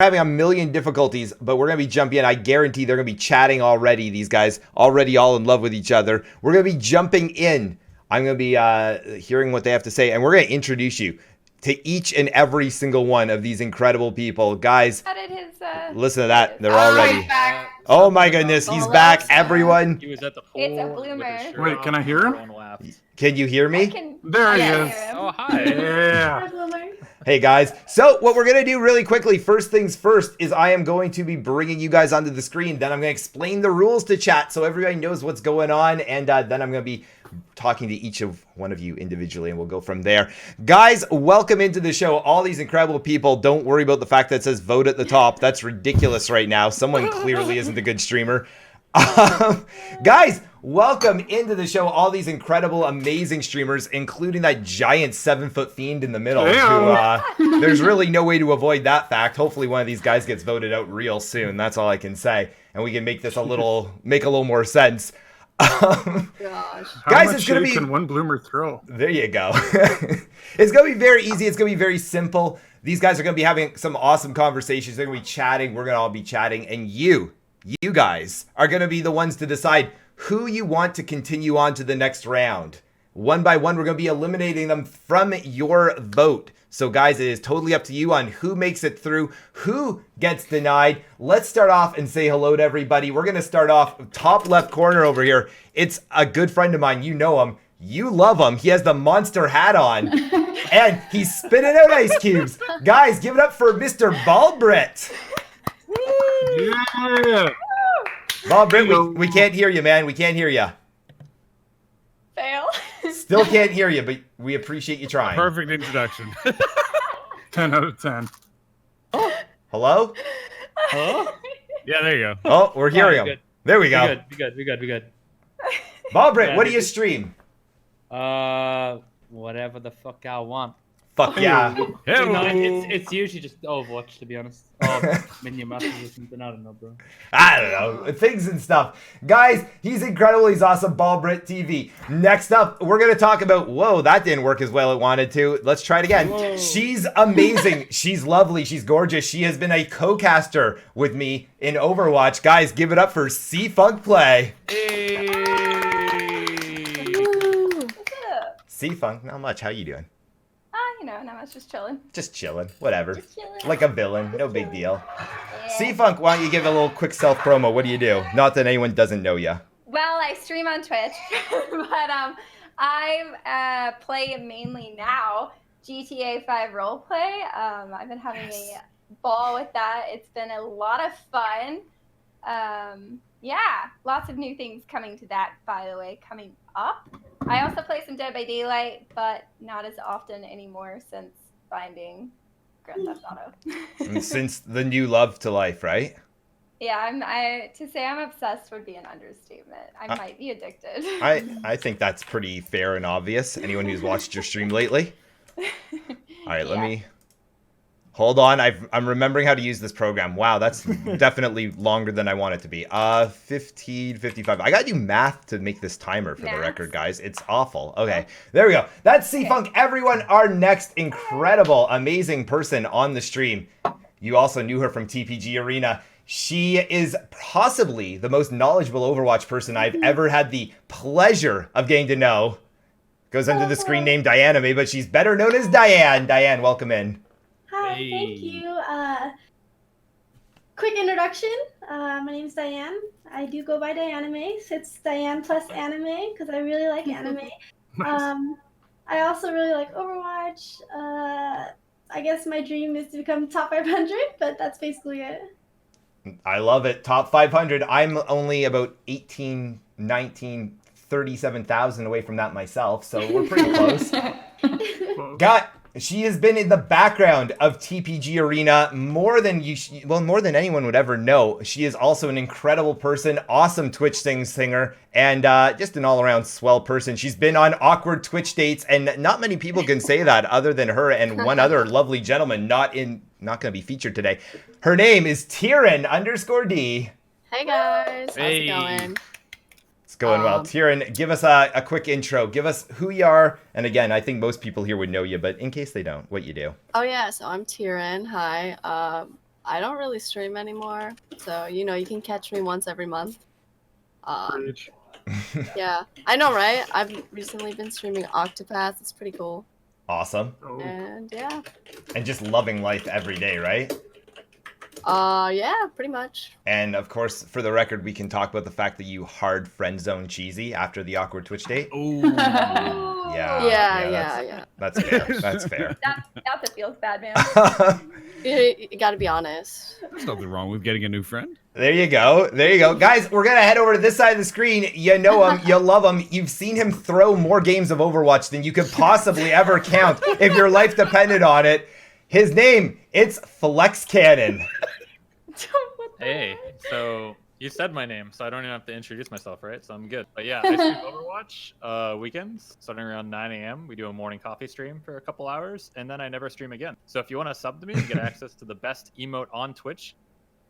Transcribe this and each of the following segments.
having a million difficulties, but we're going to be jumping in. I guarantee they're going to be chatting already. These guys already all in love with each other. We're going to be jumping in. I'm going to be hearing what they have to say, and we're going to introduce you to each and every single one of these incredible people. Guys, listen to that. They're all ready. Oh my goodness, he's back, everyone. He was at the pool. It's a bloomer. Wait, can I hear him? Can you hear me? There he is. Oh, hi. Yeah. Hey guys, so what we're gonna do really quickly, first things first, is I am going to be bringing you guys onto the screen. Then I'm gonna explain the rules to chat so everybody knows what's going on, and then I'm gonna be talking to each of one of you individually, and we'll go from there. Guys, welcome into the show. All these incredible people. Don't worry about the fact that it says vote at the top. That's ridiculous right now. Someone clearly isn't a good streamer. Guys, welcome into the show. All these incredible, amazing streamers, including that giant 7-foot fiend in the middle. Who, there's really no way to avoid that fact. Hopefully one of these guys gets voted out real soon. That's all I can say. And we can make this make a little more sense. Guys, it's gonna be can one bloomer throw. There you go. It's gonna be very easy. It's gonna be very simple. These guys are gonna be having some awesome conversations. They're gonna be chatting. We're gonna all be chatting, and you guys are gonna be the ones to decide who you want to continue on to the next round. One by one, we're gonna be eliminating them from your vote. So guys, it is totally up to you on who makes it through, who gets denied. Let's start off and say hello to everybody. We're going to start off top left corner over here. It's a good friend of mine. You know him. You love him. He has the monster hat on and he's spitting out ice cubes. Guys, give it up for Mr. Ballbrit. Yeah. Ballbrit, we can't hear you, man. We can't hear you. Fail. Still can't hear you, but we appreciate you trying. Perfect introduction. 10 out of 10. Hello? Hello? Yeah, there you go. Oh, we're hearing him. Good. There we go. Be good. Ballbrit, what do you stream? Whatever the fuck I want. Fuck yeah. No, it's usually just Overwatch, to be honest. Minion Masters or something. I don't know, bro. I don't know. Things and stuff. Guys, he's incredible. He's awesome. Ballbrit TV. Next up, we're going to talk about... Whoa, that didn't work as well as it wanted to. Let's try it again. Whoa. She's amazing. She's lovely. She's gorgeous. She has been a co-caster with me in Overwatch. Guys, give it up for C-Funk Play. Hey. C-Funk, not much. How you doing? You know, not much, just chilling. Just chilling, whatever. Just chilling. Like a villain, no big deal. Yeah. C-Funk, why don't you give a little quick self promo? What do you do? Not that anyone doesn't know you. Well, I stream on Twitch, but I play mainly now GTA 5 roleplay. I've been having a ball with that. It's been a lot of fun. Yeah, lots of new things coming to that, by the way, coming up. I also play some Dead by Daylight, but not as often anymore since finding Grand Theft Auto. Since the new love to life, right? Yeah, to say I'm obsessed would be an understatement. I might be addicted. I think that's pretty fair and obvious. Anyone who's watched your stream lately. All right, let me... Hold on, I'm remembering how to use this program. Wow, that's definitely longer than I want it to be. 15:55. I gotta do math to make this timer for the record, guys. It's awful. Okay, there we go. That's C-Funk. Everyone, our next incredible, amazing person on the stream. You also knew her from TPG Arena. She is possibly the most knowledgeable Overwatch person I've ever had the pleasure of getting to know. Goes under the screen name Dianime, but she's better known as Diane. Diane, welcome in. Hi, thank you. Quick introduction. My name is Diane. I do go by Dianime. It's Diane plus anime because I really like anime. I also really like Overwatch. I guess my dream is to become top 500, but that's basically it. I love it. Top 500. I'm only about 18, 19, 37,000 away from that myself, so we're pretty close. She has been in the background of TPG Arena more than more than anyone would ever know. She is also an incredible person, awesome Twitch singer, and just an all-around swell person. She's been on awkward Twitch dates, and not many people can say that other than her and one other lovely gentleman not going to be featured today. Her name is Tyrion_D. Hey guys, Hey. how's it going? It's going well. Tyrion, give us a quick intro. Give us who you are. And again, I think most people here would know you, but in case they don't, what you do. Oh yeah, so I'm Tyrion. Hi. I don't really stream anymore, so you know you can catch me once every month. Preach. Yeah, I know, right? I've recently been streaming Octopath. It's pretty cool. Awesome. Oh. And yeah. And just loving life every day, right? Yeah, pretty much. And of course, for the record, we can talk about the fact that you hard friend zone Cheesy after the awkward Twitch date. Ooh. Yeah. That's fair. That's fair. That feels bad, man. You gotta be honest. There's nothing wrong with getting a new friend. There you go. There you go. Guys, we're going to head over to this side of the screen. You know him. You love him. You've seen him throw more games of Overwatch than you could possibly ever count if your life depended on it. His name, it's Flex Cannon. Hey, so you said my name, so I don't even have to introduce myself, right? So I'm good. But yeah, I stream Overwatch weekends, starting around 9 a.m. We do a morning coffee stream for a couple hours, and then I never stream again. So if you want to sub to me and get access to the best emote on Twitch,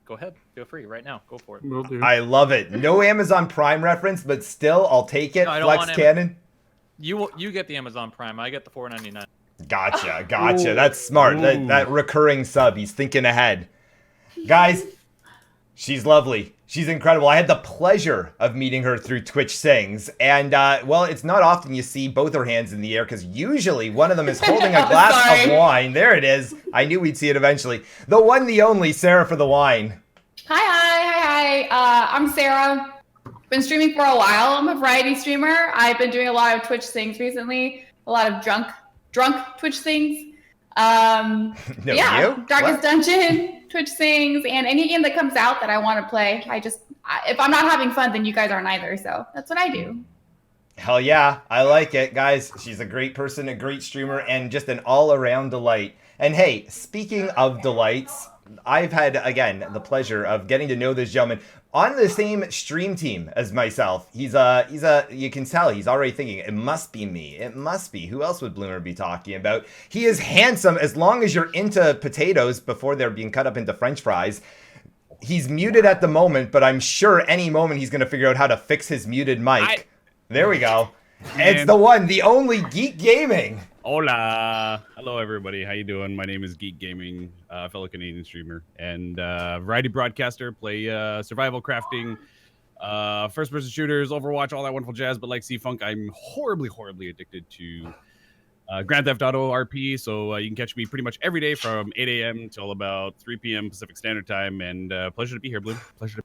go ahead. Feel free right now. Go for it. Will do. I love it. No Amazon Prime reference, but still, I'll take it. No, I don't Flex want Cannon. You get the Amazon Prime. I get the $4.99. Gotcha. That's smart. That recurring sub. He's thinking ahead. Guys, she's lovely. She's incredible. I had the pleasure of meeting her through Twitch Sings. And, well, it's not often you see both her hands in the air because usually one of them is holding a glass of wine. There it is. I knew we'd see it eventually. The one, the only, Sarah for the wine. Hi. I'm Sarah. Been streaming for a while. I'm a variety streamer. I've been doing a lot of Twitch Sings recently. A lot of drunk Twitch Sings. Darkest Dungeon, Twitch Sings, and any game that comes out that I want to play. If I'm not having fun, then you guys aren't either. So that's what I do. Hell yeah, I like it, guys. She's a great person, a great streamer, and just an all-around delight. And hey, speaking of delights, I've had, again, the pleasure of getting to know this gentleman on the same stream team as myself. You can tell he's already thinking, it must be me. It must be. Who else would Bloomer be talking about? He is handsome as long as you're into potatoes before they're being cut up into French fries. He's muted at the moment, but I'm sure any moment he's going to figure out how to fix his muted mic. There we go. It's the one, the only Geek Gaming. Hola. Hello, everybody. How you doing? My name is Geek Gaming, fellow Canadian streamer and variety broadcaster. Play survival crafting, first-person shooters, Overwatch, all that wonderful jazz. But like C-Funk, I'm horribly addicted to Grand Theft Auto RP. So you can catch me pretty much every day from 8 a.m. till about 3 p.m. Pacific Standard Time. And pleasure to be here, Bloom. Pleasure to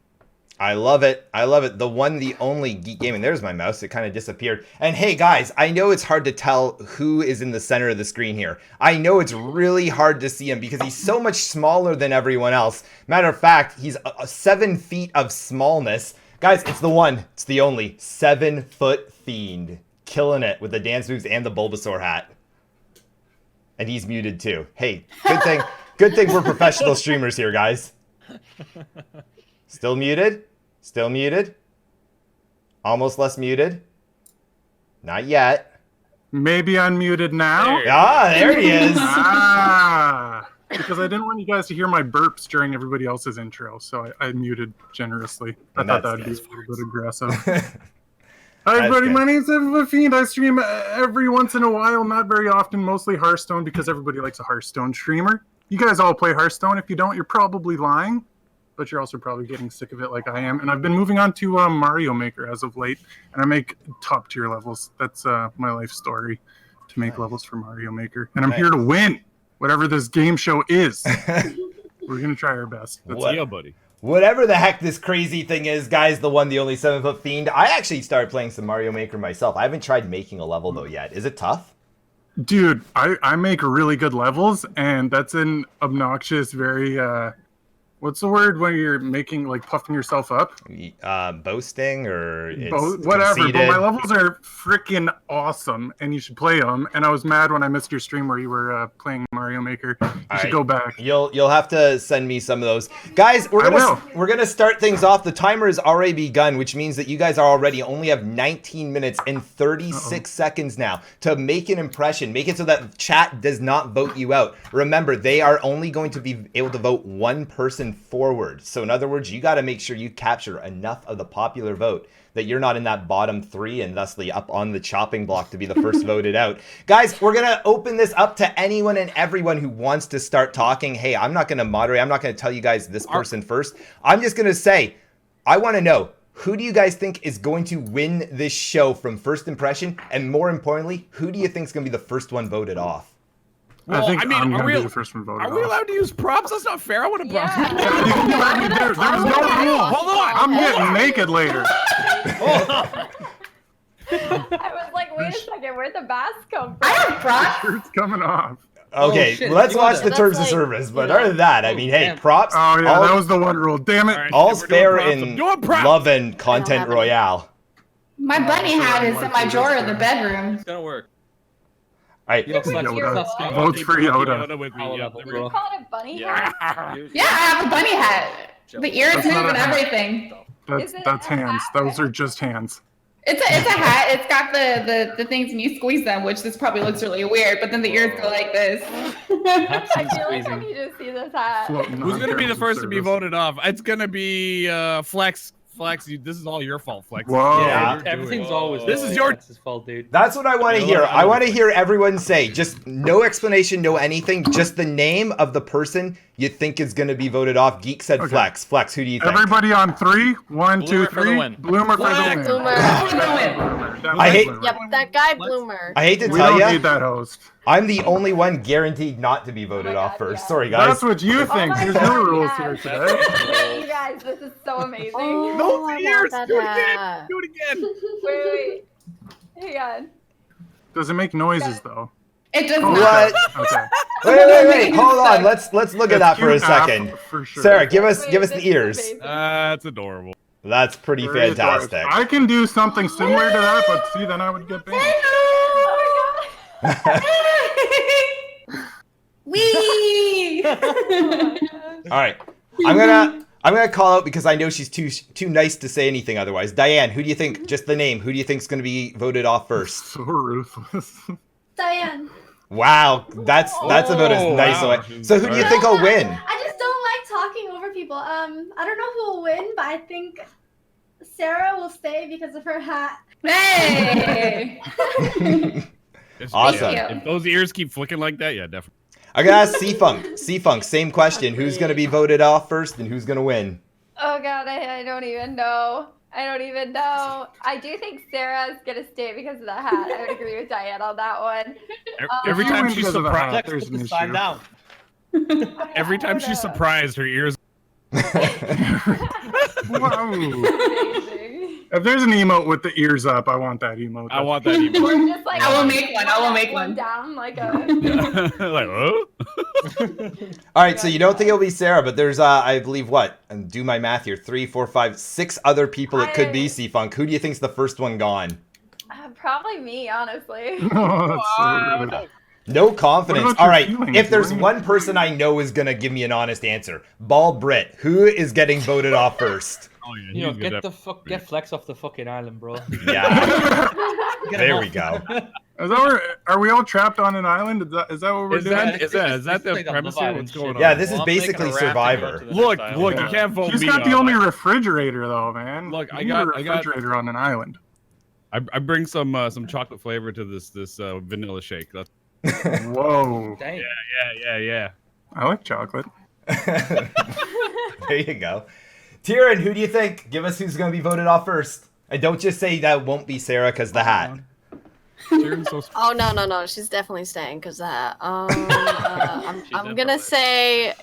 I love it. The one, the only Geek Gaming. There's my mouse. It kind of disappeared. And hey, guys, I know it's hard to tell who is in the center of the screen here. I know it's really hard to see him because he's so much smaller than everyone else. Matter of fact, he's 7 feet of smallness. Guys, it's the one, it's the only 7-foot fiend. Killing it with the dance moves and the Bulbasaur hat. And he's muted too. Hey, good thing we're professional streamers here, guys. Still muted? Still muted? Almost less muted? Not yet. Maybe unmuted now? There he is. Because I didn't want you guys to hear my burps during everybody else's intro, so I muted generously. I thought that would be a little bit aggressive. Hi everybody, my name's Evan Fiend. I stream every once in a while, not very often, mostly Hearthstone because everybody likes a Hearthstone streamer. You guys all play Hearthstone. If you don't, you're probably lying. But you're also probably getting sick of it like I am. And I've been moving on to Mario Maker as of late. And I make top tier levels. That's my life story, to make levels for Mario Maker. And I'm here to win, whatever this game show is. We're going to try our best. Yeah, buddy. Whatever the heck this crazy thing is, guys, the one, the only 7-foot fiend. I actually started playing some Mario Maker myself. I haven't tried making a level, though, yet. Is it tough? Dude, I make really good levels. And that's an obnoxious, very... what's the word when you're making, like, puffing yourself up? Boasting or whatever. conceited. But my levels are freaking awesome, and you should play them. And I was mad when I missed your stream where you were playing Mario Maker. You should go back. You'll have to send me some of those, guys. We're gonna start things off. The timer has already begun, which means that you guys are only have 19 minutes and 36 seconds now to make an impression. Make it so that chat does not vote you out. Remember, they are only going to be able to vote one person going forward. So in other words, you got to make sure you capture enough of the popular vote that you're not in that bottom 3 and thusly up on the chopping block to be the first voted out. Guys, we're going to open this up to anyone and everyone who wants to start talking. Hey, I'm not going to moderate. I'm not going to tell you guys this person first. I'm just going to say, I want to know, who do you guys think is going to win this show from first impression? And more importantly, who do you think is going to be the first one voted off? Well, I mean, I'm going to be the first one voted off. Are we allowed to use props? That's not fair. I want to props. There's no rule. Hold on. I'm getting naked later. I was like, wait a second, where'd the mask come from? I have props. Shirt's coming off. Okay, shit, let's you watch wanna- the That's terms of like, service. But you know. other than that, I mean, hey, damn. props. Oh, yeah, all, that was the one rule. Damn it. All right, all's if we're doing fair props, in I'm doing props. love and Content have any. Royale. My bunny hat is in my drawer in the bedroom. It's gonna work. All right. Yo, Flex, Yoda. let's go. Votes for Yoda. with me. I'll Yeah, level, there we bro. You call it a bunny Yeah. hat? Yeah, I have a bunny hat. The ears That's move not and a hat. everything. That's hands. Those are just hands. It's a hat. It's got the things and you squeeze them, which this probably looks really weird, but then the ears go like this. That's I feel like I squeezing. need to see this hat. Floating Who's on gonna be the terms of first to be service. voted off? It's gonna be Flex. Flex, this is all your fault, Flex. Whoa. Yeah. Everything's always This is your- Flex's fault, dude. That's what I want to You know hear. what? I want to hear everyone say, just no explanation, no anything, just the name of the person you think is going to be voted off. Geek said Okay. Flex. Flex, who do you think? Everybody on 3. 1, 2, Bloomer for the 3. win. Bloomer for the Flex. win. Bloomer. I hate- Yep, that guy Bloomer. I hate to We tell don't you, need that host. I'm the only one guaranteed not to be voted Oh my off God, first. yeah. Sorry, guys. That's what you Oh think. my There's God, no rules yeah. here today. You guys, this is so amazing. Oh, I ears. want that Do it again. hat. Do it again. Wait. Hang on. Does it make noises though? It does Oh, not. What? Okay. Wait. Hold on. Let's look at that for a It's cute second. app For sure. Sarah, give us Wait, the this is ears. amazing. That's adorable. That's pretty Very adorable. fantastic. I can do something similar to that, but see, then I would get banned. Oh my God. Wee! Oh All right. I'm gonna call out because I know she's too nice to say anything otherwise. Diane, who do you think? Just the name. Who do you think is going to be voted off first? So ruthless. Diane. Wow, that's about as Oh, nice. wow. So who do you think will win? I just don't like talking over people. I don't know who will win, but I think Sarah will stay because of her hat. Hey! Awesome. Thank you. If those ears keep flicking like that, yeah, definitely. I'm gonna ask C-Funk. C-Funk, same question. Who's gonna be voted off first, and who's gonna win? Oh God, I don't even know. I don't even know. I do think Sarah's gonna stay because of the hat. I would agree with Diane on that one. Every If you time win she's because of the hat, surprised, there's an Sign issue. down. every time she's surprised, her ears. Wow. Amazing. If there's an emote with the ears up, I want that emote. I want that emote. Or just like I will make one. I will make one one. down like a. Like, oh? All right, so you don't think it'll be Sarah, but there's, I believe, what? And do my math here: 3, 4, 5, 6 other people it could be. C-Funk. Who do you think's the first one gone? Probably me, honestly. Oh, that's so rude. No confidence. What about All your right, feelings, if there's Jordan? one person I know is gonna give me an honest answer, Ball Brit. Who is getting voted off first? Oh, yeah, You know, he's good get Flex off the fucking island, bro. Yeah, Get there him we go. Is that where, are we all trapped on an island? Is that what we're Is doing? that It's the like a premise Love here? Island What's going shit. on? Yeah, this is Well, I'm making basically a rafting boat Survivor. to the Look, next look, island. you can't vote She's me. got the off. only refrigerator though, man. Look, You I need got- a I got- refrigerator on an island. I bring some chocolate flavor to this vanilla shake. That's, Whoa, Dang. yeah. I like chocolate. There you go. Tyrion, who do you think? Give us who's going to be voted off first. And don't just say that won't be Sarah because the hat. Sharon's so Oh no, she's definitely staying because that. I'm She's I'm in gonna for it. say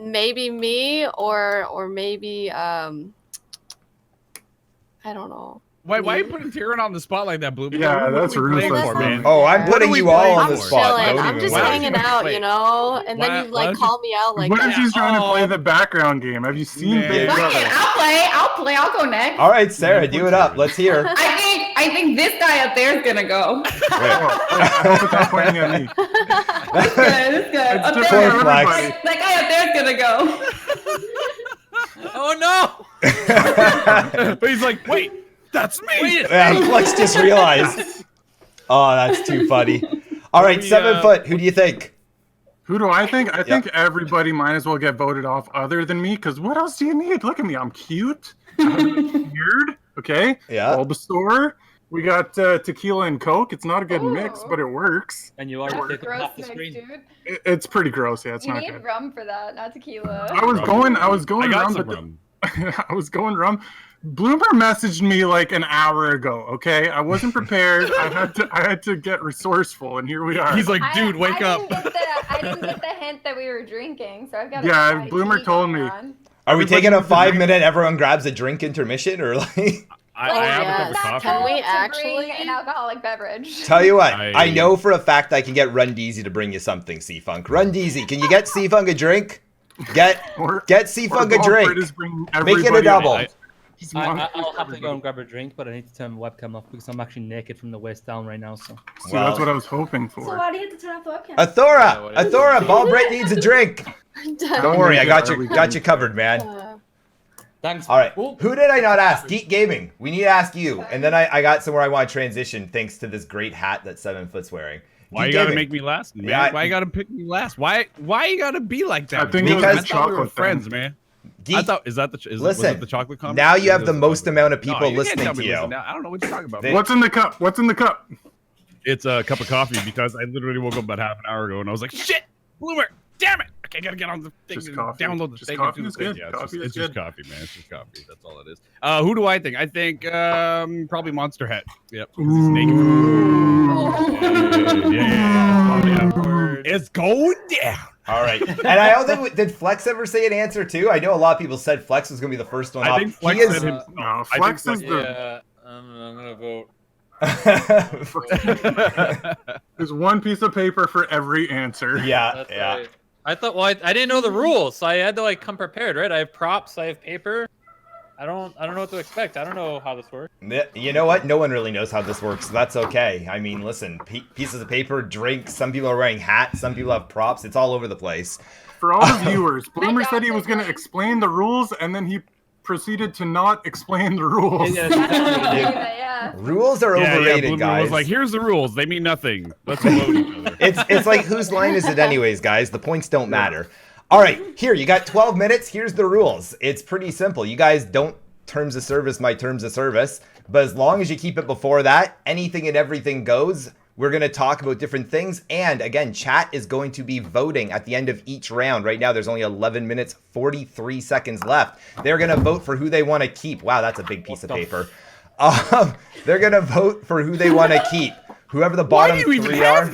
maybe me or maybe I don't know. Why are you putting Tyrion on the spot like that, Blue? Yeah, What are that's we playing ruthless, for, man? Oh, I'm What putting are we you all playing on the for? spot. Chilling. Don't I'm even just Why don't worry. hanging you out, wait. you know, and Why- then you why like don't call me out like What that. if she's trying to play Oh. the background game? Have you seen Yeah. Big Fuck Brother? Fine, I'll play. I'll go next. All right, Sarah, do it up. Let's hear. I think this guy up there is gonna go. Oh, I hope it's not pointing at me. That's good. That's good. It's Up different there, for Poor Flex. everybody. that guy up there is gonna go. Oh no! But he's like, wait, that's me. Yeah, Flex just realized. Oh, that's too funny. All right, We, 7 foot. Who do you think? Who do I think? I think everybody might as well get voted off other than me, because what else do you need? Look at me. I'm cute. I'm weird. Okay? Yeah. Bulbasaur. We got tequila and Coke. It's not a good mix, but it works. And you are That's taking gross off the mix, screen. dude. It's pretty gross. Yeah, it's You not need good. rum for that, not tequila. I was going I got rum, some but rum. I was going rum. Bloomer messaged me like an hour ago. Okay, I wasn't prepared. I had to get resourceful, and here we are. He's like, dude, wake up. I didn't get the hint that we were drinking, so I've got. Yeah, Bloomer told me. Are we taking a 5-minute? Everyone grabs a drink intermission, or like? I have a cup of coffee. Can we To actually? bring an alcoholic beverage. Tell you what, I know for a fact I can get Run Deezy to bring you something, C-Funk. Run Deezy, can you get C-Funk a drink? Get C-Funk a drink. Make it a double. I'll have to go and grab a drink, but I need to turn my webcam off because I'm actually naked from the waist down right now. So that's what I was hoping for. So why do you have to turn off the webcam? Athora, Ball Brett needs a drink. Don't worry, I got you covered, man. Thanks. All right, who did I not ask? Geek Gaming. We need to ask you, and then I got somewhere I want to transition thanks to this great hat that 7foot's wearing. Why you gotta make me last, man? Yeah, why you gotta pick me last? Why you gotta be like that? I think because we were friends, man. Geek, I thought was it the chocolate comment? Now you have the most amount of people listening to you. I don't know what you're talking about. What's in the cup? What's in the cup? It's a cup of coffee because I literally woke up about half an hour ago and I was like, shit, Bloomer, damn it. Okay, I gotta get on the thing and download the thing. Coffee is good. Yeah, Coffee it's is just good. coffee, man. It's just coffee. That's all it is. Who do I think? I think probably Monster Hat. Yep. He's naked. Yeah. It's going down. All right. And I don't think, did Flex ever say an answer too? I know a lot of people said Flex was going to be the first one I off. think Flex said him. No, Flex is the. Yeah, I'm gonna vote. There's one piece of paper for every answer. Yeah, That's yeah. right. I thought, well, I didn't know the rules, so I had to like come prepared, right? I have props, I have paper. I don't know what to expect. I don't know how this works. You know what? No one really knows how this works, so that's okay. I mean, listen, pieces of paper, drinks, some people are wearing hats, some people have props. It's all over the place. For all the viewers, Bloomer said he was going to explain the rules, and then he proceeded to not explain the rules. Rules are overrated, Bloomer guys. was like, here's the rules. They mean nothing. Let's vote each other. It's like, whose line is it anyways, guys? The points don't matter. All right, here, you got 12 minutes. Here's the rules. It's pretty simple. You guys don't terms of service my terms of service, but as long as you keep it before that, anything and everything goes. We're going to talk about different things. And again, chat is going to be voting at the end of each round. Right now, there's only 11 minutes, 43 seconds left. They're going to vote for who they want to keep. Wow, that's a big piece of paper. They're going to vote for who they want to keep. Whoever the bottom three are.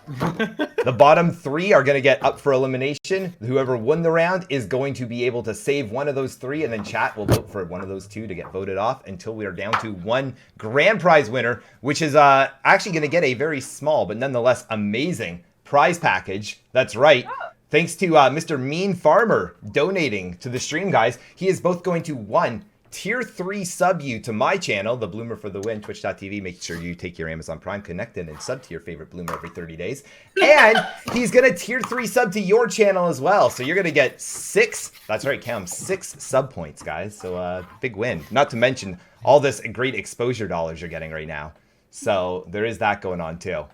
The bottom three are going to get up for elimination. Whoever won the round is going to be able to save one of those three, and then chat will vote for one of those two to get voted off until we are down to one grand prize winner, which is actually going to get a very small but nonetheless amazing prize package. That's right. Thanks to Mr. Mean Farmer donating to the stream, guys. He is both going to one Tier 3 sub you to my channel, the Bloomer for the Win, twitch.tv. Make sure you take your Amazon Prime connected and sub to your favorite Bloomer every 30 days. And he's going to Tier 3 sub to your channel as well. So you're going to get 6, that's right, count 6 sub points, guys. So big win. Not to mention all this great exposure dollars you're getting right now. So there is that going on too.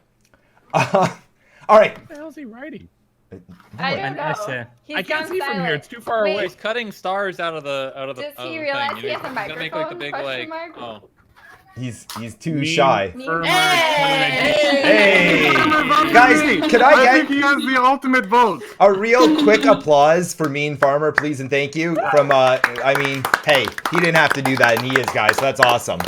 All right. What the hell is he writing? I don't know. I can't see from here. It's too far away. He's cutting stars out of the Does he realize thing. he has a He's gonna make like the microphone? big like. Oh. He's too shy. Hey! Guys, can I I think he has the ultimate vote. a real quick applause for Mean Farmer, please and thank you. From I mean, hey, he didn't have to do that, and he is, guys. So that's awesome.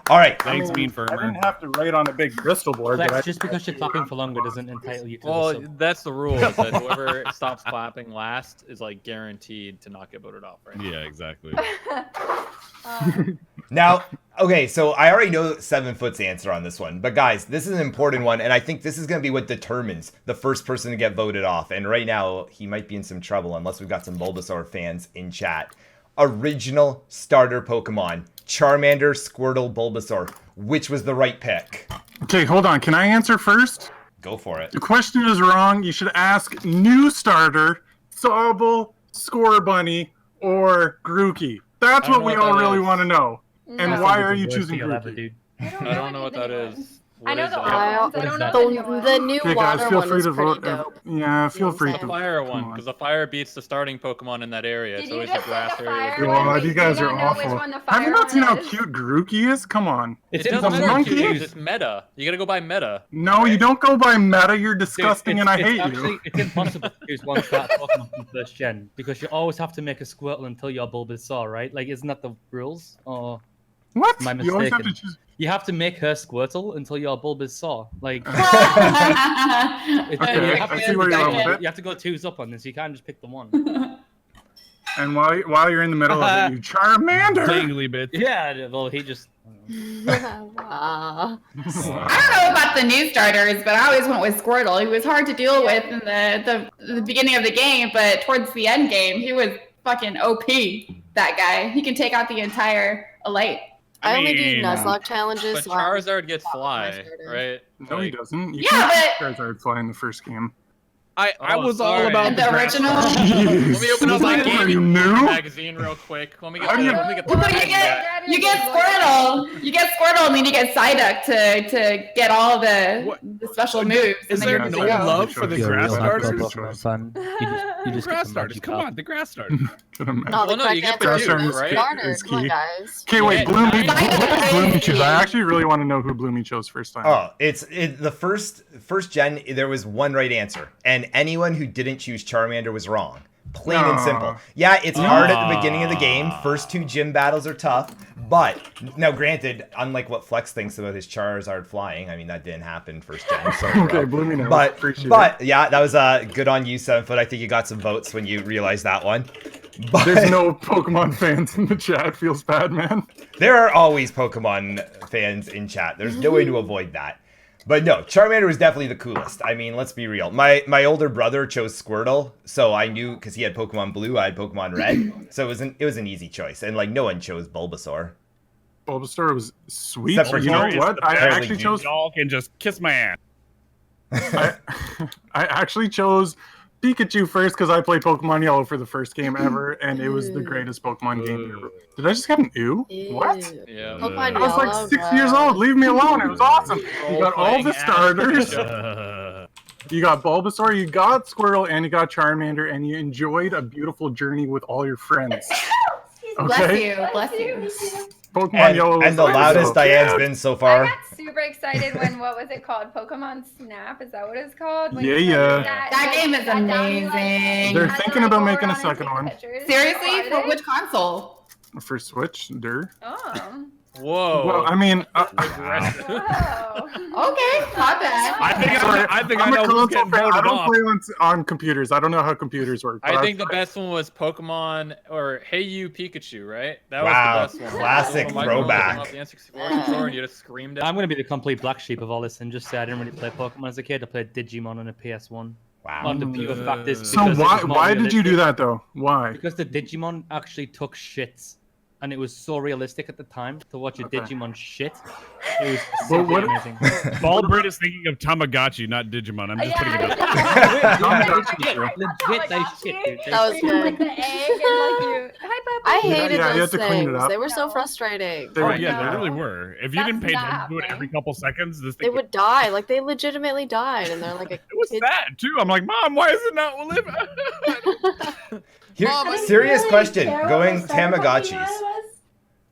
All right. Thanks, Mean Farmer. I didn't have to write on a big crystal board. Flex, just because you're clapping for longer doesn't entitle you to Well, the sub. that's the rule. Is that whoever stops clapping last is like guaranteed to not get voted off, right? Yeah, exactly. Now, okay, so I already know 7foot's answer on this one, but guys, this is an important one, and I think this is going to be what determines the first person to get voted off. And right now, he might be in some trouble unless we've got some Bulbasaur fans in chat. Original starter Pokemon, Charmander, Squirtle, Bulbasaur. Which was the right pick? Okay, hold on. Can I answer first? Go for it. The question is wrong. You should ask new starter, Sobble, Scorbunny, or Grookey. That's what we all really want to know. And why are you choosing Grookey? I don't know what that is. I know is the that? old ones. I What don't is know that? the new ones. The new Okay, water guys, feel one free is to pretty vote. dope. Yeah, feel free The to. fire come one, on. because the fire beats the starting Pokemon in that area. Did It's you always just the say grass the area. fire with one? God, Wait, you do you guys are not know which awful. one the Have you fire not seen how one is? cute Grookey is? Come on. It's It doesn't impossible matter. to monkey? It's choose. just meta. You gotta go by meta. No, you don't go by meta. You're Dude, disgusting, and I hate you. It's impossible to choose one start Pokemon from first gen because you always have to make a Squirtle until you're Bulbasaur, right? Like, isn't that the rules? Or What? am I You always have to mistaken? choose. You have to make her Squirtle until you're Bulbasaur. Like, Okay, I see where you're going with it. You have to go twos up on this. You can't just pick the one. And while you're in the middle of it, you Charmander. Dangly bit. Yeah, well, he just. Wow. I don't know about the new starters, but I always went with Squirtle. He was hard to deal with in the beginning of the game, but towards the end game, he was fucking OP. That guy, he can take out the entire Elite. I only do mean, Nuzlocke challenges. But so I- Charizard gets fly, starter. right? No, he doesn't. You Yeah, can't Charizard fly in the first game. I Oh, was all sorry. about And the grass original? starter. Let me open up my Are gaming you new? magazine real quick. Let me get the. Let me get the. Well, you get Squirtle. You get Squirtle, and then you get Psyduck to get all What? the special moves. Is and then there you're no good to go. love for the Yeah, grass real starters? hardcore The fun. You just grass starters. Come on, the grass starters. Get him. No, the Well, no, you correct get answer Bidoof, is right? starter. Is Come on, key. guys. Okay, wait, Yeah, Bloomy. nice. What does Bloomy choose? I actually really want to know who Bloomy chose first time. Oh, the first gen. There was one right answer, and anyone who didn't choose Charmander was wrong. Plain and simple. Yeah, it's hard at the beginning of the game. First two gym battles are tough, but now granted, unlike what Flex thinks about his Charizard flying, I mean that didn't happen first gen. So Okay, Bloomy knows. but Appreciate but yeah, that was good on you, 7 Foot. I think you got some votes when you realized that one. But There's no Pokemon fans in the chat. Feels bad, man. there are always Pokemon fans in chat. There's no way to avoid that. But no, Charmander was definitely the coolest. I mean, let's be real. My older brother chose Squirtle, so I knew because he had Pokemon Blue, I had Pokemon Red, so it was an easy choice. And like no one chose Bulbasaur. Bulbasaur was sweet. Except for You know you. what? I Apparently actually you chose. Y'all can just kiss my ass. I actually chose Pikachu first because I played Pokemon Yellow for the first game ever, and it was the greatest Pokemon game ever. Did I just get an ooh? What? Ew. Yeah. Pokemon I was like Yellow, 6 bro. years old. Leave me alone. It was awesome. You got all the Role-playing starters. Uh, You got Bulbasaur, you got Squirtle, and you got Charmander, and you enjoyed a beautiful journey with all your friends. Bless Okay? you, bless you. Pokemon Yellow was And the loudest Diane's been so I far. got super excited when what was it called? Pokemon Snap? Is that what it's called? When Yeah, you yeah. put That game is that down, you, amazing. They're had to, thinking about go making a around and second take one. pictures. Seriously, Are for they? which console? For Switch, Dur. Oh. Whoa. Well, I mean, Aggressive. Whoa. Okay, not bad. I think I I'm a know who's console getting fan. I voted don't off. play on computers. I don't know how computers work. I but think the best one was Pokemon or Hey You Pikachu, right? That Wow, was the best one. classic The little microphone throwback. off the N64 controller and you just screamed it. I'm gonna be the complete black sheep of all this and just say I didn't really play Pokemon as a kid. I played Digimon on a PS1. Wow. On the pure fact is, So because it was more why did you do realistic. that though? Why? Because the Digimon actually took shits, and it was so realistic at the time to watch a Okay. Digimon shit. It was Well, simply what- amazing. Baldbrit is thinking of Tamagotchi, not Digimon. I'm just putting it up. Legit, they shit, dude. They That was shit. good. Like the egg and like you. Hi, Papa. I hated Yeah, you those have to clean it things. up. They were so No. frustrating. They Oh were- yeah, no. they really were. If you That's didn't pay not attention to it every happening. couple seconds, this They thing would die. Like they legitimately died, and they're like a it was kid. sad too. I'm like, Mom, why is it not living? Here, Mom, I serious really question. care what Going the starter Pokemon Tamagotchis. was?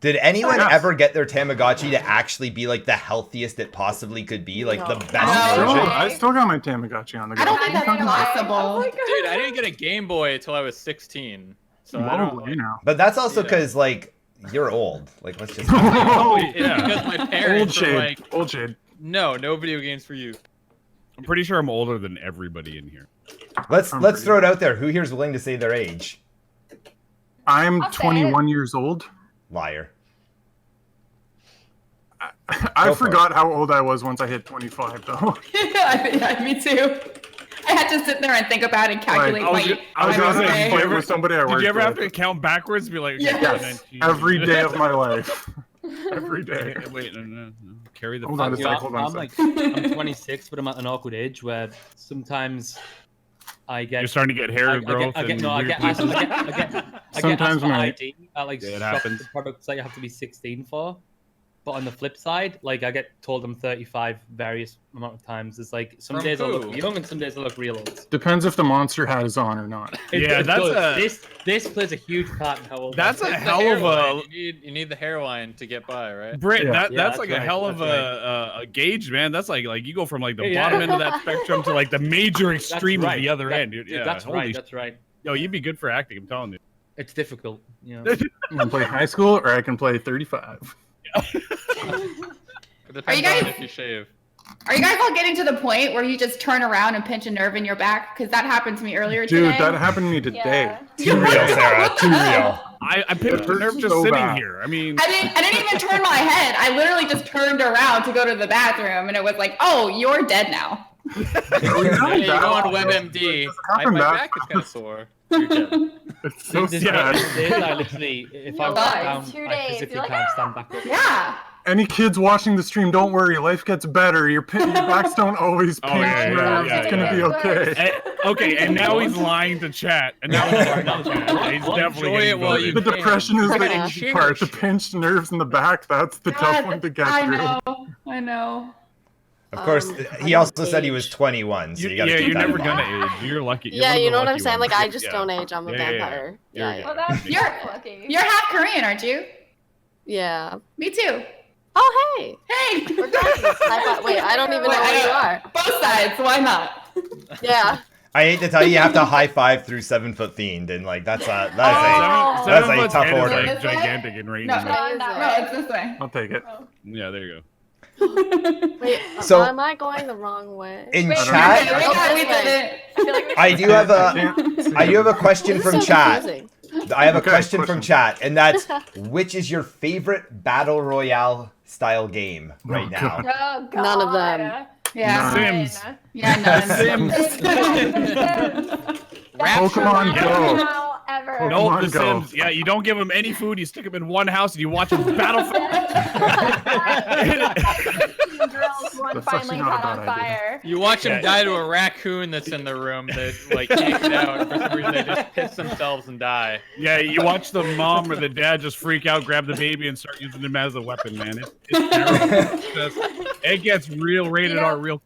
Did anyone Yes. ever get their Tamagotchi to actually be like the healthiest it possibly could be, like the No. best No. version? I still got my Tamagotchi on the go. I don't think that's I didn't know. possible. Dude, I didn't get a Game Boy until I was 16. So I don't. Whoa, you know. But that's also Yeah. because like you're old. Like let's just. Oh, It's because my old parents were shade. like, Old shade. no video games for you. I'm pretty sure I'm older than everybody in here. Let's I'm let's pretty throw it out there. Who here's willing to say their age? I'm I'll say 21 years old. Liar. I Go for forgot how old I was once I hit 25, though. Yeah, me too. I had to sit there and think about it and calculate I was my. I was my gonna say, birthday. did you ever- with somebody I Did worked you ever have with. to count backwards? Be like, okay, Yes. 19. Every day of my life. Every day. Wait, no. Carry the. Hold on a Yeah, sec, hold on a I'm sec. like, I'm 26, but I'm at an awkward age where sometimes I get. You're starting to get hair growth. I get and no, I weird get asked, places. I get asked Sometimes for my- ID at like Yeah, it shops happens. and products that you have to be 16 for. But on the flip side, like I get told I'm 35 various amount of times. It's like some From days I who? look young and some days I look real old. Depends if the monster hat is on or not. Yeah, It that's does. a This plays a huge part in how old that's I a am. It's the hell of hairline. a You need the hairline to get by, right? Britt. Yeah. That's that's like a right, hell of that's a gauge, man. That's like you go from like the Yeah. bottom end of that spectrum to like the major That's extreme right. of the other That- end, dude. dude, Yeah, that's holy right. That's right. Yo, you'd be good for acting. I'm telling you. It's difficult. You know. I can play high school or I can play 35. It depends Are you guys- on if you shave. Are you guys all getting to the point where you just turn around and pinch a nerve in your back? Because that happened to me earlier Dude, today. that happened to me today. Yeah. Too real, Sarah. Too real. I picked It the nerve hurts just so sitting bad. here. I mean, I didn't even turn my head. I literally just turned around to go to the bathroom, and it was like, "Oh, you're dead now." Yeah, you go on WebMD. happened My back- back is kind of sore. You're dead. It's so This sad. days I literally, if I'm Guys, down, 2 I days, physically you're like, can't stand back up. Yeah. Any kids watching the stream, don't worry. Life gets better. Your backs don't always Oh, pinch. yeah, nerves. yeah, It's gonna yeah. be okay. okay, and now he's lying to chat. And now he's lying to chat. He's definitely Enjoy getting it while voted. you The can. depression is the Yeah. easy part. The pinched nerves in the back, that's the tough God, one to get I through. know. I know. Of course, he I also don't said he age. was 21, so you gotta yeah, keep you're that never in gonna mind. age. You're lucky. You're Yeah, one of you the know what I'm lucky saying? ones. Like I just Yeah. don't age. I'm a Yeah, yeah, yeah. vampire. You're Yeah. Well, that's You're- lucky. You're half Korean, aren't you? Yeah. Me too. Oh hey. Hey. We're guys. Wait, I don't even know where you are. Both sides. Why not? Yeah. I hate to tell you, you have to high five through 7-foot fiend, and like that's a Oh. that's Seven a foot's tough head is, order. like, gigantic in range. No, man. Not that No, way. it's this way. I'll take it. Yeah, there you go. Wait. So- am I going the wrong way? In Wait, chat, We got- we did it. I feel like we I do have a Can't see I do have a it. question This is from so chat. confusing. I have a Okay, question question. from chat, and that's which is your favorite battle royale style game right Oh, now? God. Oh, God. None of them. Yeah. Sims. Yeah, none. Pokemon Go. Go. Ever. Nope, Pokemon the Go. Sims. Yeah, you don't give them any food. You stick them in one house and you watch them battle. Girls one That's finally actually not a caught on bad idea. fire. You watch them Yeah. die to a raccoon that's in the room that like can't get out. And for some reason, they just piss themselves and die. Yeah, you watch the mom or the dad just freak out, grab the baby, and start using him as a weapon, man. It's terrible. It gets real rated You know- R real.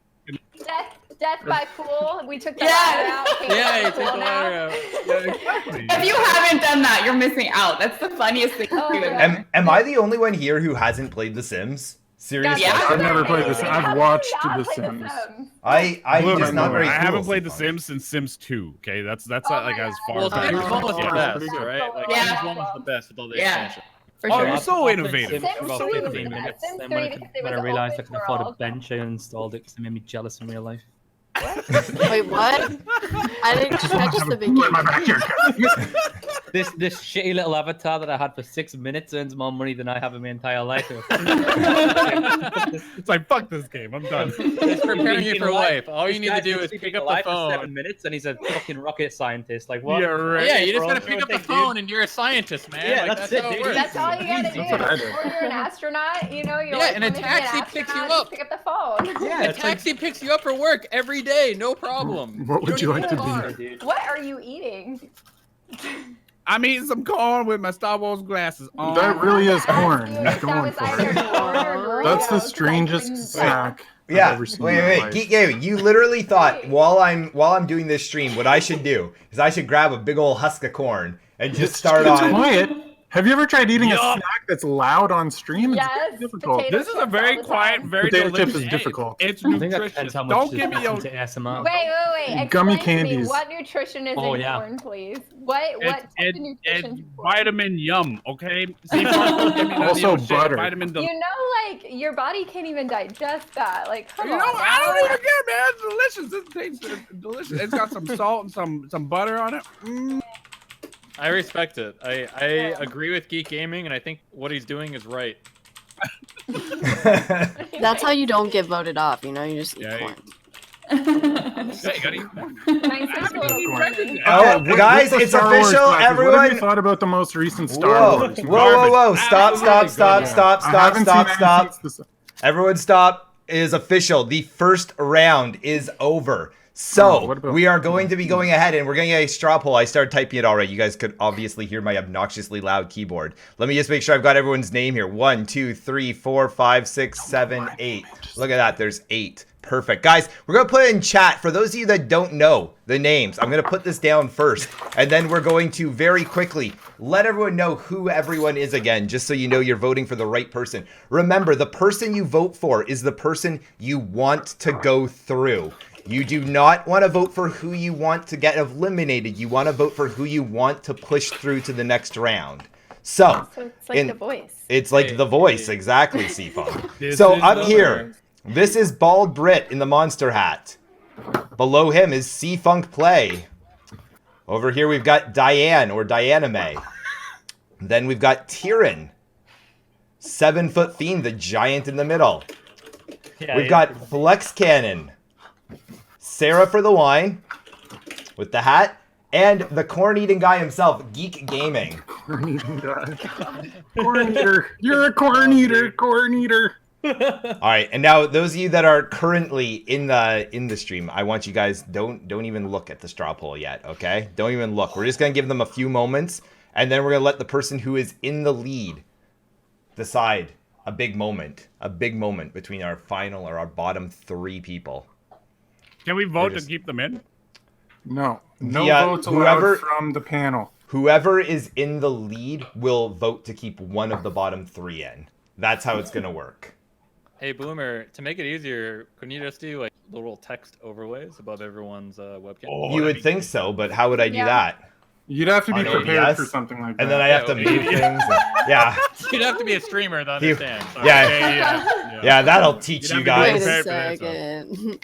Death by pool. We took the Yeah. ladder out. came Yeah, to you the take pool the now. ladder out. Yeah, exactly. If you haven't done that, you're missing out. That's the funniest thing Oh, to do. yeah. Am I the only one here who hasn't played The Sims? Seriously? Yeah. I've never played The Sims. I've watched Yeah, The played Sims. I'm Blue just not Moon. very I cool. haven't played The Sims since Sims 2. Okay, that's Oh like my as far Well, as God. I Sims Yeah. 1 was the Yeah. best, Pretty good. right? Like Yeah. Sims 1 was the best with all the Yeah. expansion. For Oh, sure. you're so I played innovative. Sims for Sims about 3 was 15 the minutes. best. Sims Then 3 when because it I was realized I open could afford a world. bench, I uninstalled it because it made me jealous in real life. Wait, what? I didn't catch the Poo in my beginning. backyard. This shitty little avatar that I had for 6 minutes earns more money than I have in my entire life. It's like fuck this game. I'm done. It's preparing you for life. All you This need to guy's do is literally pick been up the alive for 7 phone. minutes, and he's a fucking rocket scientist. Like what? Yeah, right. Yeah, you just Bro, gotta pick up the think, dude. phone and you're a scientist, man. Yeah, Like, that's it, how it dude. works. That's all you gotta do. That's what I did. Or you're an astronaut, you know, you're Yeah, like, and a "I'm gonna be an taxi picks you astronaut," up. just pick up the phone. Yeah, A it's like, taxi picks you up for work every day, no problem. What would don't you need like a to car. be? dude. What are you eating? I'm eating some corn with my Star Wars glasses on. That really is I corn. asked you He's if that going was for either it. corn or That's the Doritos, 'cause I strangest couldn't snack I've Yeah, ever seen in my wait, life. Geek Gaming, you literally thought while I'm doing this stream, what I should do is I should grab a big old husk of corn and just start It's on. quiet. Have you ever tried eating a Yup. snack that's loud on stream? It's Yes, very difficult. potato This is a chips very all the quiet, time. very Potato delicious. chip is difficult. It's I think that nutritious. depends how much Don't is give me your. into ASMR. Wait. Gummy Explain to me, candies. what nutrition is Oh, in yeah. corn, please? What It's, type of it's nutrition? vitamin yum, okay? See, don't give me none of Also your shit. butter. Vitamin del- You know, like your body can't even digest that. Like, come You know, on. I don't even care, man. It's delicious. It tastes delicious. It's got some salt and some butter on it. Mm. I respect it. I agree with Geek Gaming, and I think what he's doing is right. That's how you don't get voted off. You know, you just eat Yeah, corn. Yeah, you gotta eat more. Mine's just a little corny. Oh, With guys, the it's Star Wars official. classes, What have Everyone. you thought about the most recent Star Whoa, Wars? whoa! Stop! I haven't seen any since the- Everyone stop. It is official. The first round is over. So what about- we are going to be going ahead and we're going to get a straw poll. I started typing it already. You guys could obviously hear my obnoxiously loud keyboard. Let me just make sure I've got everyone's name here. 1, 2, 3, 4, 5, 6, 7, 8. Look at that. There's 8. Perfect. Guys, we're going to put it in chat. For those of you that don't know the names, I'm going to put this down first. And then we're going to very quickly let everyone know who everyone is again, just so you know you're voting for the right person. Remember, the person you vote for is the person you want to go through. You do not want to vote for who you want to get eliminated. You want to vote for who you want to push through to the next round. So it's like The Voice. It's like The Voice, exactly, Seafunk. So up here, this is Bald Brit in the monster hat. Below him is Seafunk Play. Over here we've got Diane or Dianime. Then we've got Tyrion. 7 Foot Fiend, the giant in the middle. Yeah, We've got Flex Cannon. Sarah for the wine with the hat, and the corn-eating guy himself, Geek Gaming. Corn-eating guy. Corn eater. You're a corn eater. Corn eater. All right, and now those of you that are currently in the stream, I want you guys don't even look at the straw poll yet, okay? Don't even look. We're just gonna give them a few moments, and then we're gonna let the person who is in the lead decide a big moment between our final or our bottom 3 people. Can we vote to keep them in? No. No Yeah, votes allowed from the panel. Whoever is in the lead will vote to keep one of the bottom 3 in. That's how it's gonna work. Hey, Bloomer, to make it easier, couldn't you just do like little text overlays above everyone's webcam? You would think so, but how would I do that? You'd have to be On prepared OBS? for something like that. And then I have to move things. and- yeah. You'd have to be a streamer to understand. Sorry. Yeah, that'll teach you Wait guys. a second.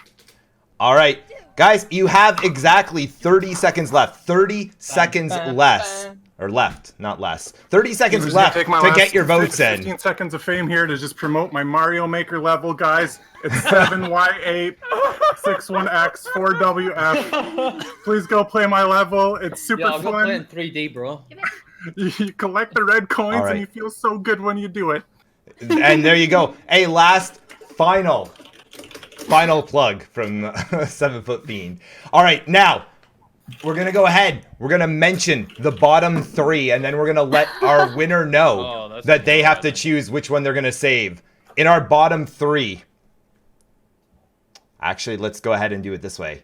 All right, guys, you have exactly 30 seconds left. 30 seconds less. Or left, not less. 30 seconds left to get your votes in. 15 seconds of fame here to just promote my Mario Maker level, guys. It's 7Y8, 61X, 4WF. Please go play my level. It's super I'll go play in fun. 3D, bro. You collect the red coins All right. and you feel so good when you do it. And there you go. A last final plug from 7 Foot Fiend. All right, now we're gonna go ahead. We're gonna mention the bottom 3, and then we're gonna let our winner know that they have to choose which one they're gonna save. In our bottom 3, actually, let's go ahead and do it this way.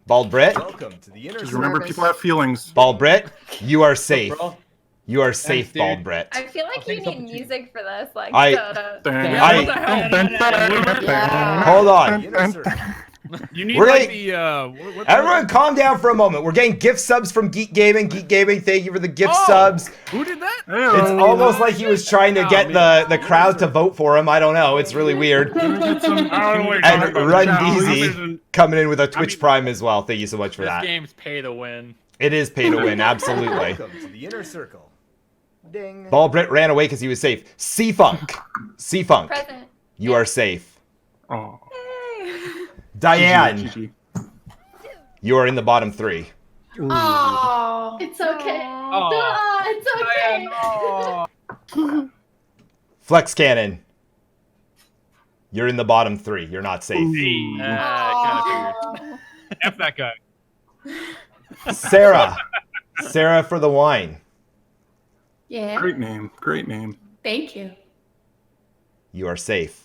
Bald Brit. Welcome to the inner Just remember, people have feelings. Bald Brit, you are safe. Bro. You are safe, dude. Bald Brit. I feel like you need music for this, like Hold on. You need We're like gonna- the Everyone calm down for a moment. We're getting gift subs from Geek Gaming. Geek Gaming, thank you for the gift Oh, subs. Who did that? It's almost like he was trying to get the crowd to vote for him. I don't know. It's really weird. I don't know what you're talking And about. Run Yeah, DZ coming in with a Twitch Prime as well. Thank you so much for This that. game's pay to win. It is pay to win, absolutely. Welcome to the inner circle. Ding. Ball Brit ran away because he was safe. C-Funk. C-Funk. Present. You are safe. Oh. Diane, GG. you are in the bottom 3. Oh, it's okay. Oh. It's okay. Flex Cannon, you're in the bottom 3. You're not safe. I kind of figured. F that guy. Sarah for the wine. Yeah. Great name. Great name. Thank you. You are safe.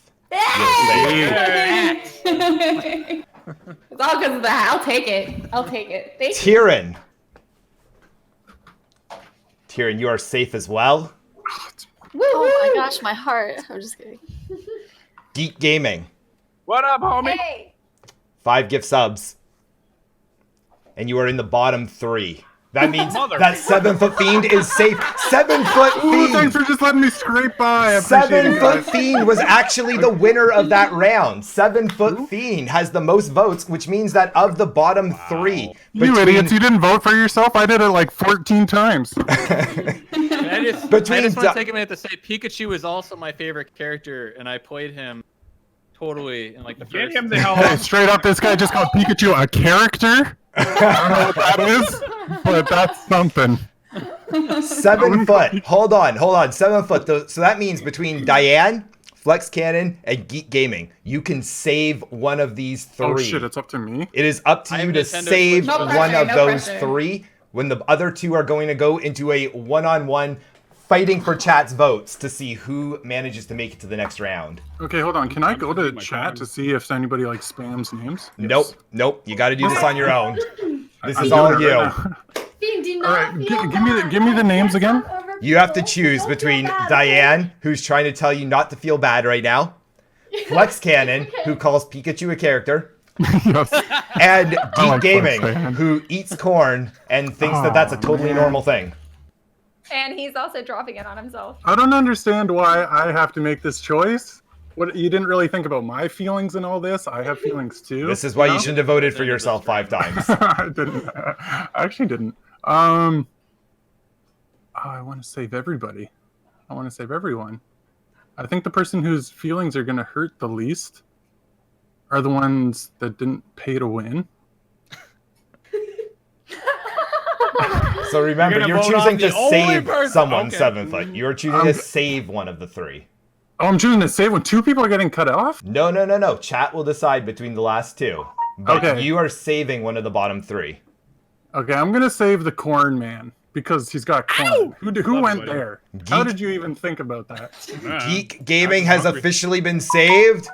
It's all because of that. I'll take it. Thank you. Tyrion, you are safe as well. Woo, Oh my woo. gosh, my heart. I'm just kidding. Geek Gaming, What up, homie? Hey. 5 gift subs. And you are in the bottom 3. That means that 7 Foot Fiend is safe. 7 Foot Ooh, thanks Fiend. for just letting me scrape by. I appreciate 7 it, Foot guys. Fiend was actually the winner of that round. 7 Foot Fiend has the most votes, which means that of the bottom 3, You idiots, you didn't vote for yourself? I did it like 14 times. I just want to take a minute to say Pikachu is also my favorite character, and I played him totally in like the Get first. him the hell Hey, out. straight up, this guy just called Pikachu a character? I don't know what that is, but that's something. 7 foot. Hold on. 7 foot. So that means between Diane, Flex Cannon, and Geek Gaming. You can save one of these 3. Oh shit, it's up to me? It is up to I you have to Nintendo save Switch. No one pressure, of no those pressure. 3 when the other 2 are going to go into a one-on-one fighting for chat's votes to see who manages to make it to the next round. Okay, hold on. Can I go to my chat time. to see if anybody like spams names? Nope, nope. You got to do this on your own. This I'm is doing all it you. right now. Fiend, do All not right, feel give me the bad. names I can't again. talk over You have to people. choose Don't feel between bad, okay? Diane, who's trying to tell you not to feel bad right now, Flex Cannon, Okay. who calls Pikachu a character, Yes. and Geek I like Flex Gaming, Cannon. who eats corn and thinks that that's a Aw, totally man. normal thing. And he's also dropping it on himself. I don't understand why I have to make this choice. What, you didn't really think about my feelings in all this? I have feelings too. This is why you know? shouldn't have voted for yourself 5 times. I didn't. I actually didn't. I want to save everybody. I want to save everyone. I think the person whose feelings are going to hurt the least are the ones that didn't pay to win. So remember, You're you're gonna vote choosing on to the only save person- someone, okay. 7foot. You're choosing to save one of the 3. Oh, I'm choosing to save when 2 people are getting cut off? No, no, no, no. Chat will decide between the last 2. But Okay. you are saving one of the bottom 3. Okay, I'm going to save the corn man because he's got corn. Who Love went it, buddy. there? How Geek- did you even think about that? Geek Gaming I'm has hungry. officially been saved.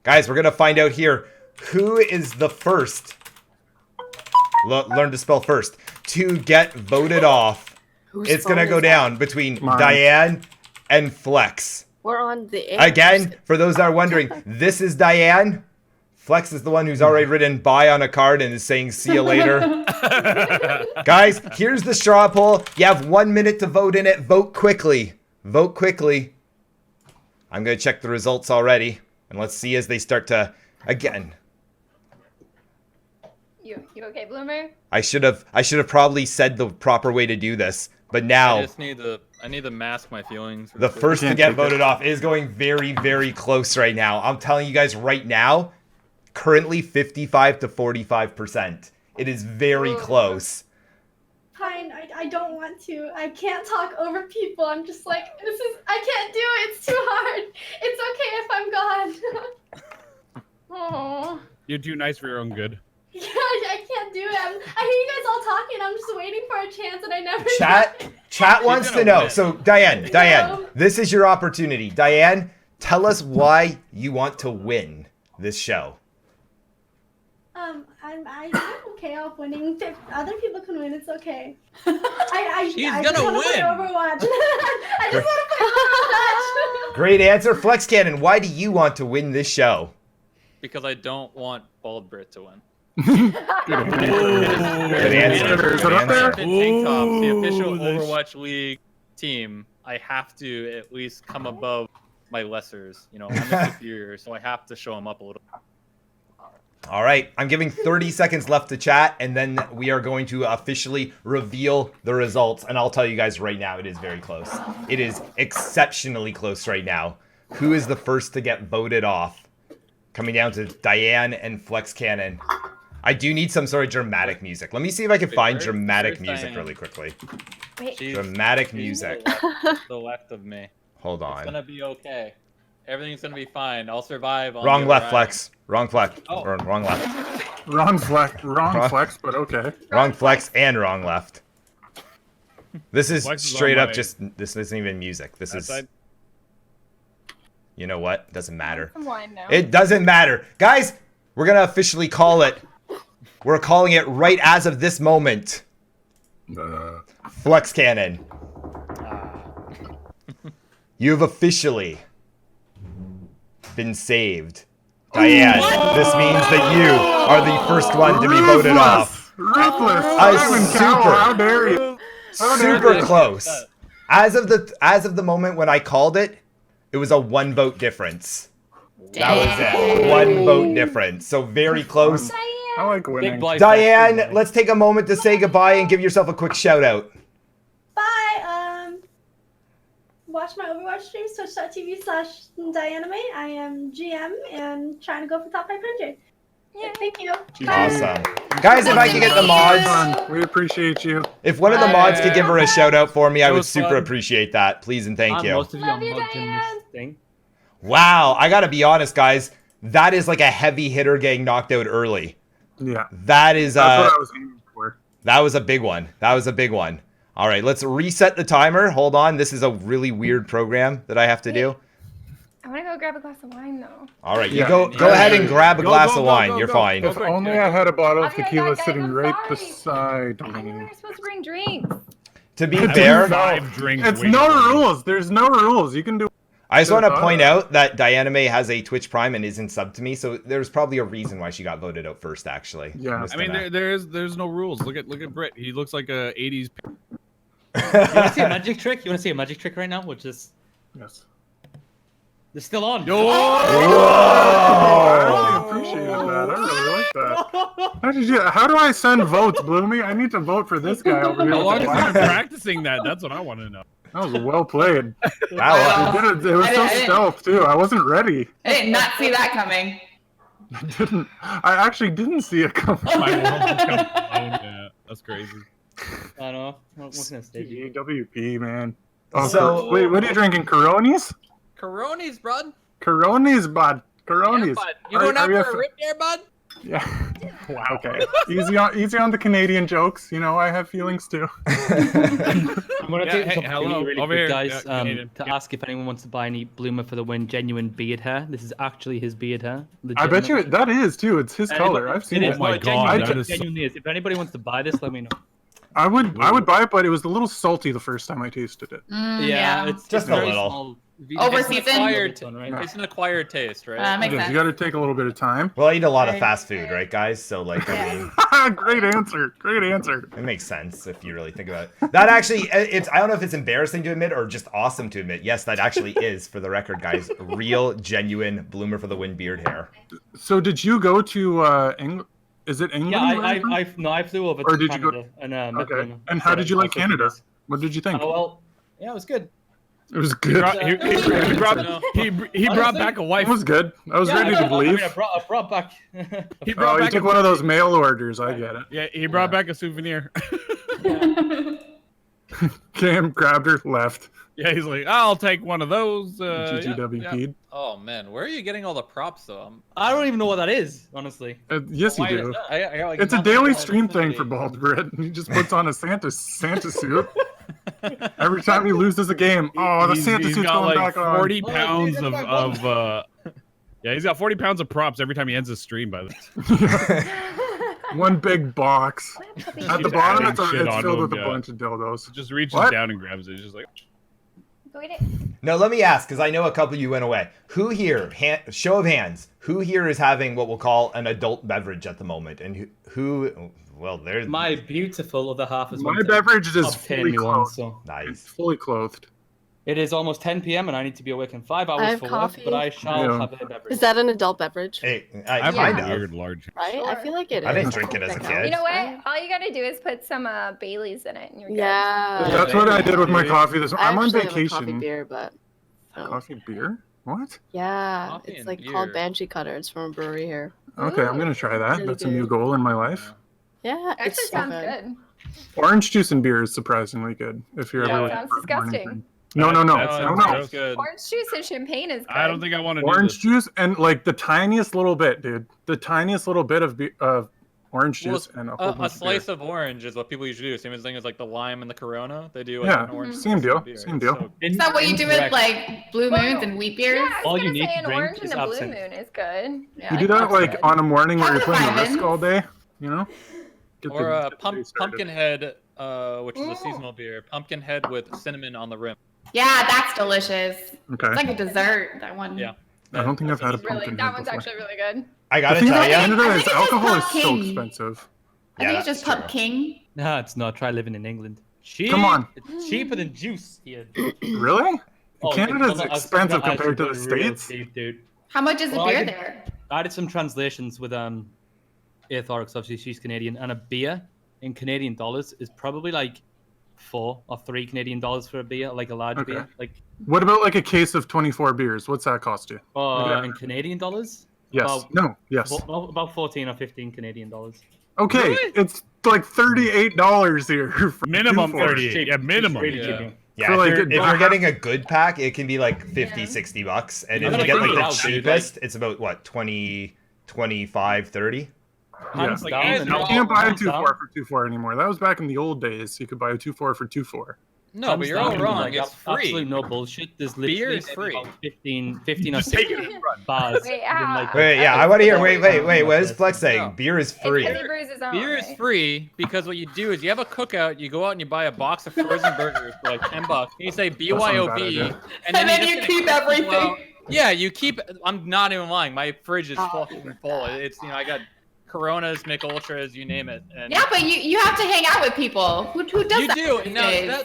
Guys, we're going to find out here who is the first. Learn to spell first. To get voted off. Whose It's going to phone go is that? down between Mine. Diane and Flex. We're on the air. Again, for those that are wondering, this is Diane. Flex is the one who's already written bye on a card and is saying see you later. Guys, here's the straw poll. You have 1 minute to vote in it. Vote quickly. Vote quickly. I'm going to check the results already. And let's see as they start to, again. You okay, Bloomer? I should have probably said the proper way to do this. But I now, just need to mask my feelings. the first to can't get take voted it. off is going very, very close right now. I'm telling you guys right now, currently 55 to 45%. It is very close. Fine, I don't want to. I can't talk over people. I'm just like, I can't do it. It's too hard. It's okay if I'm gone. Oh. You're too nice for your own good. Yeah, I can't do it. I hear you guys all talking. I'm just waiting for a chance, and I never. Chat wants to gonna know. win. So Diane, No. this is your opportunity. Diane, tell us why you want to win this show. I'm okay off winning. If other people can win, it's okay. I She's just gonna wanna play win. Overwatch. I just want to play Overwatch. Great answer, Flex Cannon. Why do you want to win this show? Because I don't want Bald Brit to win. Good answer. Is it up there? Tank Tops, the official Ooh, this- Overwatch League team, I have to at least come above my lessers. You know, I'm the superior, so I have to show them up a little. All right, I'm giving 30 seconds left to chat, and then we are going to officially reveal the results. And I'll tell you guys right now, it is very close. It is exceptionally close right now. Who is the first to get voted off? Coming down to Diane and Flex Cannon. I do need some sort of dramatic music. Let me see if I can find where's- dramatic where's music Diane? really quickly. Wait, She's- Dramatic she's music. The left of me. Hold It's gonna on. be okay. Everything's gonna be fine. I'll survive. On Wrong the left, other Flex. Wrong flex. Oh. Or wrong left. Wrong flex, but okay. Wrong flex and wrong left. This is Flex is straight on up my- just, this isn't even music. This That is, side? you know what? Doesn't matter. I'm wine now. It doesn't matter. Guys, we're going to officially call it. We're calling it right as of this moment. Flex Cannon. You've officially been saved. Diane, this means that you are the first one to be voted off. Ruthless. I Simon super- Cowell, how dare you? Super close. As of the moment when I called it, it was a 1 vote difference. That was it. 1 vote difference. So very close. I like winning. Big blind Diane, let's take a moment to say goodbye and give yourself a quick shout out. Bye. Watch my Overwatch streams, twitch.tv/Dianime. I am GM and trying to go for top 500. Yeah, thank you. Awesome. Guys, if I could get the mods, Fun. We appreciate you. if one of the mods could give her a shout out for me, I It would was super fun. appreciate that. Please and thank you. Most of you Love you, unmugged in Diane. this thing. Wow, I gotta be honest, guys. That is like a heavy hitter getting knocked out early. Yeah. That is That's what I was aiming for. that was a big one. That was a big one. All right, let's reset the timer. Hold on. This is a really weird program that I have to do. I want to go grab a glass of wine though. All right, you Yeah. go ahead and grab a glass of wine. You're fine. If only I had a bottle of I'll be right tequila back, guys. sitting I'm right sorry. beside I know me. we're supposed to bring drinks. To be Dude, fair, no. 5 drinks. It's waiting no for me. rules. There's no rules. You can do. I just want to Should've point thought of out that Diana May has a Twitch Prime and isn't subbed to me, so there's probably a reason why she got voted out first. Actually, Yeah. Just I mean, gonna- there's no rules. Look at Britt. He looks like a 80s. You want to see a magic trick? You want to see a magic trick right now? Which is Yes. they're still on. I really appreciated that. I really like that. How do I send votes, Bloomy? I need to vote for this guy over here. How with long the has he black been guy. practicing that? That's what I want to know. That was well played. Wow. It was so I didn't- stealth too. I wasn't ready. I did not see that coming. I actually didn't see it coming. My world has come down. Yeah, that's crazy. I don't know. What can I say? AWP, man. Oh, So- wait, what are you drinking? Coronis? Coronis, bud. Coronis, bud. Yeah, Coronis. bud. You going out you for a rip there, bud? Yeah. Wow. Okay. Easy on the Canadian jokes. You know, I have feelings too. I'm gonna Yeah, take this hey, opportunity hello, really over quick, here. guys, Yeah, Canadian. to Yeah. ask if anyone wants to buy any Bloomer for the Win genuine beard hair. This is actually his beard hair. I bet you legitimate. that is too. It's his color. Anybody- I've seen it it. is. Oh my No, it God, genuinely- that it is- genuinely is. If anybody wants to buy this, let me know. I would buy it, but it was a little salty the first time I tasted it. Yeah. It's Just it's a very little. small. Overseasoned? It's an acquired, Right? it's an acquired taste, right? Makes It is. sense. You got to take a little bit of time. Well, I eat a lot of Right. fast food, right, guys? So, like, I mean, Great answer. Great answer. it makes sense if you really think about it. That actually, it's, I don't know if it's embarrassing to admit or just awesome to admit. Yes, that actually is, for the record, guys, real, genuine Bloomer for the Win beard hair. So did you go to England? Is it England? Yeah, where you're from? I flew over Or to did you go- Canada and met Okay. them. And how did you like Canada? What did you think? Oh well, yeah, it was good. It was He good. brought, he, he brought, he brought Honestly, back a It wife. was good. I was Yeah, ready to leave. I brought back. He Oh, brought you back took a, one of those mail orders. I get it. Yeah, he brought back a souvenir. Cam grabbed her, left. Yeah, he's like, I'll take one of those. GGWP'd. Oh man, where are you getting all the props though? I don't even know what that is, honestly. Yes, you Why is do. that? I got, like, It's a nothing daily about stream it. thing for Bald Brit. He just puts on a Santa suit. Every time he loses a game, oh, the Santa he's suit's got going like back on. 40 pounds of yeah, he's got 40 pounds of props every time he ends his stream. By the way, One big box. At the Keeps bottom, adding shit it's onto filled him, with a yeah. bunch of dildos. just reaches What? down and grabs it. He's just like, Go eat it. No, let me ask, because I know a couple of you went away. Who here, show of hands, who here is having what we'll call an adult beverage at the moment? And who well, there's My beautiful other half is My one to beverage is obtain fully me one, clothed. so It's nice. fully clothed. it is almost 10 p.m. and I need to be awake in 5 I hours have for coffee. work, but I shall Yeah. have a beverage. Is that an adult beverage? Hey, I have kind a of. weird large. Right? I Sure. feel like it is. I didn't drink it as a That kid. You counts, know what? right? All you gotta do is put some Baileys in it, and you're good. Yeah. That's what I did with my coffee this I I'm on actually have a coffee vacation. beer, but Coffee beer? What? yeah, Coffee it's and like beer. called Banshee Cutter. It's from a brewery here. Okay, I'm gonna try that. Really That's a new good. goal in my life. Yeah, Actually, it's so sounds good. good. Orange juice and beer is surprisingly good. If you're Yeah, ever it sounds looking for a morning disgusting. drink. No. That's good. Orange juice and champagne is good. I don't think I want to do Orange this. juice and like the tiniest little bit, dude. The tiniest little bit of orange Well, juice and a whole a bunch slice of of orange is what people usually do. Same thing as like the lime and the Corona. They do like Yeah, an orange. same slice deal, of beer. same It's deal. so- Is that what you do with Incorrect. like blue moons and wheat beers? Yeah, I was All you gonna need say to an drink orange is and a blue absinthe. moon is good. Yeah, You do that that's like good. on a morning where you're That's playing fine. Risk all day, you know? Get Or the- get the day started. Pumpkinhead, which is a seasonal beer. Pumpkinhead with cinnamon on the rim. Yeah, that's delicious. Okay. It's like a dessert. That one. Yeah. I don't think I've had a Really, pumpkin that head one's before. actually really good. I The gotta thing tell about you. Canada I is think it's alcohol is just so Pumpkin. expensive. I think Yeah, it's just that's Pump true. King. No, it's not. Try living in England. Cheap. Come on. It's cheaper than juice here. Really? Oh, Canada's it's- expensive it's compared to the actually real States? cheap, dude. How much is a Well, I beer did- there? I did some translations with Aethorix, obviously she's Canadian, and a beer in Canadian dollars is probably like $4 or $3 Canadian for a beer, like a large Okay. beer. Like What about like a case of 24 beers? What's that cost you? Yeah. in Canadian dollars? Yes. About, No. Yes. about 14 or 15 Canadian dollars. Okay. Really? It's like $38 here. For Minimum two for it. 38. Yeah, minimum. Really Yeah. cheap. Yeah, For, if, like, you're, a- if you're getting a good pack, it can be like 50, Yeah. 60 bucks. And I'm if you gonna get like bring it the out, dude, cheapest, it's about what, 20, 25, 30? Hands Yeah. down. You can't buy a hands 2-4 down. for 2-4 anymore. That was back in the old days. You could buy a 2-4 for 2-4. No, Hands but you're all down, wrong. like, It's free. Absolute no bullshit. There's Beer literally is free. about 15 or Just take it 16 and run. bars. Wait, within, like, Wait, yeah, I I want to hear. think Wait. What is Flex saying? No. Beer is It's free. because he brews his own, Beer is right? free because what you do is you have a cookout, you go out and you buy a box of frozen burgers for like $10, and you say BYOB, idea. And then you just keep gonna cook everything. well. Yeah, you keep. I'm not even lying. My fridge is fucking full. It's I got Coronas, Mick Ultras, you name it. And Yeah, but you have to hang out with people. Who does you that do. these Now, days?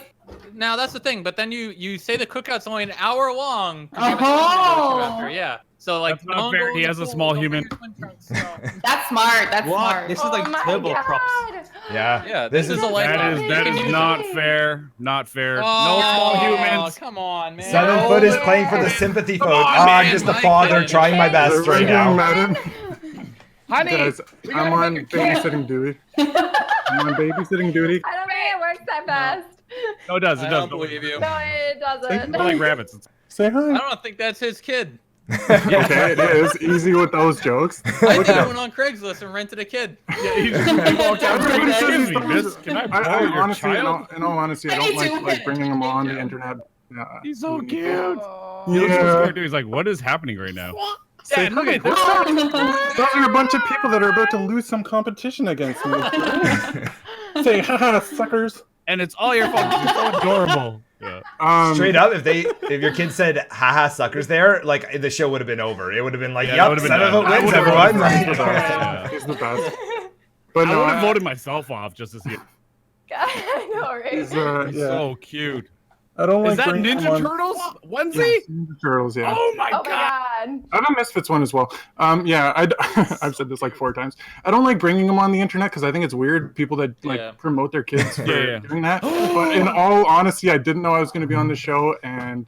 now that's the thing. But then you say the cookout's only an hour long. 'cause you have a Oh. time to after, yeah. So like That's not don't fair. go in He the has a pool, small don't human. bring your swim trunks, no. That's smart. That's What? smart. This is like Oh my turbo props. God. Yeah. Yeah, this is a like. That is not fair. Not fair. Oh, No small humans. Come on, man. 7 foot is playing for the sympathy Come vote. on, I'm man, just a my father goodness. trying my best Is it right ringing, now. madam? Honey, Guys, I'm on babysitting duty. I'm on babysitting duty. I don't think it works that fast. no, it does. It I does. don't believe you. No, it doesn't. We're like rabbits. Say I hi. don't think that's his kid. Okay, it is. Easy with those jokes. I Look think at I him. went on Craigslist and rented a kid. Yeah, he just walked out. Everybody says Excuse he's me, the miss. best. Can I borrow your honestly, child? in all honesty, I don't like bringing them on the internet. Yeah. He's so cute. Oh. He looks so Yeah. scared, too. He's like, what is happening right now? Say, Dad, look at "What's Those are a bunch of people that are about to lose some competition against me. Say, haha, suckers. And it's all your fault. 'Cause You're so adorable. Yeah. Straight up, if your kid said haha suckers there, like the show would have been over. It would have been like, Yeah, that yep, would've been 7 done. foot I wins, would've everyone. voted He's the Like, best. He's the best. But I no, would have voted myself off just to see it. God, I know, right? he's, He's yeah. so cute. I don't like Is that bringing Ninja them on- Turtles onesie? Yeah, Ninja Turtles, yeah. Oh my Oh my god. God. I have a Misfits one as well. Yeah, I've said this like 4 times. I don't like bringing them on the internet because I think it's weird people that like Yeah. promote their kids for Yeah. doing that. But in all honesty, I didn't know I was going to be on the show, and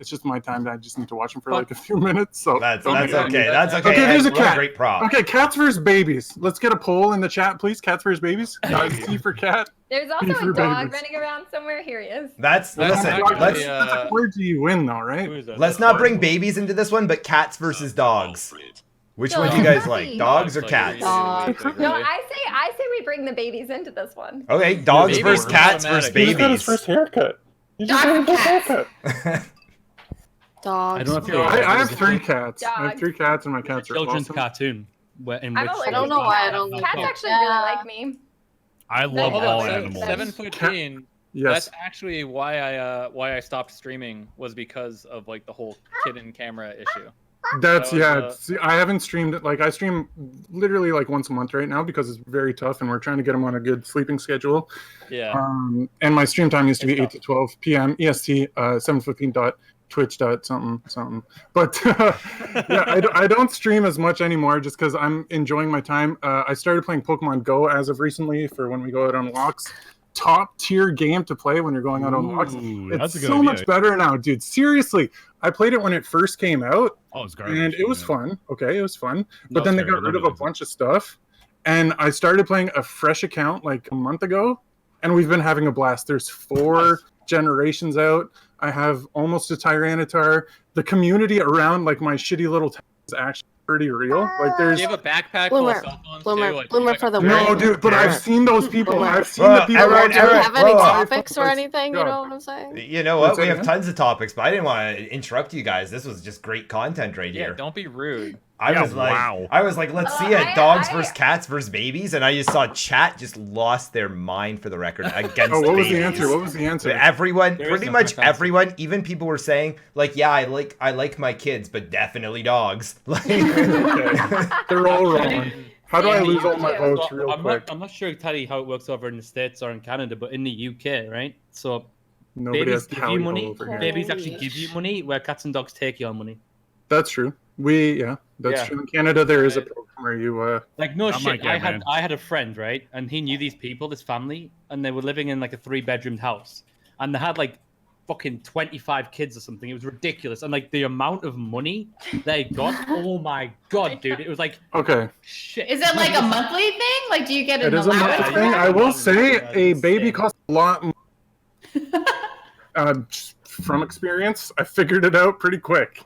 it's just my time. I just need to watch them for like a few minutes. So that's don't okay. make it- That's okay. Okay, there's a What cat. great prop. Okay, cats versus babies. Let's get a poll in the chat, please. Cats versus babies. C for cat. There's also For a dog babies. running around somewhere. Here he is. That's listen. actually, Let's uh, That's a clergy win, though, Who right? is that? let's not bring babies into this one, but cats versus dogs. Which one do you guys like, dogs or cats? Dogs. No, I say we bring the babies into this one. Okay, dogs Babies versus are cats versus automatic. He just got his babies. first haircut. He just got his first haircut. Dogs. I don't know if bro. you're- I have 3 cats. I have Dog. 3 cats, and my cats are Children's awesome. cartoon. In I which don't like I don't know why I don't like Cats dogs. actually Yeah. really like me. I love Hold all on, animals. 7'15". Yes. That's actually why I stopped streaming was because of like the whole kid in camera issue. That's That was, See, I haven't streamed it. Like I stream literally like once a month right now because it's very tough, and we're trying to get them on a good sleeping schedule. Yeah. And my stream time used to be It's 8 to 12 p.m. EST, 7:15.twitch.something. But yeah, I don't stream as much anymore just because I'm enjoying my time. I started playing Pokemon Go as of recently for when we go out on walks. Top tier game to play when you're going out on walks. Ooh, It's that's a good so idea. much better now, dude. Seriously, I played it when it first came out. Oh, it's garbage. And it was yeah. fun. Okay, it was fun. No, But then it's they got terrible. rid of a Nobody likes bunch of stuff. And I started playing a fresh account like a month ago. And we've been having a blast. There's 4 generations out. I have almost a Tyranitar. The community around like my shitty little town is actually pretty real. Like Do there's you have a backpack full Bloomer. of cell phones Bloomer. too? Like, Bloomer like for the no, win. dude, but I've seen those people. Bloomer. I've seen Well, the people. everyone- Do we have any Whoa. topics or anything? You God. know what I'm saying? You know what? What's We that have again? tons of topics, but I didn't want to interrupt you guys. This was just great content right Yeah, here. don't be rude. I was like, wow. let's see I- it. Dogs I- versus cats versus babies, and I just saw chat just lost their mind for the record against Oh, what was babies. the answer? What was the answer? Everyone, There is pretty no much correct answer. everyone, even people were saying like, yeah, I like my kids, but definitely dogs. Like, Okay. They're all wrong. How do I Yeah, lose all my you. votes So, real quick? I'm not sure exactly how it works over in the States or in Canada, but in the UK, right? So Nobody babies has give tally you hole money. over here. Babies actually give you money, where cats and dogs take your money. That's true. That's Yeah. true. In Canada, there is a Right. program where you Like no I'm shit. like, yeah, I man. had a friend, right, and he knew these people, this family, and they were living in like a 3-bedroomed house, and they had like fucking 25 kids or something. It was ridiculous, and like the amount of money they got, oh my god, dude, it was like okay. shit. Is it like a monthly thing? Like, do you get an It is a allowance? monthly for thing. that? I will say a baby costs a lot more. Just from experience, I figured it out pretty quick.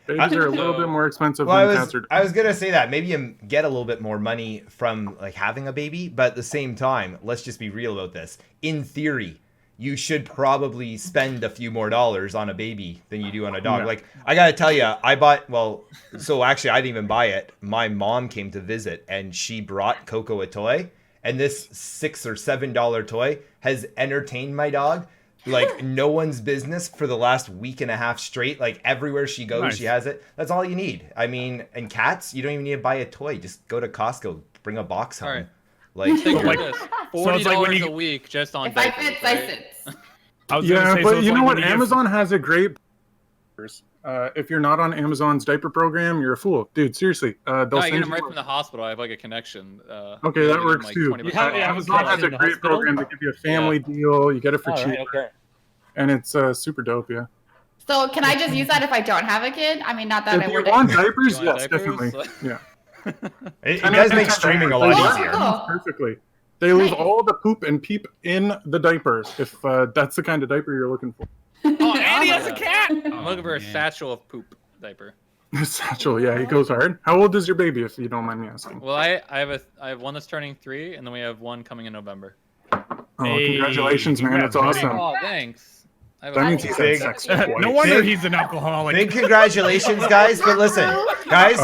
Babies are a little bit more expensive than cats are. I was gonna say that maybe you get a little bit more money from like having a baby, but at the same time, let's just be real about this. In theory, you should probably spend a few more dollars on a baby than you do on a dog. Like, I gotta tell you, so actually I didn't even buy it. My mom came to visit and she brought Coco a toy, and this $6 or $7 toy has entertained my dog like no one's business for the last week and a half straight. Like everywhere she goes, she has it. That's all you need. I mean, and cats, you don't even need to buy a toy. Just go to Costco, bring a box home. All right. Like, think about this. $40 a week just on If I diapers. fits, I fits. But you know what? Amazon has a great. If you're not on Amazon's diaper program, you're a fool, dude. Seriously, they'll I send get them you. right from the hospital. I have like a connection. Okay, that works like too. 20%. Amazon has a great program to give you a family deal. You get it for cheap, and it's super dope. Yeah. So can I just use that if I don't have a kid? I mean, not that If I you would. want diapers, You want yes, diapers? definitely. Yeah. it does make streaming a lot easier. Perfectly. They leave all the poop and peep in the diapers if that's the kind of diaper you're looking for. Oh, Andy has a cat! I'm looking for a satchel of poop diaper. Satchel, yeah, he goes hard. How old is your baby, if you don't mind me asking? Well, I have one that's turning 3, and then we have one coming in November. Oh, congratulations, man! That's awesome. Oh, thanks. That means he's had sex twice. No wonder he's an alcoholic. Big congratulations, guys. But listen, guys,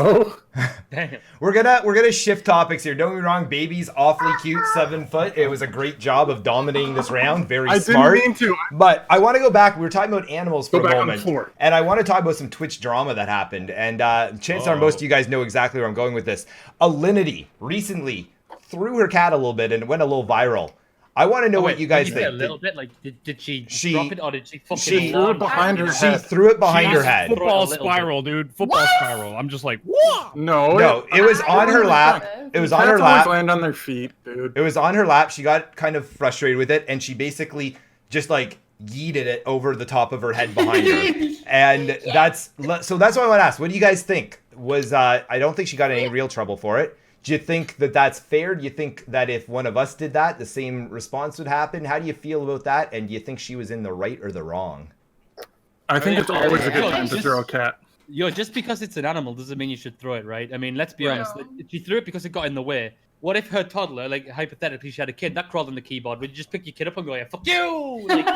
we're gonna shift topics here. Don't get me wrong, baby's awfully cute, 7 foot. It was a great job of dominating this round. Very smart. Didn't mean to. But I want to go back. We were talking about animals for Go a back on moment, the floor. and I want to talk about some Twitch drama that happened. And chances are most of you guys know exactly where I'm going with this. Alinity recently threw her cat a little bit and it went a little viral. I want to know what you guys think. A little bit, like, did she drop it or did she fucking threw it behind her head? She threw it behind her head. Football spiral, dude. Football spiral. I'm just like, whoa. No, it was on her lap. It was on her lap. Land on their feet, dude. It was on her lap. She got kind of frustrated with it, and she basically just like yeeted it over the top of her head behind her. And that's why I want to ask. What do you guys think? I don't think she got in any real trouble for it. Do you think that that's fair? Do you think that if one of us did that, the same response would happen? How do you feel about that? And do you think she was in the right or the wrong? I think it's always a good time to throw a cat. Just because it's an animal doesn't mean you should throw it, right? I mean, let's be honest. She threw it because it got in the way. What if her toddler, like hypothetically, she had a kid that crawled on the keyboard? Would you just pick your kid up and go, "Yeah, fuck you"? Like,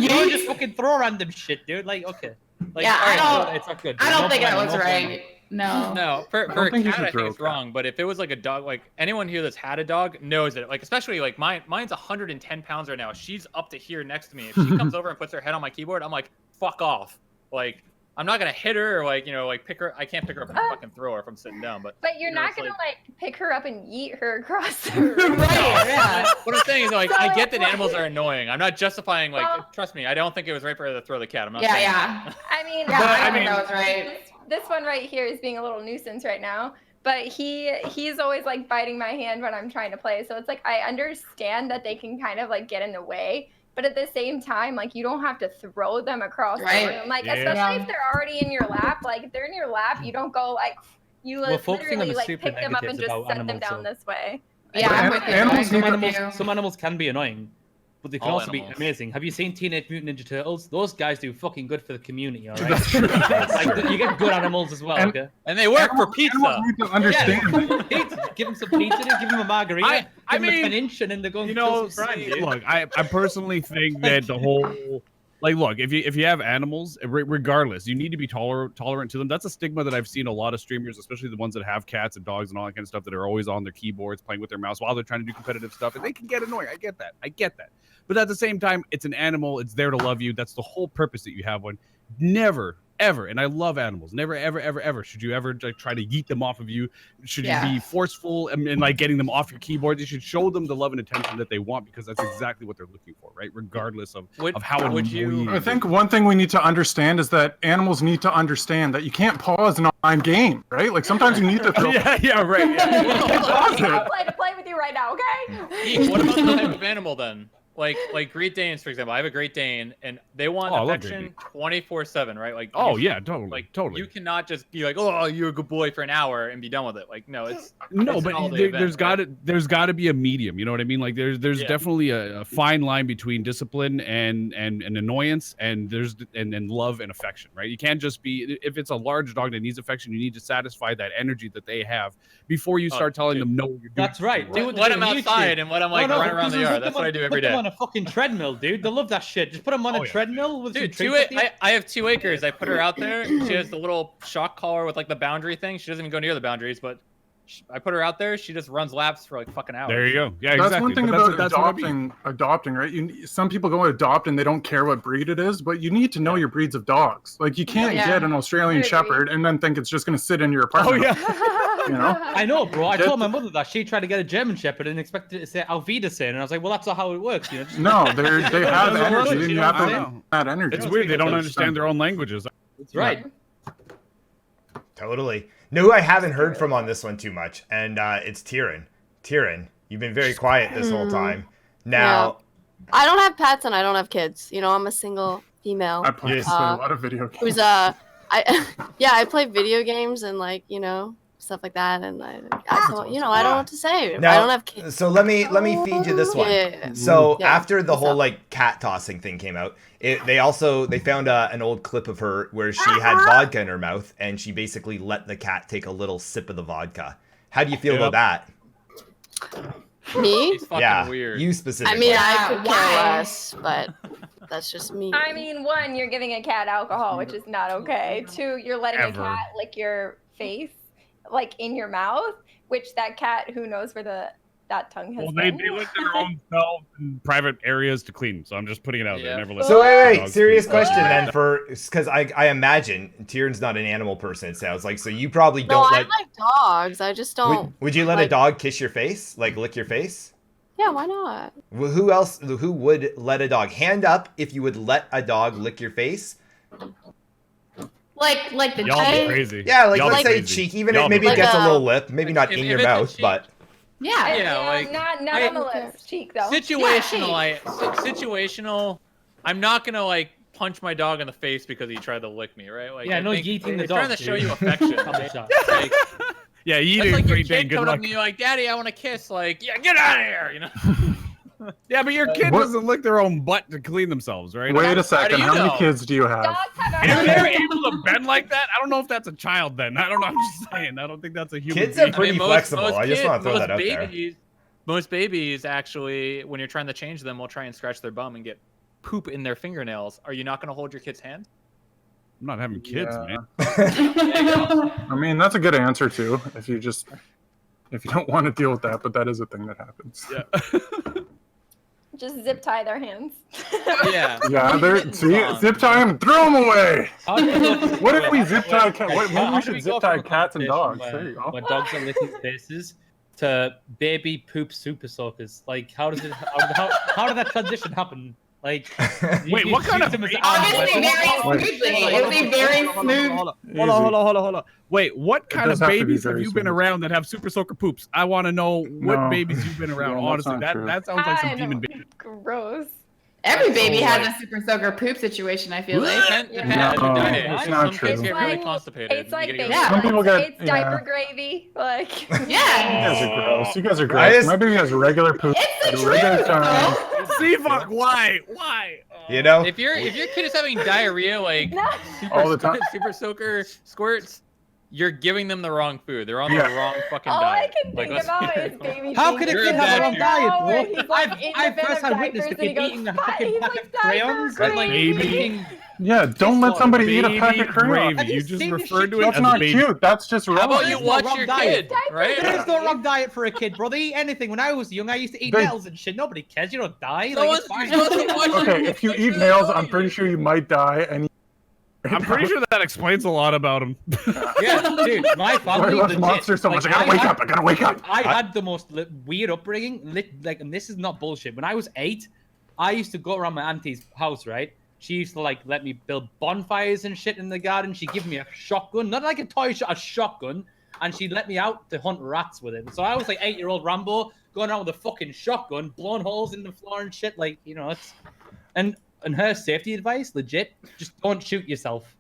you don't just fucking throw random shit, dude. Like, okay. Like, Yeah, it's not good. I don't think that was right. No. For a cat, I think it's wrong. But if it was like a dog, like anyone here that's had a dog knows it. Like especially like mine's 110 pounds right now. She's up to here next to me. If she comes over and puts her head on my keyboard, I'm like, fuck off. Like I'm not gonna hit her or like pick her. I can't pick her up and fucking throw her if I'm sitting down. But you're not gonna like pick her up and yeet her across the room. Yeah. What I'm saying is like I get that animals are annoying. I'm not justifying trust me. I don't think it was right for her to throw the cat. I'm not. saying that. I mean, I think that was right. This one right here is being a little nuisance right now, but he's always like biting my hand when I'm trying to play. So it's like I understand that they can kind of like get in the way, but at the same time, like you don't have to throw them across the room. Like especially if they're already in your lap. Like if they're in your lap, you don't go like literally like pick them up and just set them down this way. Yeah, I'm with you. Some animals can be annoying, but they can also be amazing. Have you seen Teenage Mutant Ninja Turtles? Those guys do fucking good for the community, all right? Like, you get good animals as well, okay? And they work for pizza. Need to understand. Pizza. Give them some pizza, give them a margarita, give them a 10-inch, and then they're going to kill some fries, dude. Look, I personally think that the whole... Like, look, if you have animals, regardless, you need to be tolerant to them. That's a stigma that I've seen a lot of streamers, especially the ones that have cats and dogs and all that kind of stuff, that are always on their keyboards playing with their mouse while they're trying to do competitive stuff, and they can get annoying. I get that. But at the same time, it's an animal. It's there to love you. That's the whole purpose that you have one. Never, ever, and I love animals. Never, ever, ever, ever should you ever like, try to yeet them off of you. Should you be forceful and like getting them off your keyboard? You should show them the love and attention that they want, because that's exactly what they're looking for, right? Regardless of how annoying. I think one thing we need to understand is that animals need to understand that you can't pause an online game, right? Like sometimes you need to throw. right. Yeah. I'll play with you right now, okay? What about the type of animal then? like Great Danes, for example. I have a Great Dane, and they want affection 24/7, right? Like, totally. You cannot just be like, oh, you're a good boy for an hour and be done with it. Like, no, it's but there's got to be a medium. You know what I mean? Like, there's definitely a fine line between discipline and annoyance, and and love and affection, right? You can't just be, if it's a large dog that needs affection, you need to satisfy that energy that they have before you start telling them no. You're doing That's right. Let them outside and let them like run around the yard. That's what I do every day. Put them on a fucking treadmill, dude. They love that shit. Just put them on a treadmill with dude. some I have 2 acres. I put her out there. She has the little shock collar with like the boundary thing. She doesn't even go near the boundaries, but I put her out there. She just runs laps for like fucking hours. There you go. Yeah, that's exactly. one thing about adopting, right? Some people go adopt and they don't care what breed it is, but you need to know your breeds of dogs. Like, you can't get an Australian Shepherd and then think it's just going to sit in your apartment. Oh yeah. You know? I know, bro. I told my mother that she tried to get a German Shepherd and expected it to say Auf Wiedersehen, and I was like, well, that's not how it works. You know? No, they have energy, and you have to have that energy. It's weird. They don't understand their own languages. That's right. Totally. No, who I haven't heard from on this one too much, and it's Tyrion. Tyrion, you've been very quiet this whole time. Now, I don't have pets and I don't have kids. You know, I'm a single female. I play a lot of video games. Who's I play video games and like, you know, stuff like that, and I don't know what to say. Now, I don't have kids. So let me feed you this one. So after the whole like cat tossing thing came out, they found an old clip of her where she had vodka in her mouth and she basically let the cat take a little sip of the vodka. How do you feel about that? Me? Yeah, weird. You specifically. I mean, I could care less, but that's just me. I mean, 1, you're giving a cat alcohol, which is not okay. 2, you're letting a cat lick your face, like in your mouth, which that cat, who knows where that tongue has been. They lick their own selves in private areas to clean. So I'm just putting it out there. Never let. So wait, serious question then, because I imagine Tyrion's not an animal person. It sounds like, so you probably don't let. I like dogs. I just don't. Would you let a dog kiss your face, like lick your face? Yeah, why not? Well, who would let a dog? Hand up if you would let a dog lick your face. Like the Y'all be cheek. crazy. Yeah, like Y'all let's be say crazy. cheek, even if maybe it gets a little lip, maybe not in your mouth, but. Yeah, like not on the lips, cheek though. Situational. I'm not gonna like punch my dog in the face because he tried to lick me, right? Like, Yeah, no yeeting the dog. Trying to show you affection. Like, Yeah, you that's did like a your great day. kid Good coming up luck. to you like, Daddy, I want to kiss. Like, yeah, get out of here, you know. Yeah, but your kid doesn't lick their own butt to clean themselves, right? Wait a second. How many know? kids do you have? Dogs have If they're able to bend like that, I don't know if that's a child then. I don't know. I'm just saying. I don't think that's a human Kids being. are pretty flexible. I just want to throw that out there. Most babies actually, when you're trying to change them, will try and scratch their bum and get poop in their fingernails. Are you not going to hold your kid's hand? I'm not having kids, man. I mean, that's a good answer too. If you don't want to deal with that, but that is a thing that happens. Yeah. Just zip tie their hands. Yeah. Yeah. Zip tie them, throw them away. What if we zip tie cats? Maybe we should zip tie cats and dogs. There you go. Where dogs are licking faces to baby poop super soakers. Like, how did that transition happen? Like, wait, what kind of? Obviously, very smoothly. It's a very smooth. Hold on. Wait, what kind of does have to be babies have very you been smooth. around that have super soaker poops? I want to know what babies you've been around. Yeah, that's Honestly, not true. that sounds like some demon baby. Gross. Every baby has a super soaker poop situation, I feel like. it's not Some kids true. get really constipated. It's like You gotta baby get Some people get- it's diaper gravy. Like You Yeah. guys are gross. You guys are gross. My baby has regular poop It's at the a regular truth, time. See, fuck, why? You know? If your kid is having diarrhea, like All the time. super soaker squirts, you're giving them the wrong food. They're on the wrong fucking all I diet. can Like, think let's about be is real. baby. How could a You're kid a have bad a wrong dude. diet, He's bro? like in the I've bin of first-hand witnessed diapers the and kid he eating goes, a fucking he's pack like, of crayons. diaper Like, gravy. Yeah, don't let somebody eat a pack of crayons. Gravy. You Have you just seen the referred shit to it That's as a not baby. cute. That's just wrong. How about you There's no watch wrong your diet. kid, right? There's no wrong diet for a kid, bro. They eat anything. When I was young, I used to eat They- nails and shit. Nobody cares. You don't die. So Like, it's what- fine. you're supposed to watch your Okay, kid. if you It's eat really nails, annoying. I'm pretty sure you might die. And I'm pretty sure that explains a lot about him. Yeah, dude, my I family love legit. monsters so much. Like, I gotta wake up. I gotta wake up. I had the most weird upbringing. Like, and this is not bullshit. When I was 8, I used to go around my auntie's house, right? She used to like let me build bonfires and shit in the garden. She'd give me a shotgun, not like a toy shot, a shotgun. and she let me out to hunt rats with it. So I was like 8-year-old Rambo going out with a fucking shotgun, blowing holes in the floor and shit. Like, you know, it's and her safety advice, legit, just don't shoot yourself.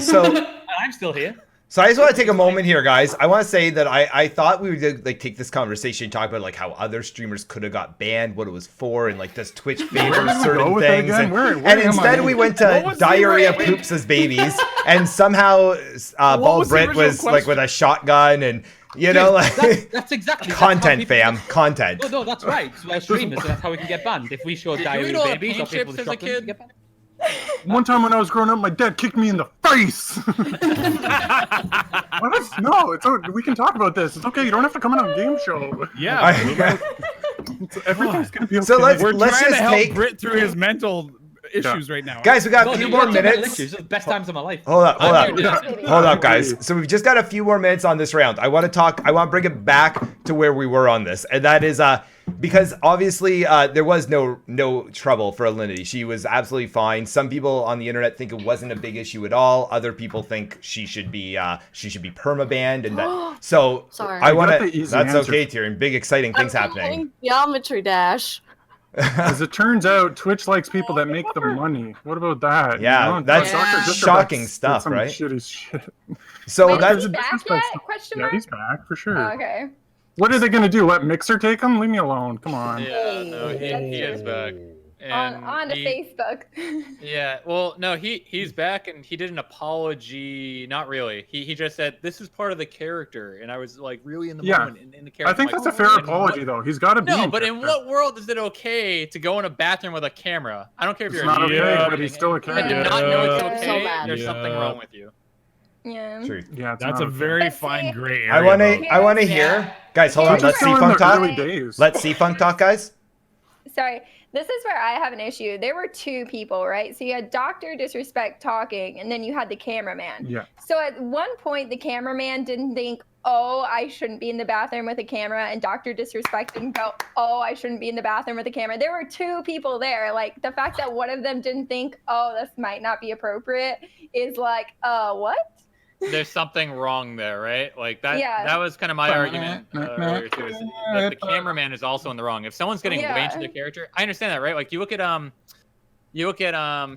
So And I'm still here. So I just want to take a moment here, guys. I want to say that I thought we would like take this conversation, talk about like how other streamers could have got banned, what it was for, and like does Twitch favor certain things. And instead we went to diarrhea poops as babies, and somehow Bald Brit was like with a shotgun, and you know, like that's exactly content, fam, content. No, that's right. So we're streamers, so that's how we can get banned. If we show diarrhea babies or people with shotguns, we get banned. One time when I was growing up, my dad kicked me in the face. What? No, it's we can talk about this. It's okay. You don't have to come in on a game show. Yeah, everything's gonna be okay. So let's trying just to help take Brit through his mental issues right now. Guys, we got a few more minutes. This is the best times of my life. Hold up, guys. So we've just got a few more minutes on this round. I want to bring it back to where we were on this, and that is because obviously there was no trouble for Alinity. She was absolutely fine. Some people on the internet think it wasn't a big issue at all. Other people think she should be permabanned, and that. So Sorry. I want to. That's answer. okay, Tyrion. Big exciting things happening. Geometry Dash. As it turns out, Twitch likes people that make the money. What about that? Yeah, You know, that's Dr. Disrespect's shocking stuff, some right? Shitty shit. So Wait, that's is he back yet? Question Yeah, mark? he's back for sure. Oh, okay. What are they gonna do? Let Mixer take him? Leave me alone. Come on. Yeah, no, he is back. And On to Facebook. Yeah, well, no, he's back and he did an apology. Not really. He just said this is part of the character, and I was like really in the moment in the character. I think like, that's a fair apology, though. He's got to be. No, but in what world is it okay to go in a bathroom with a camera? I don't care if you're not a okay, but he's still a and character. to not know it's So okay. bad. There's something wrong with you. Yeah. true. Yeah, That's a okay. very Let's fine see. gray area. I want to hear, guys. Hold on. Here's Let's see still in Funk the talk. early days. Let's see Funk talk, guys. Sorry. This is where I have an issue. There were two people, right? So you had Dr. Disrespect talking, and then you had the cameraman. Yeah. So at one point, the cameraman didn't think, oh, I shouldn't be in the bathroom with a camera, and Dr. Disrespect didn't go, oh, I shouldn't be in the bathroom with a camera. There were two people there. Like, the fact that one of them didn't think, oh, this might not be appropriate is like, what? There's something wrong there, right? Like that. Yeah. That was kind of my argument earlier too. Is that the cameraman is also in the wrong. If someone's getting way into the character, I understand that, right? Like you look at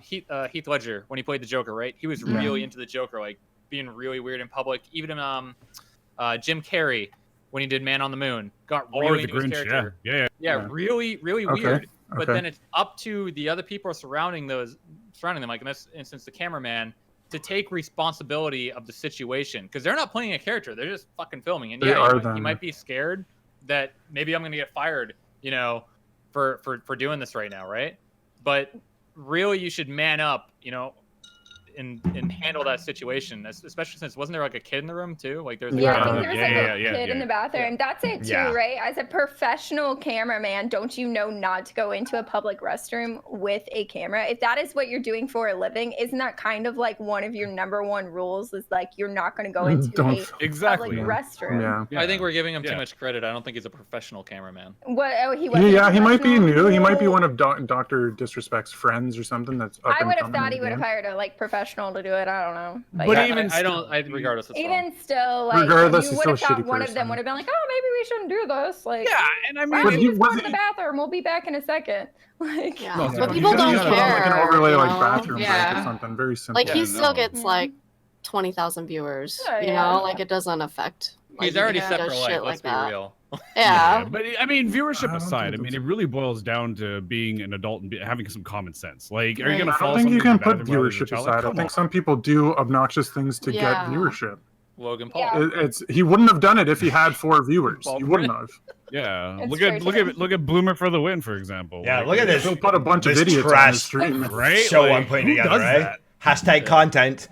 Heath Ledger when he played the Joker, right? He was really into the Joker, like being really weird in public. Even Jim Carrey when he did Man on the Moon got really into his character. Yeah, really weird. But then it's up to the other people surrounding them, like in this instance, the cameraman, to take responsibility of the situation, because they're not playing a character, they're just fucking filming. And he might be scared that maybe I'm gonna get fired, you know, for doing this right now, right? But really, you should man up, you know, and handle that situation, especially since wasn't there like a kid in the room too? Like there's I think there was a kid in the bathroom. That's it too, right? As a professional cameraman, don't you know not to go into a public restroom with a camera? If that is what you're doing for a living, isn't that kind of like one of your number one rules? Is like you're not going to go into a public restroom. I think we're giving him too much credit. I don't think he's a professional cameraman. What? Oh, he wasn't. Yeah, he might be new. He might be one of Dr. Disrespect's friends or something. That's. I would have thought he would have hired a like professional to do it. I don't know. But even regardless, it's even still, like, regardless, you would have thought one of them would have been like, oh, maybe we shouldn't do this. Like, and I mean, why don't you just go to the bathroom? We'll be back in a second. Like, but people don't care. Like an overlay, like you know? bathroom break or something. Very simple. Like he still gets like 20,000 viewers. You know, like it doesn't affect. Like, he's already set does for life. shit Let's like be real. Yeah. But I mean, viewership aside, I mean, it really boils down to being an adult and having some common sense. Like, are you going to follow? I don't think you can put something in the viewership bathroom? aside. I think some people do obnoxious things to get viewership. Logan Paul. He wouldn't have done it if he had 4 viewers. He wouldn't have. Yeah, look at Bloomer for the win, for example. Yeah, like, look at this. He'll put a bunch of this idiots trash on the stream, right? Show Like, I'm putting who together, does right? that? Hashtag content.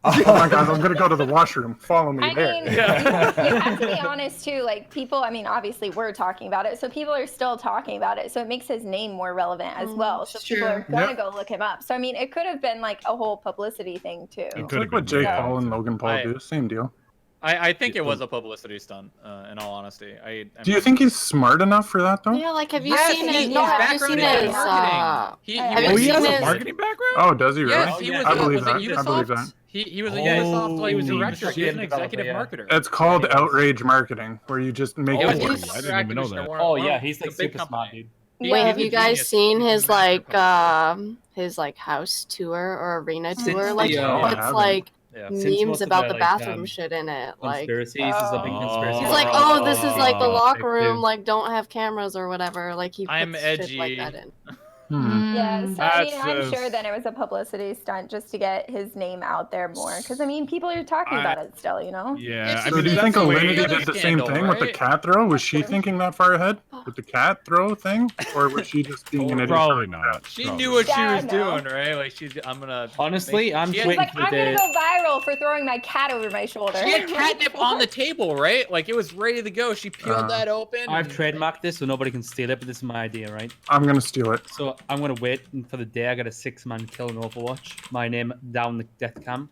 Oh my God, I'm gonna go to the washroom. Follow me I there. mean, you have to be honest too. Like people, I mean, obviously we're talking about it, so people are still talking about it. So it makes his name more relevant as well. So people are gonna go look him up. So I mean, it could have been like a whole publicity thing too. It's like what Jake Paul and Logan Paul do. Same deal. I think it was a publicity stunt. In all honesty, Do you think he's smart enough for that though? Yeah, like have you Yes, seen he- his? his No, have you background seen is his? marketing. He have you Oh, he seen has a his? marketing background? Oh, does he really? Yes, he was. I believe was that. It I believe Ubisoft? that. He was a Oh, Ubisoft like holy director. He was an shit. executive Yeah. marketer. It's called Yeah, he was. outrage marketing, where you just make. It was Oh, Ubisoft I didn't even know Activision, that. Warner- Oh Warner- yeah, he's like it's a big super smart, company. dude. Wait, Yeah. have you guys Genius. seen He's a his master his like house tour or arena Since tour? the, Like he I puts haven't. like Yeah. Since memes most of about the, the like, bathroom shit in it. Like Conspiracies is a big conspiracy. he's like, Oh, oh, this is like the locker room. effective. Like don't have cameras or whatever. Like he puts I'm shit like edgy. that in. Yeah, so I mean, That's, I'm sure then it was a publicity stunt just to get his name out there more. Because I mean, people are talking about it still, you know. Yeah, I So mean, do you that's think the way- Alinity did the same Scandal, thing with the right? cat throw? Was she thinking that far ahead with the cat throw thing, or was she just being an idiot? Probably not. She Probably knew what she Yeah, was no. doing, right? Like I'm gonna. Honestly, I'm she He's waiting like, for I'm the gonna day. go viral for throwing my cat over my shoulder. She had catnip on the table, right? Like it was ready to go. She peeled that open. I've and- trademarked this so nobody can steal it, but this is my idea, right? I'm gonna steal it. So I'm gonna wait for the day I got a 6-man kill in Overwatch. My name down the death cam.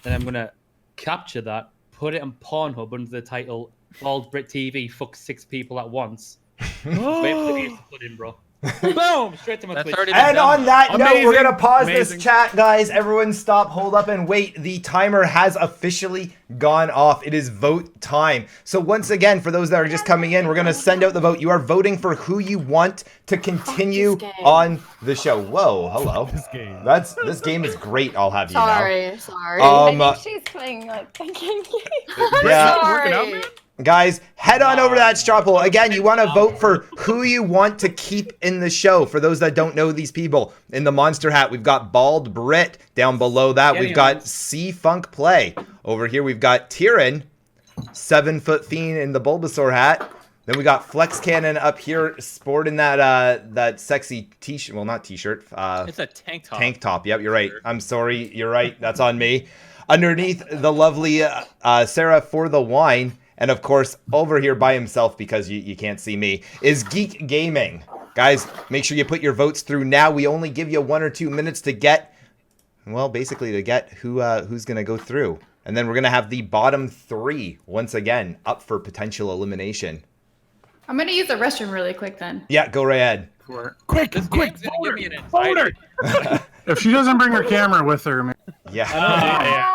Then I'm gonna capture that, put it on Pornhub under the title "Bald Brit TV fucks 6 people at once." Wait for the views to put in, bro. Boom! Straight to my That's Twitch. already been And done, on that note, we're Amazing. gonna pause Amazing. this chat, guys. Everyone stop, hold up, and wait. The timer has officially gone off. It is vote time. So once again, for those that are just coming in, we're gonna send out the vote. You are voting for who you want to continue game. on the show. Whoa, hello. This game. This game is great. I'll have you know. Sorry. I think she's playing like thinking. Yeah. Working out, man? Guys, head on over to that straw poll. Again, you want to vote for who you want to keep in the show. For those that don't know these people, in the Monster Hat, we've got Bald Brit. Down below that, we've got C Funk Play. Over here, we've got Tyrion, 7-foot fiend in the Bulbasaur hat. Then we got Flex Cannon up here, sporting that sexy t-shirt. Well, not t-shirt. It's a tank top. Tank top. Yep, you're right. I'm sorry. You're right. That's on me. Underneath, the lovely Sarah for the wine. And of course, over here by himself, because you can't see me, is Geek Gaming. Guys, make sure you put your votes through now. We only give you 1 or 2 minutes to get, well, basically to get who's going to go through. And then we're going to have the bottom 3, once again, up for potential elimination. I'm gonna use the restroom really quick then. Yeah, go right ahead. Quick, This quick, game's gonna give me an voter. anxiety. If she doesn't bring her camera with her, man. Yeah.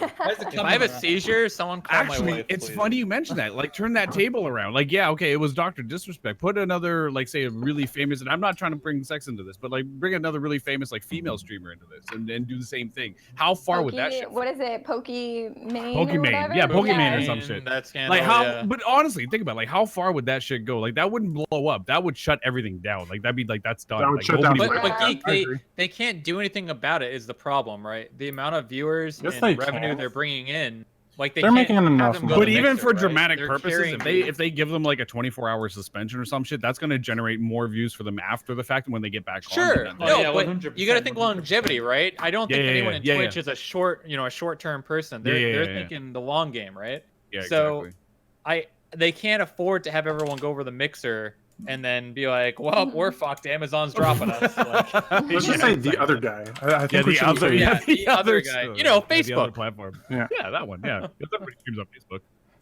If I have a seizure, someone call my Actually, wife. it's please. funny you mention that. Like, turn that table around. Like, yeah, okay, it was Dr. Disrespect. Put another, like, say, a really famous, and I'm not trying to bring sex into this, but, like, bring another really famous, like, female streamer into this and do the same thing. How far would that shit? What is it? Pokimane? Pokimane. Yeah, Pokimane or some shit. That's Like, how, but honestly, think about it. Like, how far would that shit go? Like, that wouldn't blow up. That would shut everything down. Like, that'd be like, that's done. That would like, shut down nobody the would- But Yeah. Geek, they can't do anything about it is the problem, right? The amount of viewers Yes, and they revenue can. they're bringing in, like They're can't making have enough them go money. But to even Mixer, for right? dramatic They're purposes, carrying if they give them like a 24-hour suspension or some shit, that's going to generate more views for them after the fact when they get back on. Sure, than- no, yeah, but 100%, you got to think longevity, right? I don't think Yeah, anyone in yeah, Twitch yeah. is a short-term person. They're Yeah, they're yeah. thinking the long game, right? Yeah, So exactly. they can't afford to have everyone go over the Mixer and then be like, well, we're fucked. Amazon's dropping us. Like, Let's just say the other guy. I think we the should other, say yeah, the the other guy. stuff. You know, Yeah, the other Facebook. platform. Yeah. Yeah, that one. Yeah, because everybody streams on Facebook.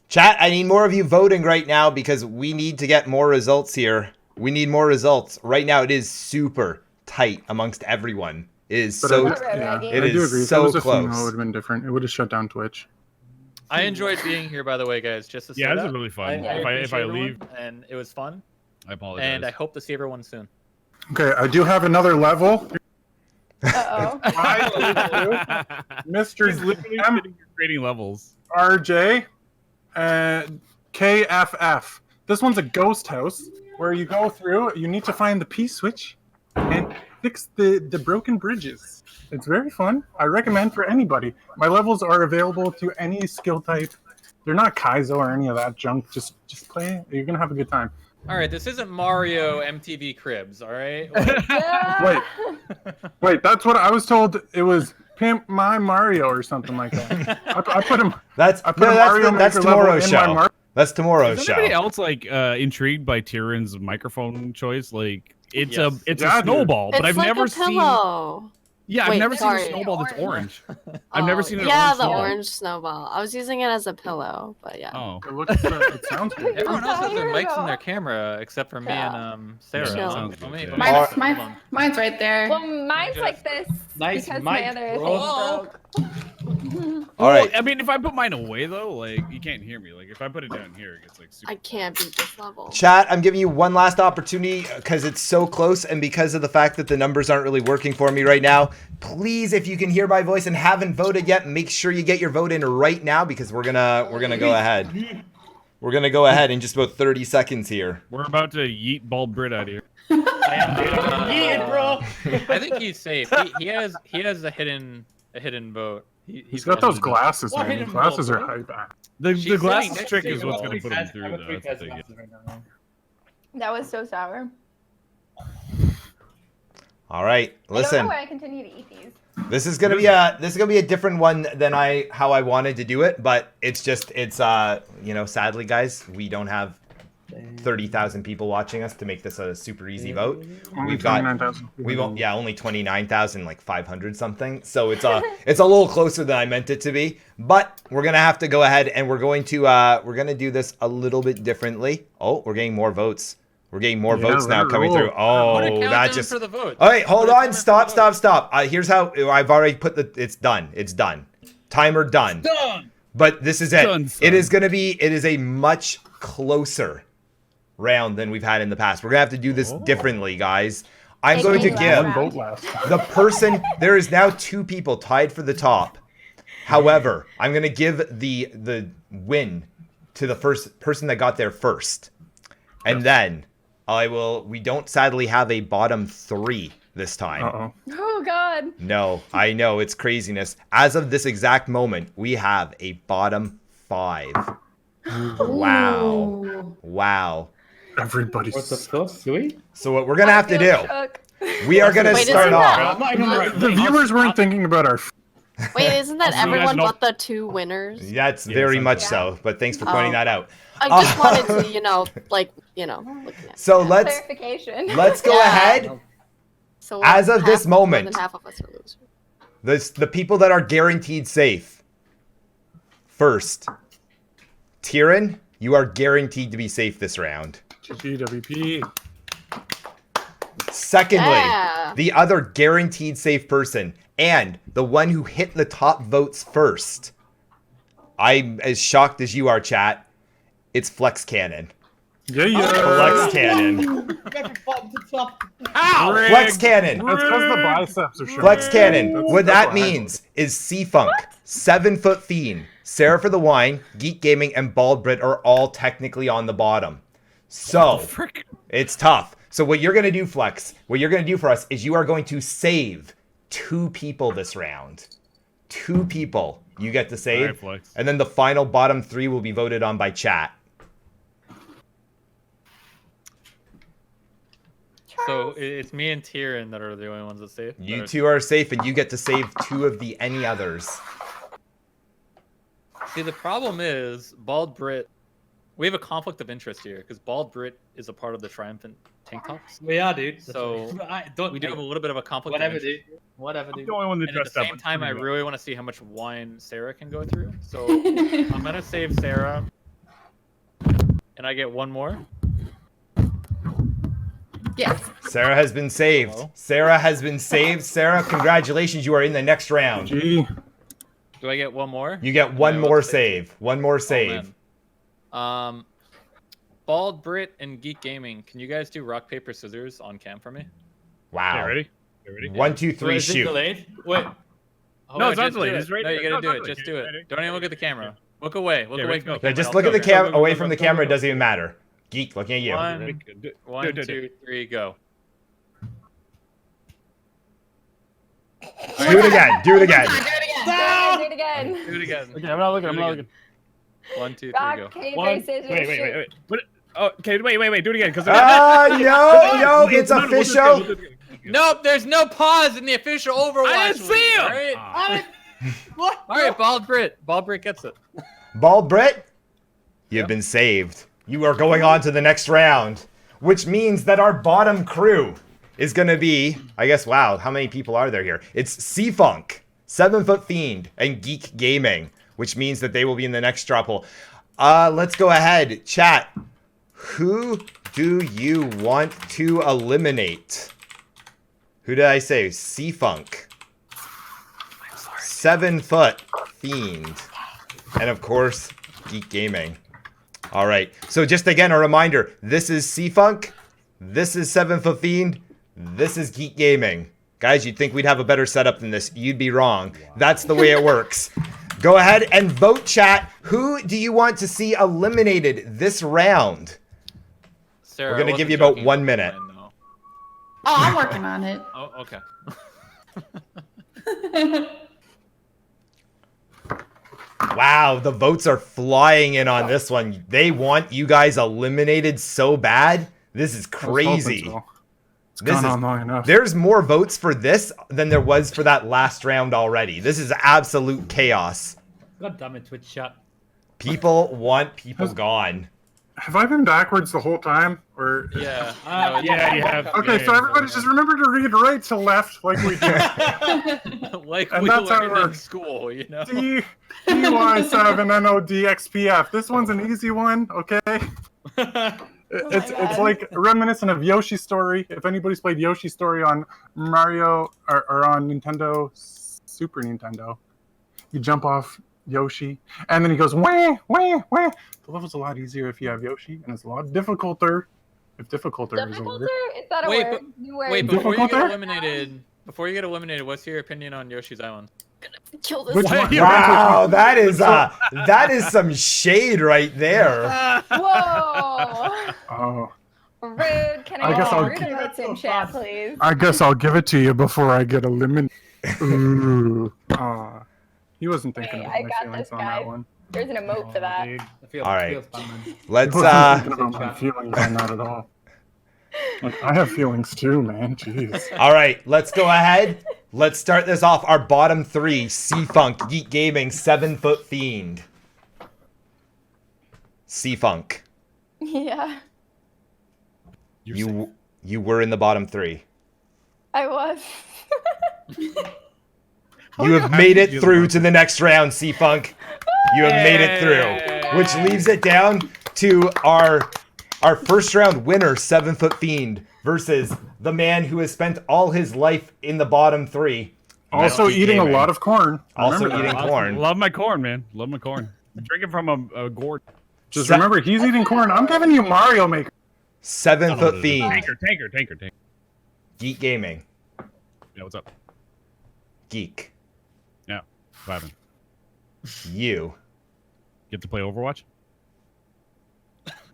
Chat, I need more of you voting right now because we need to get more results here. We need more results. Right now, it is super tight amongst everyone. It is But so... yeah, It I do is agree. If so that was a close. female, it would have been different. It would have shut down Twitch. I enjoyed being here, by the way, guys. Just to say Yeah, this that. is really fun. I If I appreciate leave, everyone, and it was fun, I apologize. and I hope to see everyone soon. Okay, I do have another level. Uh-oh. Mr. He's literally M- sitting here creating levels. RJ and KFF. This one's a ghost house where you go through, you need to find the P-switch and fix the broken bridges. It's very fun. I recommend for anybody. My levels are available to any skill type. They're not Kaizo or any of that junk. Just play. You're going to have a good time. All right, this isn't Mario MTV Cribs, all right? Wait, wait, that's what I was told. It was Pimp My Mario or something like that. I put him. That's I put a Mario that's Maker level tomorrow's in my show. Mario. That's tomorrow's Is show. anybody else like intrigued by Tyrion's microphone choice? Like, it's Yes. a Yeah, snowball, but It's I've like never a seen. pillow. Yeah, I've Wait, never sorry. seen a snowball that's orange. I've never seen an Yeah, orange the snowball. orange snowball. I was using it as a pillow, but yeah. Oh. It sounds good. Everyone else has their Weirdo. mics in their camera except for me and Sarah. Chill. Let Sounds me- good, let me- yeah. Mine's right there. Well, mine's like this Nice because my mic, other bro. thing broke. All right. I mean, if I put mine away though, like you can't hear me. Like if I put it down here, it gets like super. I can't beat this level. Chat, I'm giving you one last opportunity because it's so close and because of the fact that the numbers aren't really working for me right now. Please, if you can hear my voice and haven't voted yet, make sure you get your vote in right now because we're gonna go ahead. We're gonna go ahead in just about 30 seconds here. We're about to yeet bald Brit out of here. Bro. I think he's safe. He has a hidden vote. He's got those glasses, What man. hidden Glasses vote, are bro? hype. The She's glasses sitting trick next is to what's you. gonna put him through. I have Though. three That's pairs the of thing. glasses right now. That was so sour. All right, I don't listen. know why I continue to eat these. This is gonna be a different one than how I wanted to do it, but it's sadly, guys, we don't have 30,000 people watching us to make this a super easy vote. Only We've got 29,000. only 29,500 something. So it's a little closer than I meant it to be. But we're gonna have to go ahead and we're gonna do this a little bit differently. Oh, we're getting more votes. We're getting more votes now coming through. Put a Oh, countdown that just. for the vote. All right, hold Put a on. countdown for the Stop. vote. Here's how I've already put it's done. It's done. Timer done. Done. But this is it. Done, son. It is a much closer round than we've had in the past. We're gonna have to do this differently, guys. I'm Make going to me give laugh. Vote last time. the person. There is now 2 people tied for the top. However, I'm gonna give the win to the first person that got there first, and then we don't sadly have a bottom 3 this time. Uh-oh. Oh God. No, I know, it's craziness. As of this exact moment, we have a bottom 5. Wow. Everybody's. What's the plus? Do we? So what we're gonna have to do, Shook. we are gonna Wait, start isn't off. that- I'm not even right. The viewers weren't thinking about our. Wait, isn't that Also, you guys everyone know- but the 2 winners? That's Yeah, very sounds much good. so, but thanks for pointing that out. I just wanted to, looking at So it. Clarification. let's go Yeah. ahead. So as of this more moment- than half of us are losers. The people that are guaranteed safe. First, Tyrion, you are guaranteed to be safe this round. GWP. Secondly, Yeah. the other guaranteed safe person and the one who hit the top votes first. I'm as shocked as you are, chat. It's Flex Cannon. Yeah. Flex Cannon. Flex Cannon. That's because the biceps are showing. Flex Cannon. That's- What that's that why I means is C-Funk, 7 Foot Fiend, Sarah for the Wine, Geek Gaming, and Bald Brit are all technically on the bottom. So, it's tough. So what you're going to do, Flex, what you're going to do for us is you are going to save 2 people this round. 2 people you get to save. All right, Flex. And then the final bottom 3 will be voted on by chat. So it's me and Tyrion that are the only ones that save. You 2 are safe, and you get to save 2 of the any others. See, the problem is Bald Brit. We have a conflict of interest here because Bald Brit is a part of the Triumphant Tank Tops. We are, dude. So, We do have a little bit of a conflict. Whatever, of interest. dude. Whatever, I'm dude. the only one that And at the dressed up. same time, I Pretty really want to see how much wine Sarah can go through. So I'm gonna save Sarah, and I get one more. Yes. Sarah has been saved. Hello? Sarah has been saved. Sarah, congratulations. You are in the next round. Gee. Do I get one more? You get one more save. One more save. man. Bald Brit and Geek Gaming. Can you guys do rock paper scissors on cam for me? Wow. Okay, ready? You ready? 1, 2, 3, Is it shoot. delayed? Wait. No, it's not just do delayed. it. It's right No, you there. gotta No, do it's it. not Just delayed. do it. Ready? Don't even look at the camera. Look away. Look Okay, away ready, from the go. Yeah, camera. just I'll look at do the it. camera, away from the camera. It doesn't even matter. Geek, looking at you. One, Do one, it. 2, 3, go. Do it again. Do it again. Do it again. Do it again. Do it again. Okay, I'm not looking. I'm not looking. 1, 2, 3, Rock, go. paper, One. scissors, Wait. shoot. What? Oh, okay, wait. Do it again. Because No, it's official. Nope, there's no pause in the official Overwatch. I didn't see league, him! All right, What? all right, Bald Brit. Bald Brit gets it. Bald Brit, you've been saved. You are going on to the next round, which means that our bottom crew is going to be, I guess, wow, how many people are there here? It's C-Funk, 7-Foot Fiend, and Geek Gaming, which means that they will be in the next draw pool. Let's go ahead. Chat, who do you want to eliminate? Who did I say? C-Funk. 7-Foot Fiend. And of course, Geek Gaming. All right. So just again, a reminder. This is C-Funk. This is 7-Foot Fiend. This is Geek Gaming. Guys, you'd think we'd have a better setup than this. You'd be wrong. That's the way it works. Go ahead and vote, chat. Who do you want to see eliminated this round? Sarah, We're going to give you about 1 minute. Oh, I'm working on it. Oh, okay. Wow, the votes are flying in on this one. They want you guys eliminated so bad. This is crazy. It's gone on long enough. There's more votes for this than there was for that last round already. This is absolute chaos. God damn it, Twitch chat. People want people gone. Have I been backwards the whole time? Or Yeah. Yeah, you have. Okay, so everybody just remember to read right to left like we do. Like And we that's how it learned in works. school, you know? DY7NODXPF. This one's an easy one, okay? It's like reminiscent of Yoshi's Story. If anybody's played Yoshi's Story on Mario or on Nintendo, Super Nintendo, you jump off Yoshi, and then he goes wah wah wah. The level's a lot easier if you have Yoshi, and it's a lot difficulter if difficulter is a word. Is that a word? New word. Wait, before you get Difficulter? eliminated, what's your opinion on Yoshi's Island? Kill this Which guy. one? Wow, that is some shade right there. Whoa. Oh, Rude. Can I I guess get I'll- rude bits in chat, please? I guess I'll give it to you before I get eliminated. Ooh. Aw. He wasn't thinking Hey, about I my got feelings this, on guys. that one. There's an emote for that. Dude, I feel, All right. feels bad, man. Let's He wasn't thinking about my feelings on that at all. Like, I have feelings too, man. Jeez. all right, let's go ahead. Let's start this off. Our bottom three: C-Funk, Geek Gaming, 7-Foot Fiend. C-Funk, Yeah, you were in the bottom three. I was. You have made it through to the next round, C-Funk. You have made it through, which leaves it down to our first round winner, 7-Foot Fiend, versus the man who has spent all his life in the bottom three. Also Geek eating Gaming. a lot of corn. Also Remember that. eating corn. Love my corn, man. Love my corn. I'm drinking from a gourd. Just remember, he's eating corn. I'm giving you Mario Maker. 7-Foot Fiend, Tanker. Geek Gaming, Yeah, what's up? Geek. Yeah, what happened? You Get to play Overwatch?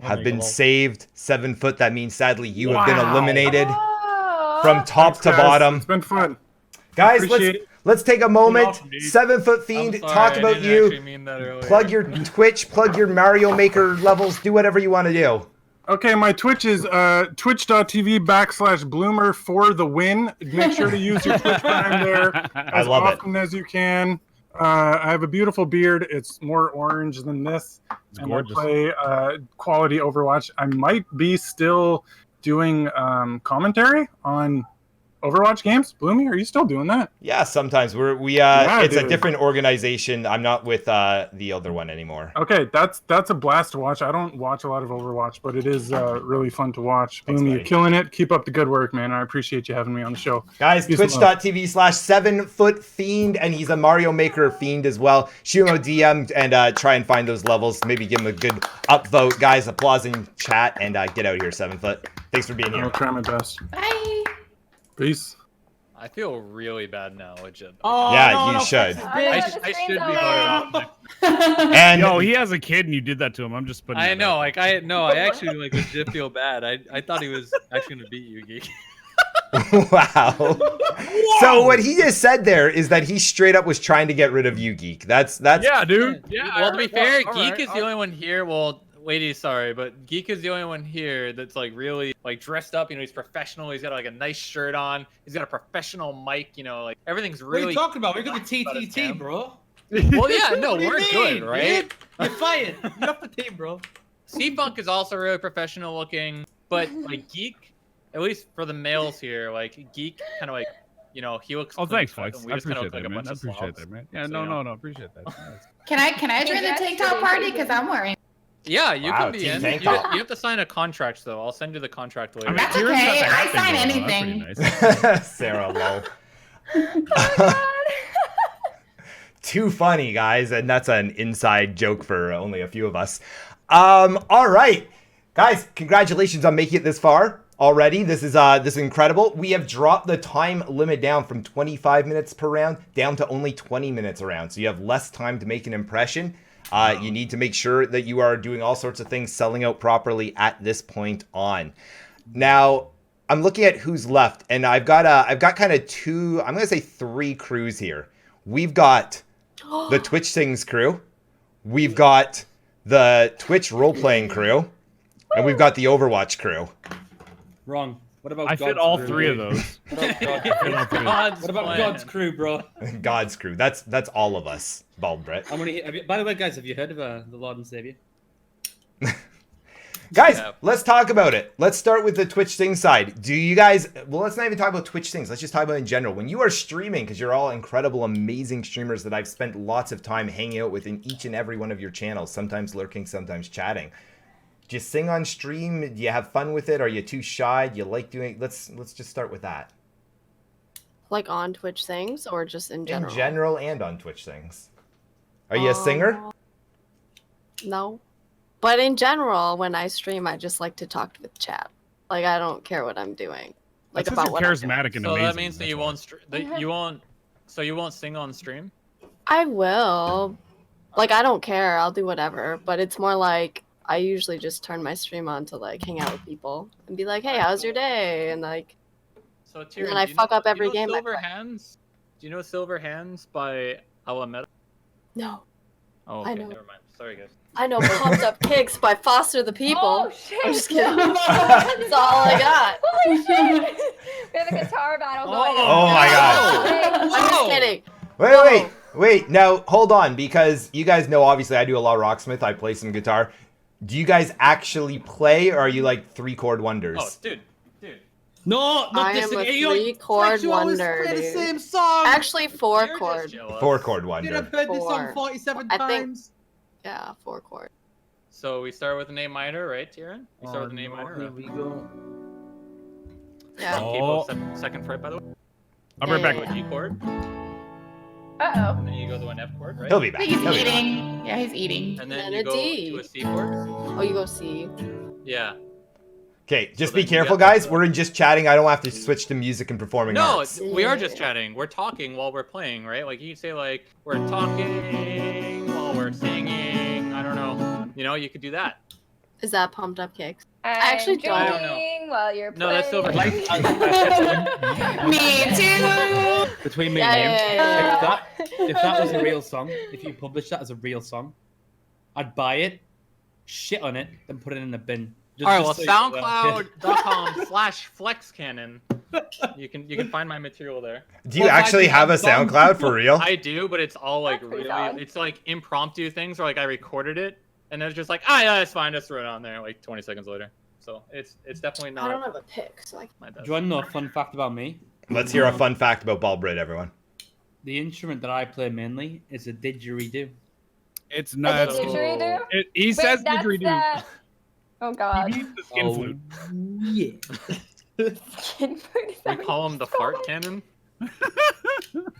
have been saved. 7-Foot. That means sadly you have been Wow. eliminated Oh. from top to Guys, bottom. It's been fun. Guys, Appreciate let's take a moment. awesome, dude. 7-Foot Fiend, I'm sorry, talk I about didn't you. actually mean that earlier. Plug your Twitch, plug your Mario Maker levels, do whatever you want to do. Okay, my Twitch is twitch.tv/bloomer for the win. Make sure to use your Twitch Prime there as love it. often as you can. I have a beautiful beard. It's more orange than this. It's And gorgeous. I play quality Overwatch. I might be still doing commentary on Overwatch games. Bloomy, are you still doing that? Yeah, sometimes Yeah, it's a dude. different organization. I'm not with the other one anymore. Okay, that's a blast to watch. I don't watch a lot of Overwatch, but it is really fun to watch. Thanks, Bloomy, you're buddy. killing it. Keep up the good work, man. I appreciate you having me on the show. Guys, Peace and love. twitch.tv/7-Foot Fiend, and he's a Mario Maker fiend as well. Shoot him a DM and try and find those levels. Maybe give him a good upvote. Guys, applause in chat and get out of here, 7-Foot. Thanks for being here. I'll try my best. Bye. Peace. I feel really bad now, legit. Oh, Yeah, no, you no, should. fuck this Oh, bitch. no, I the should be screen's voted over. off. And Yo, he has a kid and you did that to him. I'm just putting I that know, out. like I actually like legit feel bad. I thought he was actually gonna beat you, Geek. wow. So what he just said there is that he straight up was trying to get rid of you, Geek. That's Yeah, dude. Yeah. Well, to be fair, all Geek right, is the only one here. Well, Lady, sorry, but Geek is the only one here that's like really like dressed up. You know, he's professional. He's got like a nice shirt on. He's got a professional mic. You know, like everything's What are you really. talking about? We're gonna be But it's TTT, him. bro. Well, yeah, no, What do you we're mean, good, right? dude? You're fired. You're off the team, bro. C-Funk is also really professional looking, but like Geek, at least for the males here, like Geek, kind of like, you know, he looks. Oh, thanks, Flex. and we I just kinda appreciate look like that, a man. I bunch of appreciate slobs. that, man. Yeah, So, no, you know. no, appreciate that. Can I join the tank top party? Because I'm wearing. Yeah, you Wow, can be Team in. Tank You Top. have to sign a contract though. I'll send you the contract later. I mean, That's Kieran's got okay, the hat I thing sign going on. anything. That's pretty nice. Sarah, lol. Oh my god. Too funny, guys, and that's an inside joke for only a few of us. All right, guys, congratulations on making it this far already. This is incredible. We have dropped the time limit down from 25 minutes per round down to only 20 minutes a round, so you have less time to make an impression. You need to make sure that you are doing all sorts of things, selling out properly at this point on. Now, I'm looking at who's left, and I've got kind of two, I'm gonna say 3 crews here. We've got the Twitch Sings crew, we've got the Twitch role-playing crew, and we've got the Overwatch crew. Wrong. What about I fit God's all crew? 3 of those. What about God's crew, bro? God's crew. That's all of us, Bald Brett. I'm gonna. By the way, guys, have you heard of the Lord and Savior? Guys, Yeah. let's talk about it. Let's start with the Twitch Sing side. Do you guys, well, let's not even talk about Twitch Sings. Let's just talk about it in general. When you are streaming, because you're all incredible, amazing streamers that I've spent lots of time hanging out with in each and every one of your channels, sometimes lurking, sometimes chatting. Do you sing on stream? Do you have fun with it? Are you too shy? Do you like doing, let's just start with that. Like on Twitch things or just in general? In general and on Twitch Sings. Are you a singer? No. But in general, when I stream, I just like to talk with chat. Like, I don't care what I'm doing. Like, That's about what I'm doing. charismatic and So amazing. that means that you won't. So you won't sing on stream. I will. Like, I don't care. I'll do whatever. But it's more like, I usually just turn my stream on to, like, hang out with people. And be like, hey, how's your day? And, like, So and Tyrion, then I do you fuck know- up every game. I Silver play. Hands. Do you know Silver Hands by Alameda? No. Oh, okay, I know. never mind. Sorry, guys. I know Pumped Up Kicks by Foster the People. Oh shit. I'm just kidding. That's all I got. Holy shit. We have a guitar battle going on. Oh my god. I'm just kidding. Wait. Now, hold on, because you guys know, obviously, I do a lot of Rocksmith. I play some guitar. Do you guys actually play, or are you like 3-chord wonders? Oh, dude. No, not I this am a again. 3-chord You always wonder, play the dude. same song. Actually, You're just 4-chord. jealous. 4-chord Dude, wonder. I've heard this song 4. 47 I think- times. Yeah, 4-chord. So we start with an A minor, right, Tyrion? We start with an A minor. Here we go. Yeah. Oh. Second fret, by the way. I'll be right Yeah, back. yeah, G chord. Uh-oh. And then you go to an F chord, right? He'll be I back. think he's He'll be back. eating. Yeah, he's eating. And then And you a go D. to a C chord. Oh, you go C. Yeah. Okay, just So be then you careful, get guys. the- We're in just chatting. I don't have to switch to music and performing No, arts. we are just Yeah. chatting. We're talking while we're playing, right? Like you could say like we're talking while we're singing. I don't know. You know, you could do that. Is that Pumped Up Kicks? I'm actually don't. I don't know. drinking while you're No, playing. that's Silver Hands. Me too. Between me Yeah, and you, yeah. if that was a real song, if you published that as a real song, I'd buy it, shit on it, then put it in the bin. All right, well, so you know. SoundCloud.com/flexcannon. You can find my material there. Do you Well, actually I- have a I'm done. SoundCloud for real? I do, but it's all like That's pretty really, solid. it's like impromptu things, or like I recorded it, and then it's just like, yeah, it's fine, just throw it on there, like 20 seconds later. So it's definitely I don't not have a pick, so I my Do best. you want to know a fun fact about me? Let's hear a fun fact about Baldbrid, everyone. The instrument that I play mainly is a didgeridoo. It's A nuts. didgeridoo? He Wait, says that's didgeridoo. the... Oh god. He means the skin flute. Yeah. Skin flute, is that We what call him the it's called? fart cannon.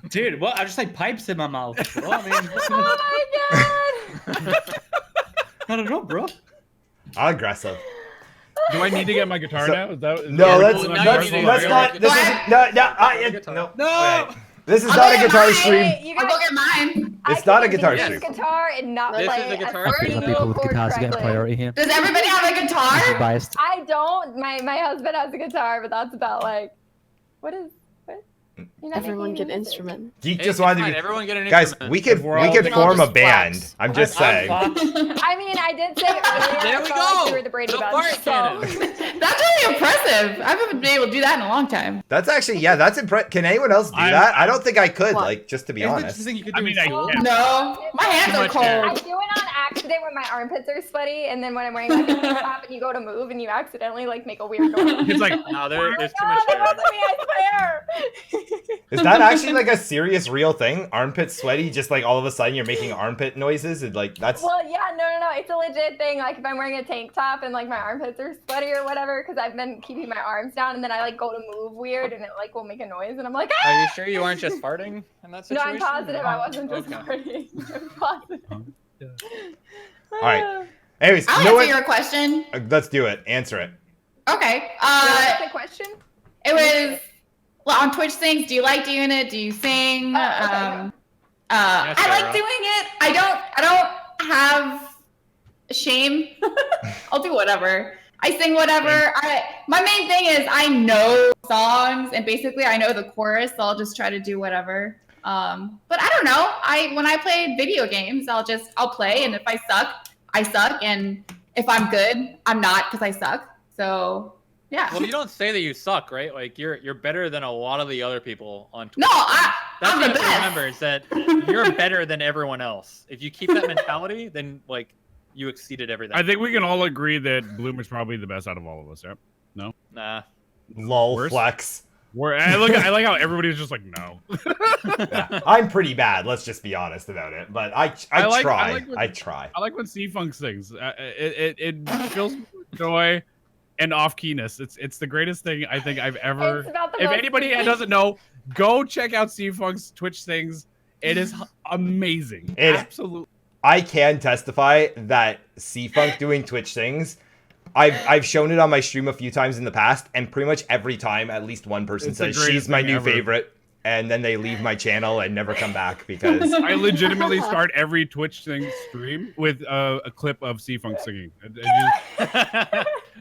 Dude, what? I just like pipes in my mouth. Bro. I mean, Oh my god. I don't know, bro. Aggressive. Do I need to get my guitar So- now? Is that, is No, that- let's Well, now let's, you need let's to not. get This a is guitar. no. No! Alright. This is I'll not go a get guitar mine. stream. Hey, you I'll guys, go get mine. I It's not a can guitar use stream. guitar and not This play is a a guitar single stream. People with chord guitars get correctly. priority here. Does everybody have a This is guitar? biased. I don't. My husband has a guitar, but that's about like, what? You're not everyone making get music. instrument. Geek Hey, just it's wanted fine, to be. everyone get an Guys, instrument. we could We're we all could gonna form a just band. flex. I'm just saying. I mean, I did say earlier. There we I felt like go. we were the Brady The Bunch, fart so. cannon. That's really impressive. I haven't been able to do that in a long time. That's actually that's impressive. Can anyone else do that? I don't think I could. What? Like, just to be Isn't it honest. just thing you could I do mean, in I school? can. No, my hands Too are much hair. I cold. do it on accident when my armpits are sweaty, and then when I'm wearing like a tank top and you go to move and you accidentally like make a weird noise. It's like, No, there's too Oh, much that hair. wasn't me, I swear. Is that actually like a serious real thing? Armpit sweaty, just like all of a sudden you're making armpit noises, and like that's. Well, yeah, no, it's a legit thing. Like if I'm wearing a tank top and like my armpits are sweaty or whatever, because I've been keeping my arms down, and then I like go to move weird, and it like will make a noise, and I'm like, ah! Are you sure you weren't just farting in that No, situation? I'm positive I wasn't just Okay. farting. I'm positive. All right. Anyways, I'll you know answer what? your question. Let's do it. Answer it. Okay. What's the question? It was well, on Twitch things. Do you like doing it? Do you sing? Oh, okay. I Sarah. like doing it. I don't have shame. I'll do whatever. I sing whatever. My main thing is I know songs and basically I know the chorus, so I'll just try to do whatever. But I don't know. When I play video games, I'll play, and if I suck, I suck, and if I'm good, I'm not because I suck. So yeah. Well, you don't say that you suck, right? Like you're better than a lot of the other people on Twitch. No, That's I'm what the you have to best. remember is that you're better than everyone else. If you keep that mentality, then like you exceeded everything. I think we can all agree that Bloomer's probably the best out of all of us. Right? No. Nah. Lol Worse? flex. I like how everybody's just like no. Yeah, I'm pretty bad. Let's just be honest about it. But I try. I try. I like when C-Funk sings. It fills me with joy and off-keyness. It's the greatest thing I think I've ever. It's about the If most- anybody doesn't know, go check out C-Funk's Twitch things. It is amazing. Absolutely. I can testify that C-Funk doing Twitch things. I've shown it on my stream a few times in the past, and pretty much every time, at least one person It's the says greatest she's my thing new ever. favorite, and then they leave my channel and never come back because I legitimately start every Twitch thing stream with a clip of C-Funk singing.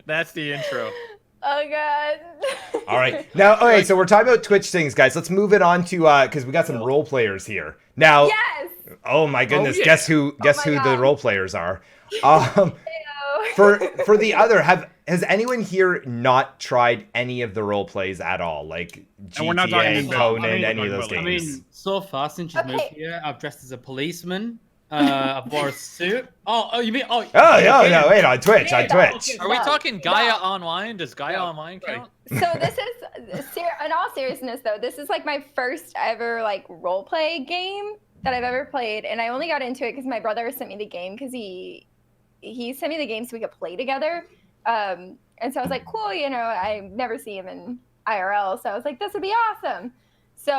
That's the intro. Oh god. All right. Now, okay, so we're talking about Twitch things, guys. Let's move it on to because we got some role players here. Now, Yes. oh my goodness, yeah. guess who my the God. role players are? For the other, has anyone here not tried any of the role plays at all? Like And we're not talking GTA, in depth. Conan, I mean, any of those I I games? mean, so far since she's moved Okay. here, I've dressed as a policeman. I've wore a suit. Oh, you mean? Oh, Oh, okay. no, no, wait, on Twitch, on Yeah, Twitch. okay. Are we No, talking Gaia no. Online? Does Gaia Online count? So this is in all seriousness though, this is like my first ever like role play game that I've ever played, and I only got into it because my brother sent me the game because he sent me the game so we could play together. And so I was like, cool, you know, I never see him in IRL, so I was like, this would be awesome. So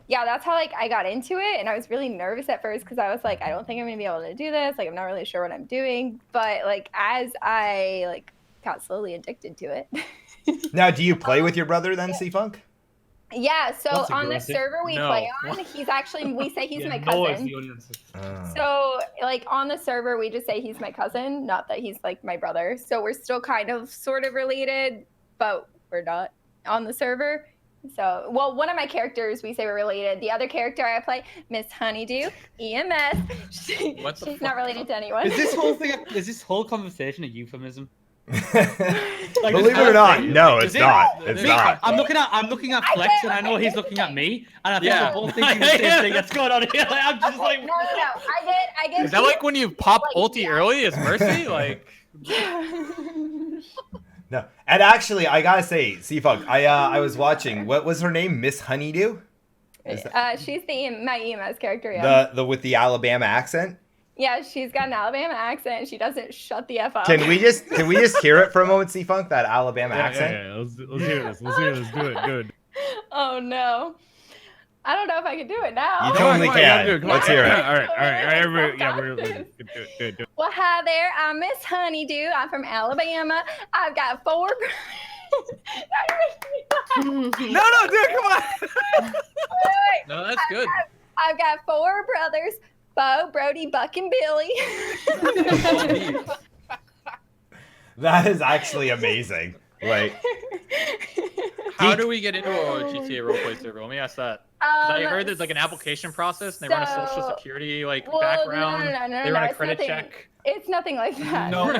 yeah, that's how like I got into it, and I was really nervous at first because I was like, I don't think I'm gonna be able to do this. Like I'm not really sure what I'm doing, but like as I like got slowly addicted to it. Now, do you play with your brother then, C-Funk? Yeah, so That's on the aggressive. server we No. play on, he's actually, we say he's Yeah, my no is cousin. the only answer. So, like, on the server, we just say he's my cousin, not that he's, like, my brother. So we're still kind of sort of related, but we're not on the server. So, well, one of my characters, we say we're related. The other character I play, Miss Honeydew, EMS, What the she's fuck? not related to anyone. Is this whole conversation a euphemism? Like, Believe it or not, no, it's not. It's Me, not. I'm looking at Flex, and I know he's looking at me, and I think Yeah. we're both thinking the same thing that's going on here. Like, I'm just like, No. I get. Is that like when you pop Like, ulti early as Mercy? Like No, and actually, I gotta say, C-Funk, I was watching. What was her name? Miss Honeydew? Is that She's my EMS character, yeah. the with the Alabama accent? Yeah, she's got an Alabama accent. She doesn't shut the F up. Can we just hear it for a moment, C-Funk? That Alabama accent. Yeah. Let's hear this. Let's hear this. Do it. Good. Oh no. I don't know if I can do it now. You totally Come on, can. do it, come on. Let's hear it. All right. Everybody, yeah, we're do it. Well, hi there. I'm Miss Honeydew. I'm from Alabama. I've got 4 No, do it. Come on. no, that's good. I've got 4 brothers, Bo, Brody, Buck, and Billy. That is actually amazing. Like, How do we get into a GTA roleplay server? Let me ask that. 'Cause I heard there's like an application process, and they run a social security like Well, background. no, They run a it's credit nothing- check. It's nothing like that. No.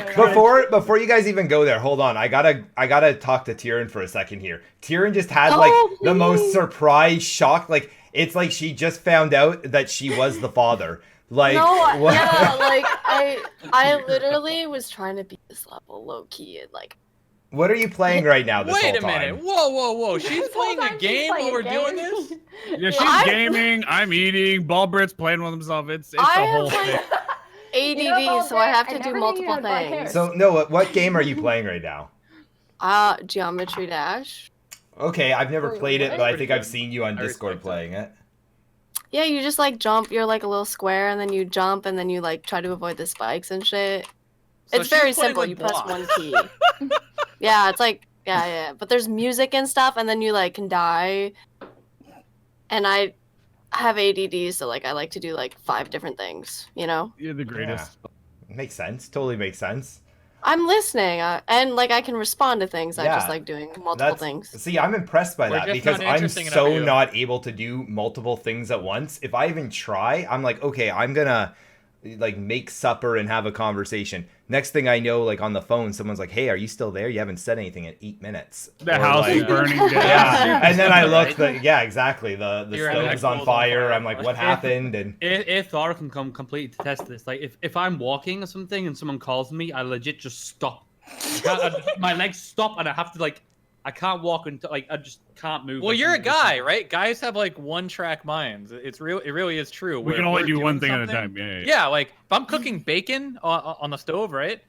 before you guys even go there, hold on. I gotta talk to Tyrion for a second here. Tyrion just had like Oh, the most please. surprise shock. Like It's like she just found out that she was the father. Like, No, what? yeah, like I literally was trying to beat this level low key and like. What are you playing right now this whole Wait a time? minute. Whoa. She's This whole playing a time she's game playing while a we're doing game. this? Yeah, she's I- gaming. I'm eating. Ballbrit's playing with himself. It's the I whole have thing. like ADD, You know, so I have to I do never knew you multiple had black hair. things. So, no, what game are you playing right now? Geometry Dash. Okay, I've never Wait, played it, what? but I Pretty think I've good. seen you on I Discord respect playing it. Yeah, you just like jump. You're like a little square, and then you jump, and then you like try to avoid the spikes and shit. So It's she's very playing simple. with You press blocks. one key. Yeah, it's like yeah. But there's music and stuff, and then you like can die. And I have ADD, so like I like to do like 5 different things. You know. You're the greatest. Makes sense. Totally makes sense. I'm listening, and like I can respond to things. I just Yeah, like doing multiple things. See, I'm impressed by We're that just because not I'm interesting enough so for you. not able to do multiple things at once. If I even try, I'm like, okay, I'm gonna like make supper and have a conversation. Next thing I know, like on the phone, someone's like, "Hey, are you still there? You haven't said anything in 8 minutes." The Or, house is like, burning down. Yeah, and then I look, Right? yeah, exactly. The Your stove's electricals on on fire. fire. I'm like, what happened? And If Thora can come completely to test this, like if I'm walking or something and someone calls me, I legit just stop. My legs stop and I have to like, I can't walk until like I just can't move. Well, like, you're a until- guy, right? Guys have like one-track minds. It's real. It really is true. We Where can only we're do one doing thing at a something- time. Yeah. Yeah, like if I'm cooking bacon on the stove, right?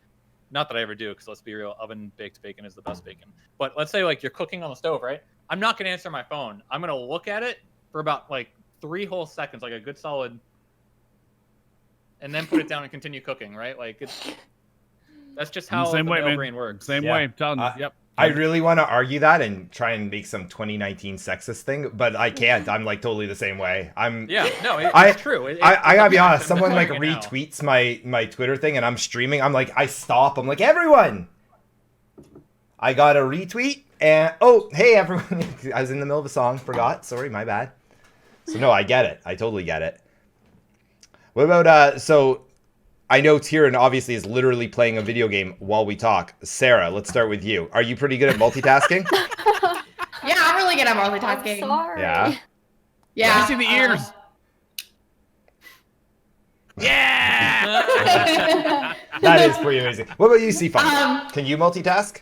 Not that I ever do, because let's be real, oven-baked bacon is the best bacon. But let's say like you're cooking on the stove, right? I'm not gonna answer my phone. I'm gonna look at it for about like 3 whole seconds, like a good solid, and then put it down and continue cooking, right? Like that's just how Same the way, male man. brain works. Same Yeah. way. Telling you. Yep. I really want to argue that and try and make some 2019 sexist thing, but I can't. I'm like totally the same way. Yeah, no, it's I- true. I gotta be it's honest. I'm Someone like doing it now. retweets my Twitter thing and I'm streaming. I'm like, I stop. I'm like, everyone, I got a retweet and oh, hey everyone. I was in the middle of a song, forgot. Sorry, my bad. So no, I get it. I totally get it. What about so? I know Tyrion obviously is literally playing a video game while we talk. Sarah, let's start with you. Are you pretty good at multitasking? Yeah, I'm really good at I'm multitasking. sorry. Yeah. Yeah. You see the ears. Yeah. That is pretty amazing. What about you, Seafun? Um, Can you multitask?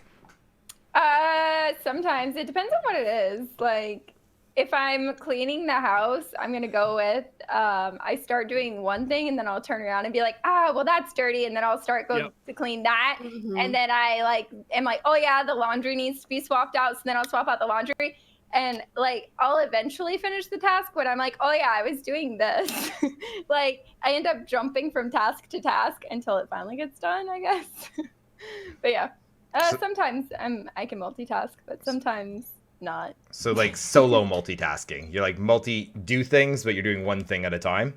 Sometimes it depends on what it is. Like, if I'm cleaning the house, I'm gonna go with I start doing one thing and then I'll turn around and be like, well that's dirty, and then I'll start going to clean that, Mhm. and then I like am like, oh yeah, the laundry needs to be swapped out, so then I'll swap out the laundry, and like I'll eventually finish the task when I'm like, oh yeah, I was doing this. Like I end up jumping from task to task until it finally gets done, I guess. But yeah, sometimes I can multitask, but sometimes not. So like solo multitasking. You're like do things, but you're doing one thing at a time.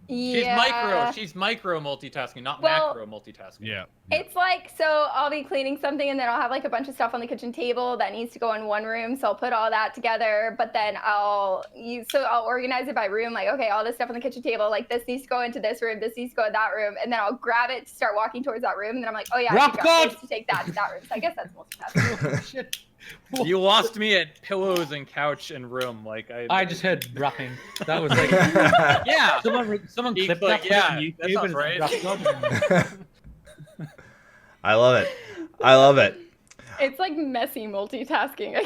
Yeah. She's micro multitasking, not Well- macro multitasking. Yeah. It's like, so I'll be cleaning something and then I'll have like a bunch of stuff on the kitchen table that needs to go in one room. So I'll put all that together, but then I'll organize it by room. Like, okay, all this stuff on the kitchen table, like this needs to go into this room, this needs to go in that room. And then I'll grab it to start walking towards that room. And then I'm like, oh yeah, I Rock should grab God! this to take that to that room. So I guess that's multitasking. Shit. You lost me at pillows and couch and room. Like I just heard rapping. That was like yeah. someone He clipped clicked, that yeah, on that YouTube sounds and right. it's Rap God. I love it. I love it. It's like messy multitasking, I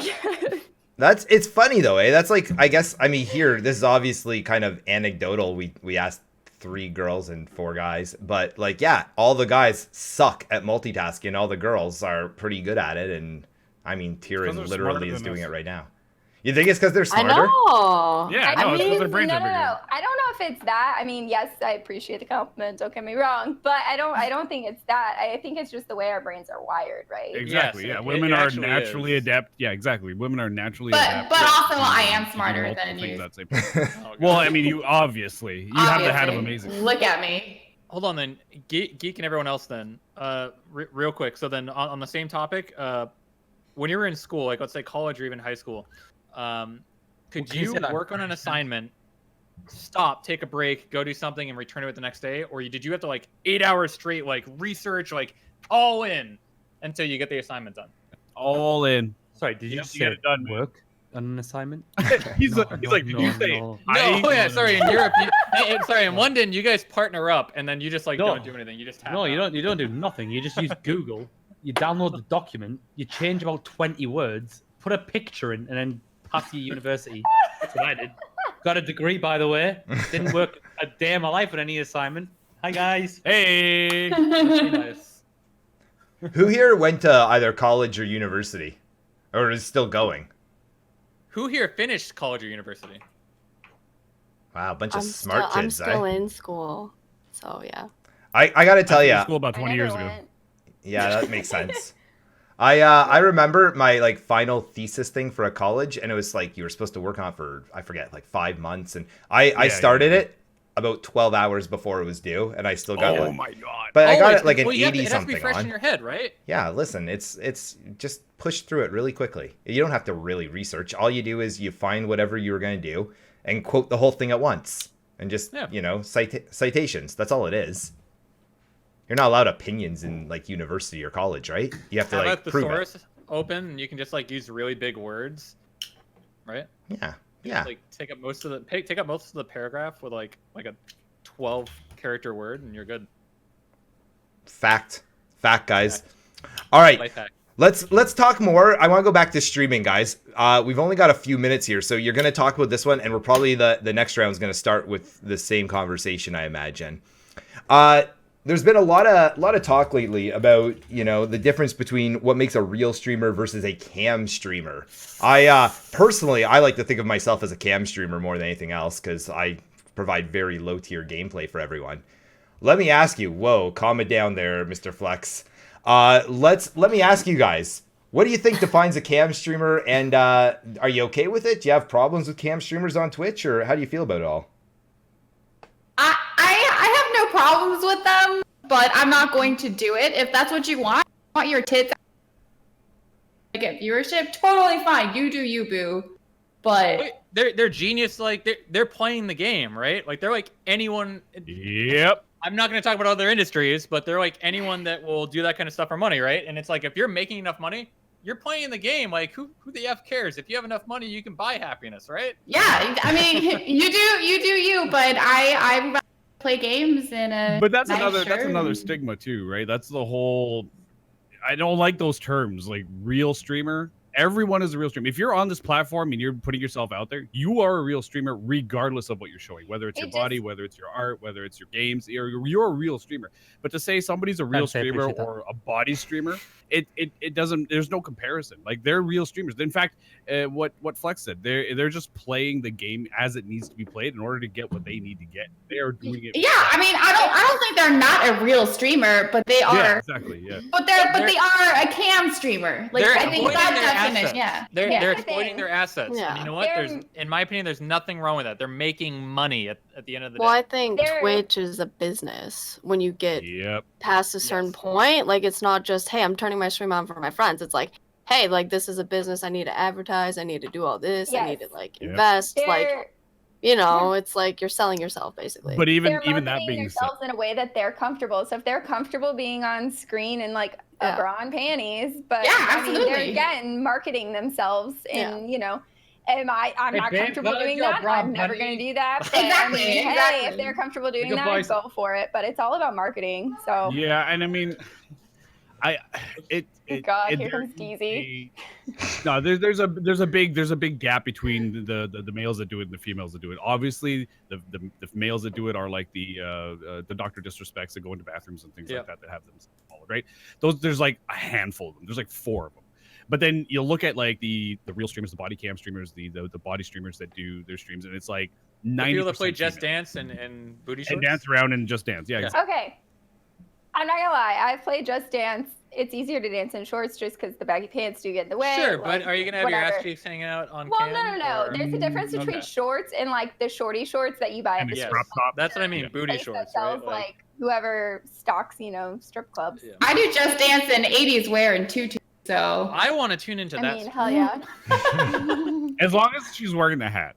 guess. It's funny though, eh? That's like, I guess, I mean, here, this is obviously kind of anecdotal. We asked 3 girls and 4 guys, but like, yeah, all the guys suck at multitasking. All the girls are pretty good at it. And I mean, Tyrion they're literally smarter is than doing us. it right now. You think it's because they're I smarter? know. Yeah, I no, it's mean, because their brains no, are bigger. I don't know if it's that. I mean, yes, I appreciate the compliment. Don't get me wrong, but I don't think it's that. I think it's just the way our brains are wired, right? Exactly. Yes, Yeah. it Women are actually naturally is. adept. Yeah. Exactly. Women are naturally But adept. also to I am do smarter multiple than things you. at the same time. Oh, God. Well, I mean, you obviously have the head of Obviously. amazing. Look at me. Hold on then, Geek and everyone else then. Real quick. So then on the same topic, when you were in school, like let's say college or even high school, could Can you you say that? work on an assignment, stop, take a break, go do something, and return to it the next day, or did you have to like 8 hours straight, like research, like all in until you get the assignment done? All in. Sorry, did you Yep, just you say get it done, man. work? an assignment? he's like, no, did you say? no. No, yeah, sorry. In Europe, sorry, in London, you guys partner up, and then you just like No. don't do anything. You just tap No, you out. don't. You don't do nothing. You just use Google. You download the document. You change about 20 words. Put a picture in, and then pass your university. That's what I did. Got a degree, by the way. Didn't work a day of my life on any assignment. Hi guys. Hey. That's nice. Who here went to either college or university, or is still going? Who here finished college or university? Wow, a bunch of smart I'm kids. still eh? in school, so yeah. I gotta tell I you, finished school about I 20 never years ago. went. yeah, that makes sense. I remember my like final thesis thing for a college, and it was like you were supposed to work on it for I forget like 5 months, and I started it about 12 hours before it was due, and I still got Oh like, my god. but I got it's- it like an well, you have to- 80 it has to be something fresh on. in your head, right? Yeah, listen, it's just push through it really quickly. You don't have to really research. All you do is you find whatever you were going to do and quote the whole thing at once, and just citations. That's all it is. You're not allowed opinions in like university or college, right? You have to Have like a prove it. thesaurus open, and you can just like use really big words, right? Yeah, You yeah. just, like take up most of the paragraph with like a 12 character word, and you're good. Fact, guys. All right. Life hack. Let's talk more. I want to go back to streaming, guys. We've only got a few minutes here, so you're going to talk about this one, and we're probably the next round is going to start with the same conversation, I imagine. There's been a lot of talk lately about the difference between what makes a real streamer versus a cam streamer. I personally like to think of myself as a cam streamer more than anything else because I provide very low tier gameplay for everyone. Let me ask you. Whoa, calm it down there, Mr. Flex. Let me ask you guys, what do you think defines a cam streamer, and are you okay with it? Do you have problems with cam streamers on Twitch, or how do you feel about it all? I have no problems with them, but I'm not going to do it. If that's what you want your tits to get viewership, totally fine. You do you, boo. But Wait, they're genius. Like they're playing the game, right? Like they're like anyone. Yep. I'm not going to talk about other industries, but they're like anyone that will do that kind of stuff for money, right? And it's like if you're making enough money, you're playing the game. Like who the f cares? If you have enough money, you can buy happiness, right? yeah, I mean, you do you. But I play games in a. But that's nice another shirt. stigma too, right? That's the whole. I don't like those terms like real streamer. Everyone is a real streamer. If you're on this platform and you're putting yourself out there, you are a real streamer regardless of what you're showing, whether it's your body, whether it's your art, whether it's your games. You're a real streamer. But to say somebody's a real Thanks, I streamer appreciate that. or a body streamer, it doesn't. There's no comparison. Like they're real streamers. In fact, what Flex said, they're just playing the game as it needs to be played in order to get what they need to get. They are doing it. Yeah, I mean, I don't think they're not a real streamer, but they are. Yeah, exactly. Yeah. But they are a cam streamer. Like They're I think avoiding that their definition. assets. Yeah. They're yeah. exploiting their assets. Yeah. And you know what? In my opinion, there's nothing wrong with that. They're making money at the end of the Well, day. I think They're- Twitch is a business. When you get Yep. past a certain point, like it's not just, hey, I'm turning my stream on for my friends. It's like, hey, like this is a business. I need to advertise. I need to do all this. I need to Yes. like Yep. invest. Like, They're- it's like you're selling yourself basically. But even they're that marketing being said, themselves in a way that they're comfortable. So if they're comfortable being on screen in like Yeah. a bra and panties, but Yeah, I mean, they're absolutely. again marketing themselves in I'm Hey, not babe, comfortable let doing it go, that. bro, I'm never buddy. going to do that. But Exactly, I mean, hey, exactly. if they're comfortable doing Good that, voice. go for it. But it's all about marketing. So yeah, and I mean, God, it- here there comes is Deezy. No, there's a big gap between the males that do it and the females that do it. Obviously, the males that do it are like the Dr. Disrespects that go into bathrooms and things like that have them followed, right? There's like a handful of them. There's like 4 of them. But then you'll look at like the real streamers, the body cam streamers, the body streamers that do their streams, and it's like 90% People that play Just female. Dance and booty And shorts. dance around and just dance. Yeah, Yeah. exactly. Okay. I'm not gonna lie. I've played Just Dance. It's easier to dance in shorts just because the baggy pants do get in the way. Sure, like, but are you gonna have your whatever. ass cheeks hanging out on Well, cam? no. or- There's a difference between Okay. shorts and like the shorty shorts that you buy at And the the Yes. crop top. That's what I mean, booty place that shorts, sells right? like whoever stocks, strip clubs. Yeah. I do Just Dance in 80s wear and tutu. So I want to tune into I that. mean, hell yeah. As long as she's wearing the hat.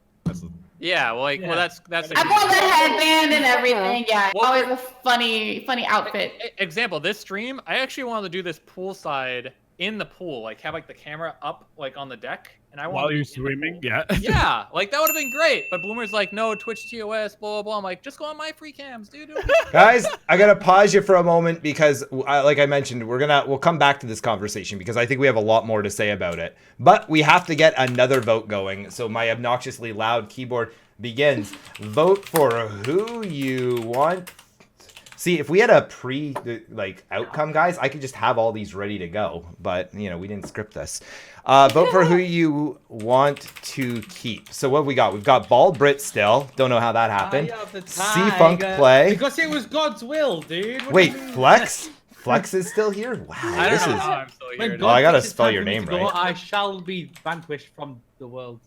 Yeah, well, like, well, that's I bought the headband and everything. Yeah, Well, always a funny outfit. Example, this stream, I actually wanted to do this poolside in the pool, like have like the camera up like on the deck, and I want While you're swimming, yeah. Yeah, like that would have been great. But Bloomer's like, no, Twitch TOS, blah blah blah. I'm like, just go on my free cams, dude. Guys, I gotta pause you for a moment because, like I mentioned, we'll come back to this conversation because I think we have a lot more to say about it. But we have to get another vote going. So my obnoxiously loud keyboard begins. Vote for who you want. See, if we had a outcome, guys, I could just have all these ready to go. But, you know, we didn't script this. Vote for who you want to keep. So what we got? We've got Bald Brit still. Don't know how that happened. C-Funk Play. Because it was God's will, dude. Wait, Flex? Flex is still here? Wow. I don't know how I'm still here. Oh, I gotta spell your name right. I shall be vanquished from the world.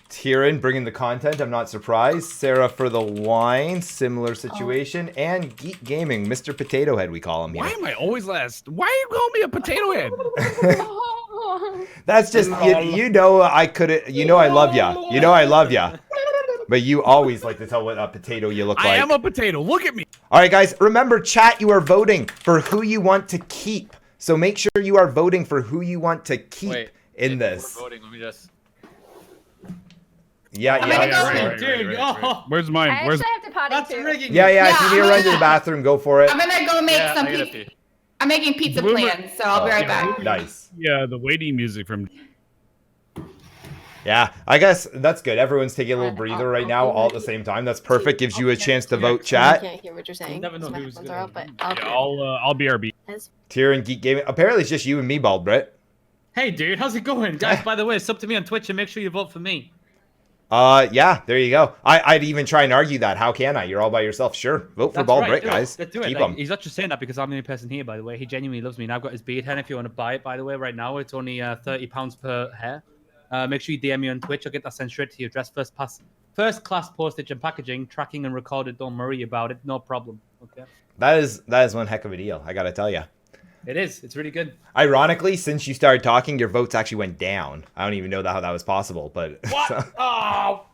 Tyrion bringing the content, I'm not surprised. Sarah for the wine, similar situation. And Geek Gaming, Mr. Potato Head, we call him here. Why am I always last? Why are you calling me a potato head? That's just, you know, I couldn't, you know I love ya. You know I love ya. But you always like to tell what a potato you look like. I am a potato, look at me. All right, guys, remember, chat, you are voting for who you want to keep. So make sure you are voting for who you want to keep in this. We're voting, let me just... Yeah. Right. Where's mine? I Where's actually have to potty too. Yeah. If you need to run to the bathroom, go for it. I'm gonna go make some pizza. I'm making pizza plans, so I'll be right back. Nice. Yeah, the waiting music from. Yeah, I guess that's good. Everyone's taking a little breather right now, all at the same time. That's perfect. Gives you a chance to vote, chat. I can't hear what you're saying. Never know who's But Yeah, I'll BRB. Tyrion Geek Gaming. Apparently, it's just you and me, Bald Brit. Hey, dude, how's it going? Guys, by the way, sub to me on Twitch and make sure you vote for me. Yeah, there you go. I'd even try and argue that. How can I? You're all by yourself. Sure. Vote for Bald Brit, guys. Let's do it. Keep Like, him. he's not just saying that because I'm the only person here, by the way. He genuinely loves me. And I've got his beard hen if you want to buy it, by the way, right now. It's only £30 per hair. Make sure you DM me on Twitch. I'll get that sent straight to your address. First class postage and packaging, tracking and recorded. Don't worry about it. No problem. Okay. That is one heck of a deal. I got to tell you. It is. It's really good. Ironically, since you started talking, your votes actually went down. I don't even know how that was possible, but... What? Oh!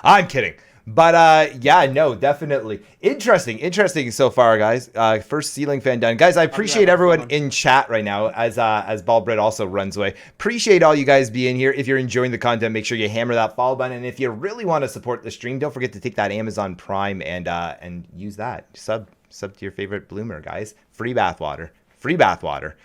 I'm kidding. But yeah, no, definitely. Interesting so far, guys. First ceiling fan done. Guys, I appreciate everyone in chat right now as Bald Bread also runs away. Appreciate all you guys being here. If you're enjoying the content, make sure you hammer that follow button. And if you really want to support the stream, don't forget to take that Amazon Prime and use that. Sub to your favorite bloomer, guys. Free bathwater. Free bathwater.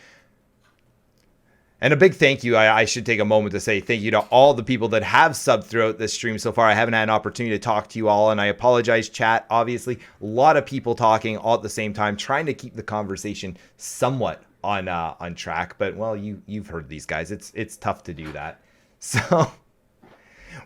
And a big thank you. I should take a moment to say thank you to all the people that have subbed throughout this stream so far. I haven't had an opportunity to talk to you all, and I apologize, chat. Obviously, a lot of people talking all at the same time, trying to keep the conversation somewhat on track. But well, you've heard these guys. It's tough to do that. So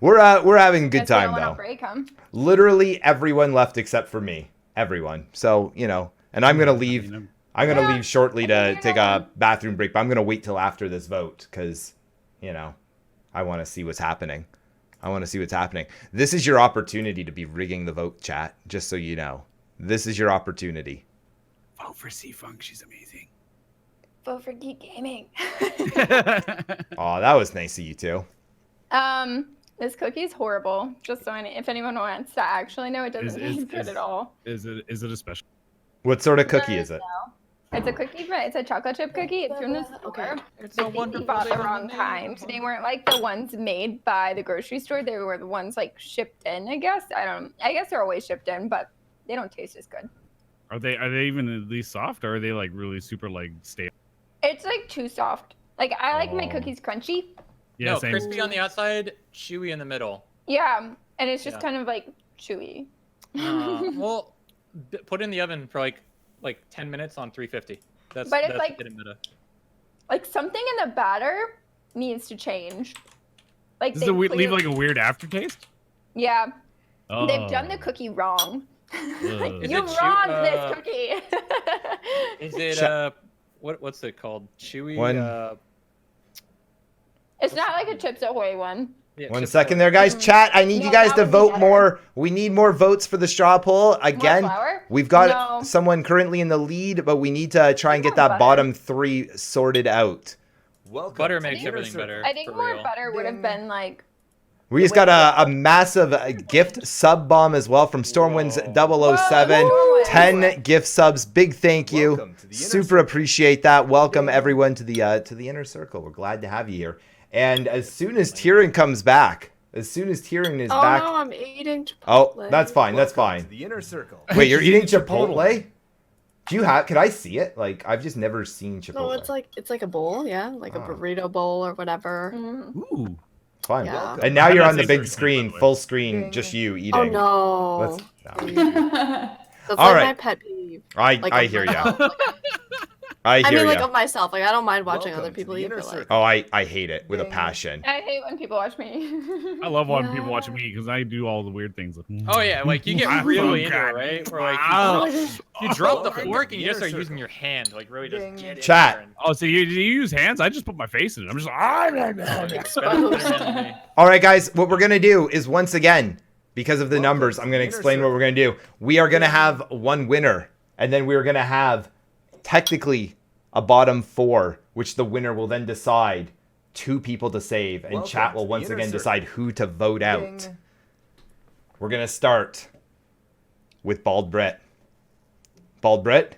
we're having a good time though. Break, huh? Literally everyone left except for me. Everyone. So and I'm gonna leave. I'm going to leave shortly to take a bathroom break, but I'm going to wait till after this vote because, I want to see what's happening. This is your opportunity to be rigging the vote, chat, just so you know. This is your opportunity. Vote for C-Funk. She's amazing. Vote for Geek Gaming. Oh, that was nice of you too. This cookie is horrible. Just so if anyone wants to actually know, it doesn't taste good at all. Is it a special? What sort of cookie is it? It's a cookie, but it's a chocolate chip cookie. It's from the store. It's a I think you wonderful bought the day. wrong kind. They weren't like the ones made by the grocery store. They were the ones like shipped in, I guess. I guess they're always shipped in, but they don't taste as good. Are they even at least soft, or are they like really super like stale? It's like too soft. Like I like my cookies crunchy. Yeah, no, same. crispy on the outside, chewy in the middle. Yeah, and it's just kind of like chewy. Well, put it in the oven for like 10 minutes on 350. That's like getting meta. Like something in the batter needs to change. Like Does it leave like a weird aftertaste? Yeah. Oh. They've done the cookie wrong. Is you it wronged this cookie. Is it what's it called? Chewy. It's not like a Chips Ahoy one. Yeah, One second there, guys. Chat, I need you guys to vote more. We need more votes for the straw poll. Again, we've got someone currently in the lead, but we need to try and get that bottom 3 sorted out. Butter makes everything better. I think more butter would have been like We just got a massive gift sub bomb as well from Stormwinds007. Whoa. 10 gift subs. Big thank you. Welcome to the inner Super appreciate that. Welcome everyone to the inner circle. We're glad to have you here. And as soon as Tyrion comes back, as soon as Tyrion is back. no, I'm eating Chipotle. Oh, that's fine. That's Welcome fine. to the inner circle. Wait, you're eating Chipotle? Do you have? Could I see it? Like, I've just never seen Chipotle. No, it's like a bowl, yeah, like a Ah. burrito bowl or whatever. Ooh. Fine. Yeah. And now I'm you're not on the saying big there's screen, anything, by the way. full screen, just you eating. Oh no, Let's, no. that's All like right. my pet peeve. I Like, hear of ya. myself. I I hear mean, like ya. of myself. Like I don't mind watching Welcome other to people the eat, inner but like, circle. Oh, I hate it with a Ding. passion. I hate when people watch me. I love when Yeah. people watching me because I do all the weird things. Like, Oh yeah, like you get really into it, right? Where like you drop the Welcome fork to and the you just inner start using circle. your hand, like really just Ding. get in Chat. there and Oh, so you use hands? I just put my face in it. I'm just experiment. All right, guys, what we're going to do is once again, because of the numbers, I'm going to explain what we're going to do. We are going to have one winner, and then we're going to have technically a bottom 4, which the winner will then decide 2 people to save, and Welcome chat will to the once inner again circle. decide who to vote out. Ding. We're going to start with Bald Brett. Bald Brett,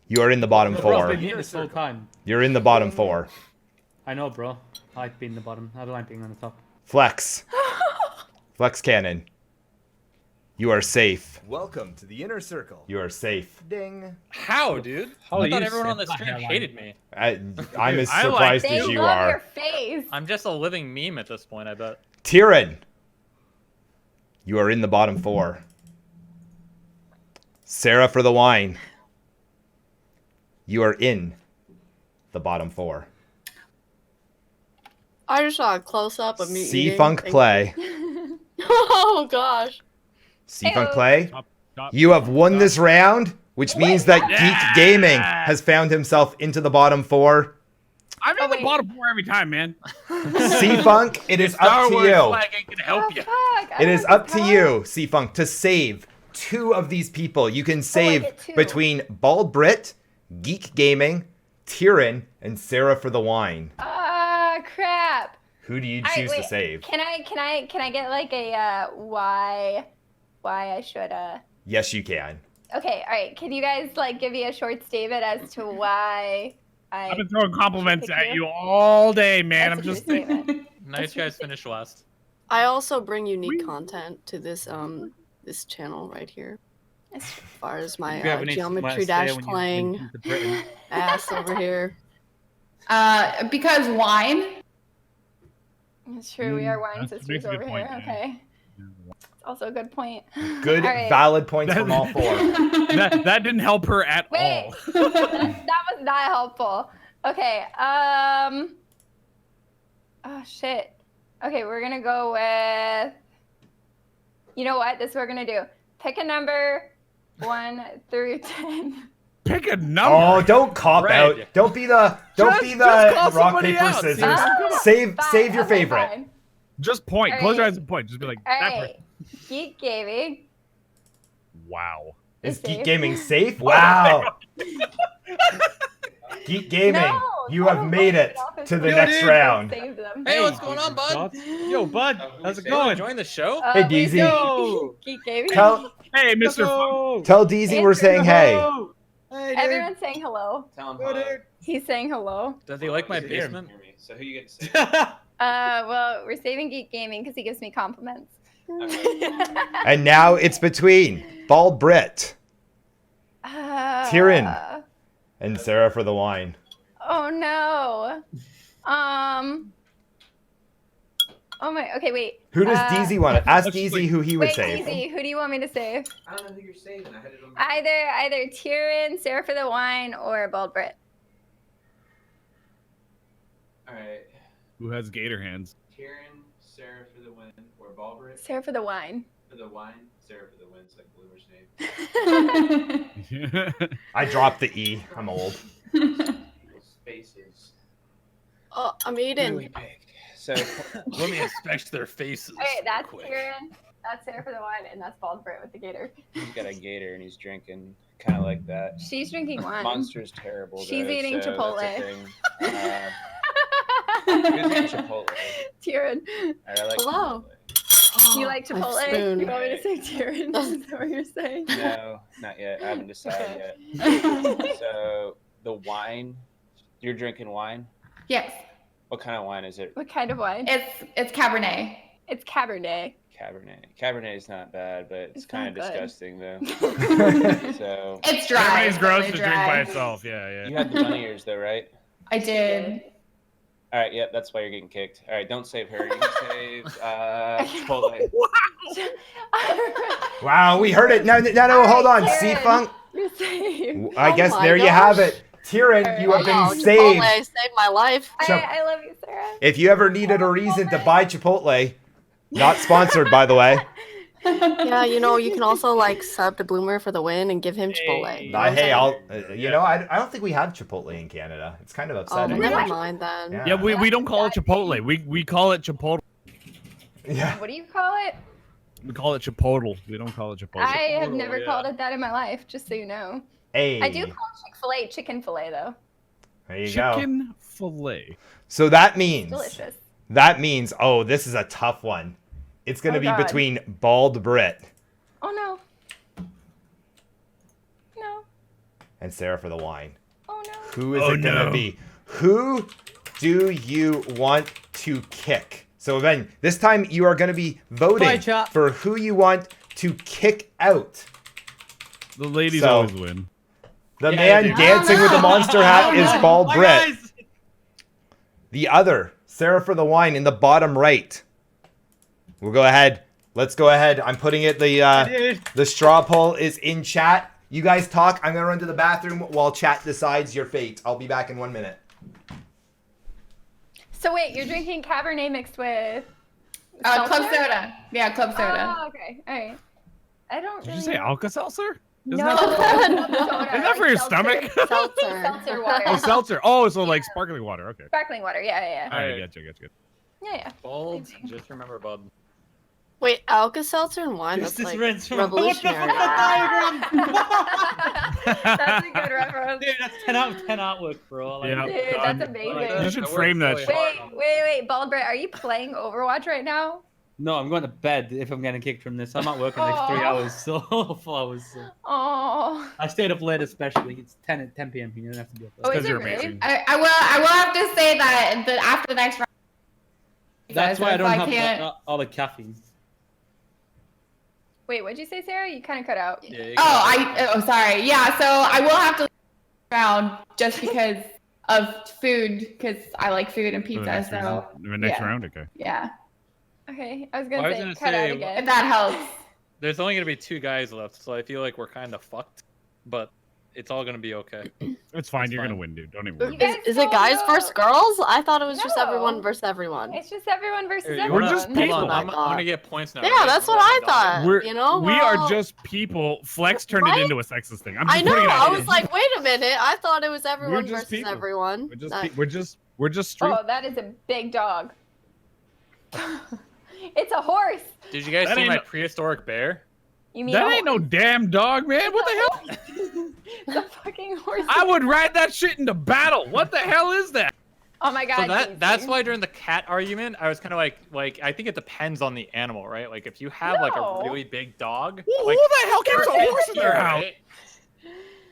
you are in the bottom Bro, I've 4. been here this whole time. You're in the bottom 4. I know, bro. I like being the bottom. I don't like being on the top. Flex. Flex Cannon. You are safe. Welcome to the inner circle. You are safe. Ding. How, dude? How I you thought everyone on the said stream that hated me. I'm as I like surprised They as you love are. your face. I'm just a living meme at this point, I bet. Tyrion. You are in the bottom 4. Sarah for the wine. You are in the bottom 4. I just saw a close up of me C eating. Funk play. Oh gosh. C Funk Ew. play. Stop. You have won this round, which means that Geek Gaming has found himself into the bottom 4. I'm in the wait. bottom 4 every time, man. C Funk, it is Star up to Wars you. flag ain't gonna help you. Fuck, I It is don't up to know. you, C Funk, to save 2 of these people. You can save get 2. between Bald Brit, Geek Gaming, Tyrion, and Sarah for the wine. Ah, crap. Who do you Alright, choose to wait, save? Can I get like a why I should Yes, you can. Okay, all right. Can you guys like give me a short statement as to why I've been throwing compliments pick at you? you all day, man. That's I'm a just true statement. Nice guys finish last. I also bring unique content to this this channel right here. As far as my You have anything you wanna geometry say dash when you playing come to Britain? ass over here. Because wine. It's true. We are wine That sisters makes a good over point, here. yeah. Okay. It's also a good point. Good, All right. valid points from all 4. that didn't help her at Wait, all. that was not helpful. Okay. Oh shit. Okay, we're gonna go with. You know what? This is what we're gonna do. Pick a number, 1 through 10. Pick a number. Oh, don't cop Red. out. Don't be the Just rock call somebody paper out. scissors. Oh, Save fine, your okay, favorite. fine. Just point. All Close your right. eyes and point. Just be like, All that right. person. Geek Gaming. Wow. Is Is Geek safe. Gaming safe? Wow. Geek Gaming, No, you I have don't made like it the to the Yo, next dude. round. Save them. Hey, what's going on, bud? Yo, bud. How's it going? Join the show? Hey, we DZ. say Geek Gaming. Tell Hey, Mr. Funk. tell DZ we're saying hey. Hey, dude. Everyone's saying hello. Tell him Yo, hello. dude. He's saying hello. Does he like my He's here. basement? So who you get to say? Well, we're saving Geek Gaming because he gives me compliments. And now it's between Bald Brit Tyrion. and Sarah for the wine. Oh no. Oh my. Okay, wait. Who does DZ want to ask Let's just DZ who he would Wait, save? DZ, who do you want me to save? I don't know who you're saving. I had it on my Either Tyrion, Sarah for the wine, or Bald Brit. Alright. Who has gator hands? Tyrion, Sarah for the win, or Balbrit Sarah for the wine. for the wine. Sarah for the win, it's like Bloomer's name. I dropped the E. I'm old. Spaces. Oh, I'm eating. Really big. So Let me inspect their faces. Okay, that's quick. Tyrion. That's Sarah for the wine, and that's Bald Brit with the gator. he's got a gator and he's drinking kind of like that. She's drinking wine. Monster's terrible. She's though, eating so that's a Chipotle. thing. Chipotle. Tyrion. I like Hello. You like My Chipotle? spoon. You want me to say Tyrion? Is that what you're saying? No, not yet. I haven't decided Okay. yet. So the wine, you're drinking wine? Yes. What kind of wine is it? What kind of wine? It's Cabernet. It's Cabernet. Cabernet. Cabernet is not bad, but it's kind of not good. disgusting though. So It's dry. Cabernet's It's gross really to drink by dry. itself. Yeah, you had the bunny ears though, right? I did. All right, yep, that's why you're getting kicked. All right, don't save her. You can save Chipotle. Wow, we heard it. No, hold on. Karen, C-Funk. You're saved. I Oh guess my there you have gosh. it. Tyrion, you have Wow, been saved. Chipotle saved my life. Chip- I love you, Sarah. If you ever needed a reason to buy Chipotle, not sponsored, by the way. Yeah, you know, you can also like sub to Bloomer for the win and give him Chipotle. You know what I'm Hey, saying? I don't think we have Chipotle in Canada. It's kind of Oh, upsetting. never mind then. Yeah. yeah. We don't call it Chipotle. We call it Chipotle. Yeah. What do you call it? We call it Chipotle. We don't call it Chipotle. I have never called it that in my life, just so you know. Hey. I do call Chick-fil-A chicken fillet, though. There you go. Chicken fillet. So that It's means. delicious. That means. Oh, this is a tough one. It's gonna Oh, be God. between Bald Brit Oh, no. No. and Sarah for the wine. Oh, no. Who is it gonna be? Who do you want to kick? So then, this time you are gonna be voting Bye, chat. for who you want to kick out. The ladies So- always win. The Yeah, man they do. dancing with the monster hat is Bald Bye, Brit. guys. The other, Sarah for the wine, in the bottom right. We'll go ahead. Let's go ahead. I'm putting it. The straw poll is in chat. You guys talk. I'm gonna run to the bathroom while chat decides your fate. I'll be back in 1 minute. So wait, you're drinking Cabernet mixed with Club seltzer? soda. Yeah, club soda. Oh, okay. All right. I don't Did really... you say Alka-Seltzer? No. Isn't Soda, that for your seltzer. stomach? Seltzer. Seltzer water. Oh, seltzer. Oh, so like sparkling water. Okay. Sparkling water. Yeah. All right, Alright. gotcha. Yeah. Bold. Just remember, bud. Wait, Alka-Seltzer and wine? That's This like rinse from revolutionary. That's a good reference. Dude, that's 10 out of 10 artwork, bro. Like, Yeah. Dude, that's amazing. You should frame that shit. Wait, Baldbert, are you playing Overwatch right now? No, I'm going to bed if I'm getting kicked from this. I'm not working the next 3 Aw. hours, so 4 hours. So. Oh. I stayed up late, especially. It's 10 p.m. here. You don't have to be up Oh, late. is it you're really? amazing. I will have to say that after the next round. That's why I don't have can't. all the caffeine. Wait, what'd you say, Sarah? You kind of cut out. Yeah, Sorry. Yeah, so I will have to leave the round just because of food, because I like food and For the pizza. next So reason. The next yeah. round, okay. yeah, Okay, I was Well, gonna I was say gonna cut out say, if again. that helps. There's only gonna be 2 guys left, so I feel like we're kind of fucked. But it's all gonna be okay. It's fine. It's You're fine. gonna win, dude. Don't even worry. You guys Is it don't guys know. versus girls? I thought it was just No. everyone versus everyone. It's just everyone versus Here, you everyone. wanna- just hold people. on, I'm I gonna thought. get points now. Yeah, right? that's what Hold I on, thought. We're, You know, we we're are all- just people. Flex turned Right? it into a sexist thing. I'm I just know. putting it out I there. was like, wait a minute. I thought it was everyone just versus people. everyone. We're just, Not- we're just street. Oh, that is a big dog. It's a horse. Did you guys That see ain't my no- prehistoric bear? You mean That a ain't no horse? damn dog, man. What the hell? It's a fucking horse. I would ride that shit into battle. What the hell is that? Oh my god. So that's Casey. why during the cat argument, I was kind of like I think it depends on the animal, right? Like if you have like No. a really big dog, Who like the hell keeps a her horse in head their here, house? right?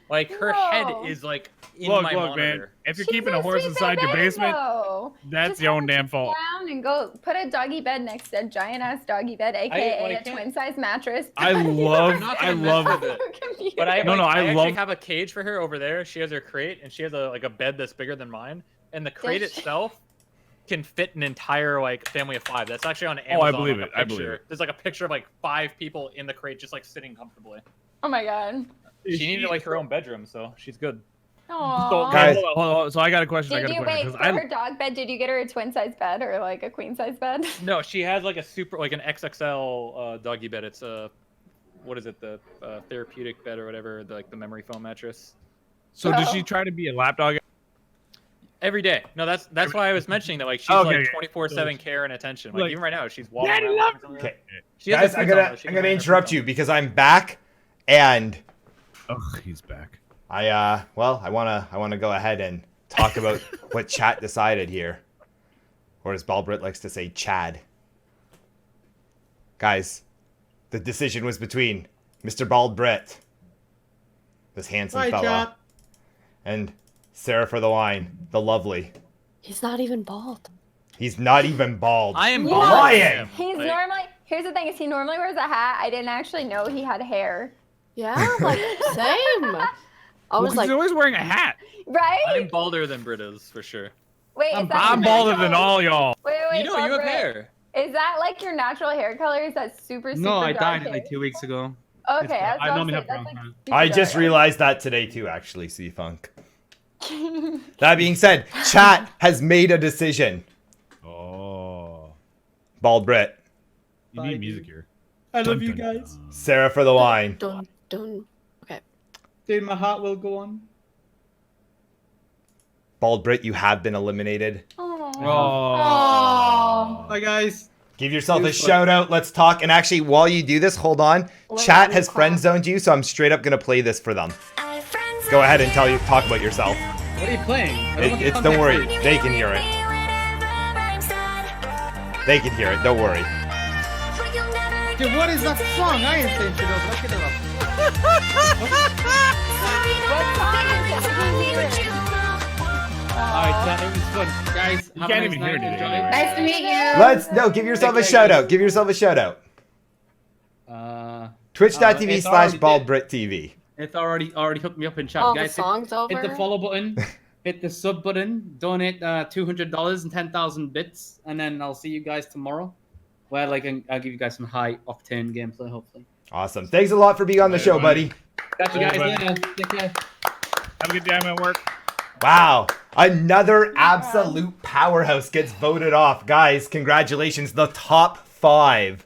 Like her No. head is like in Look, my man. monitor. If you're She's keeping a horse sweet inside your baby, basement, though. that's Just your have own her damn fault. sit down and go put a doggy bed next to a giant ass doggy bed, aka like, a can't- twin size mattress. I love, I'm not I gonna mess love, with it. Computer. But I No, like, no, I I actually love- have a cage for her over there. She has her crate, and she has a bed that's bigger than mine. And the crate Does she? itself can fit an entire like family of 5. That's actually on Oh, Amazon. I believe like, it. a I believe picture. it. There's like a picture of like 5 people in the crate just like sitting comfortably. Oh my god. She needed like her own bedroom, so she's good. Aww. So, Guys- hold on. So I got a question. Did you wait for her dog bed? Did you get her a twin size bed or like a queen size bed? No, she has like a super like an XXL doggy bed. It's a what is it, the therapeutic bed or whatever, like the memory foam mattress. So did she try to be a lapdog? Every day. No, that's why I was mentioning that. Like she's Okay, like 24/7 care and attention. Like Look, even right now, she's walking. Daddy around. love- Okay. She has Guys, her I'm boots on, gonna though. She I'm can gonna have her interrupt boots you on. because I'm back, and Oh, he's back. I wanna go ahead and talk about what chat decided here. Or as Balbrit likes to say, Chad. Guys, the decision was between Mr. Baldbrit, this handsome fella, and Sarah for the wine, the lovely. He's not even bald. He's not even bald. I am Yeah. bald. Lying. He's normally. Here's the thing: is he normally wears a hat? I didn't actually know he had hair. Yeah, like same. I was He's like, always wearing a hat. Right? I'm balder than Brit is for sure. Wait, is that I'm your balder natural- than all y'all. Wait, You know, you have Baldbrit, hair. Is that like your natural hair color? Is that super No, I dark dyed hair? it like 2 weeks ago. Okay, I was I about normally to have say, that's brown like hair. super I just dark. realized that today too, actually, C-Funk. That being said, chat has made a decision. Oh. Baldbrit, You need music here. I love you guys. Sarah for the wine. dun dun. Okay. Dude, my heart will go on. Baldbrit, you have been eliminated. Oh. Bye, guys. Give yourself a Use what? shout out. Let's talk. And actually, while you do this, hold on. Let Chat me has call. friend zoned you, so I'm straight up gonna play this for them. Go ahead and talk about yourself. What are you playing? I don't want the Don't context worry, clues. they can hear it. They can hear it. Don't worry. Dude, what is that song? I ain't saying shit over. Look it up. Alright, chat, it was fun. Guys, You have a can't nice even hear night. it. Enjoy. Nice to meet you. Give yourself a Okay, shout guys. out. Give yourself a shout out. Twitch.tv it's slash already baldbrittv. It's already hooked me up in chat. Oh, the Guys, song's over. hit the follow button, hit the sub button, donate $200 and 10,000 bits, and then I'll see you guys tomorrow. Where I'll give you guys some high octane gameplay, hopefully. Awesome. Thanks a lot for being on the show, buddy. Catch you guys Bye-bye. later. Take care. Have a good day. I'm at work. Wow. Another absolute powerhouse gets voted off. Guys, congratulations. The top 5.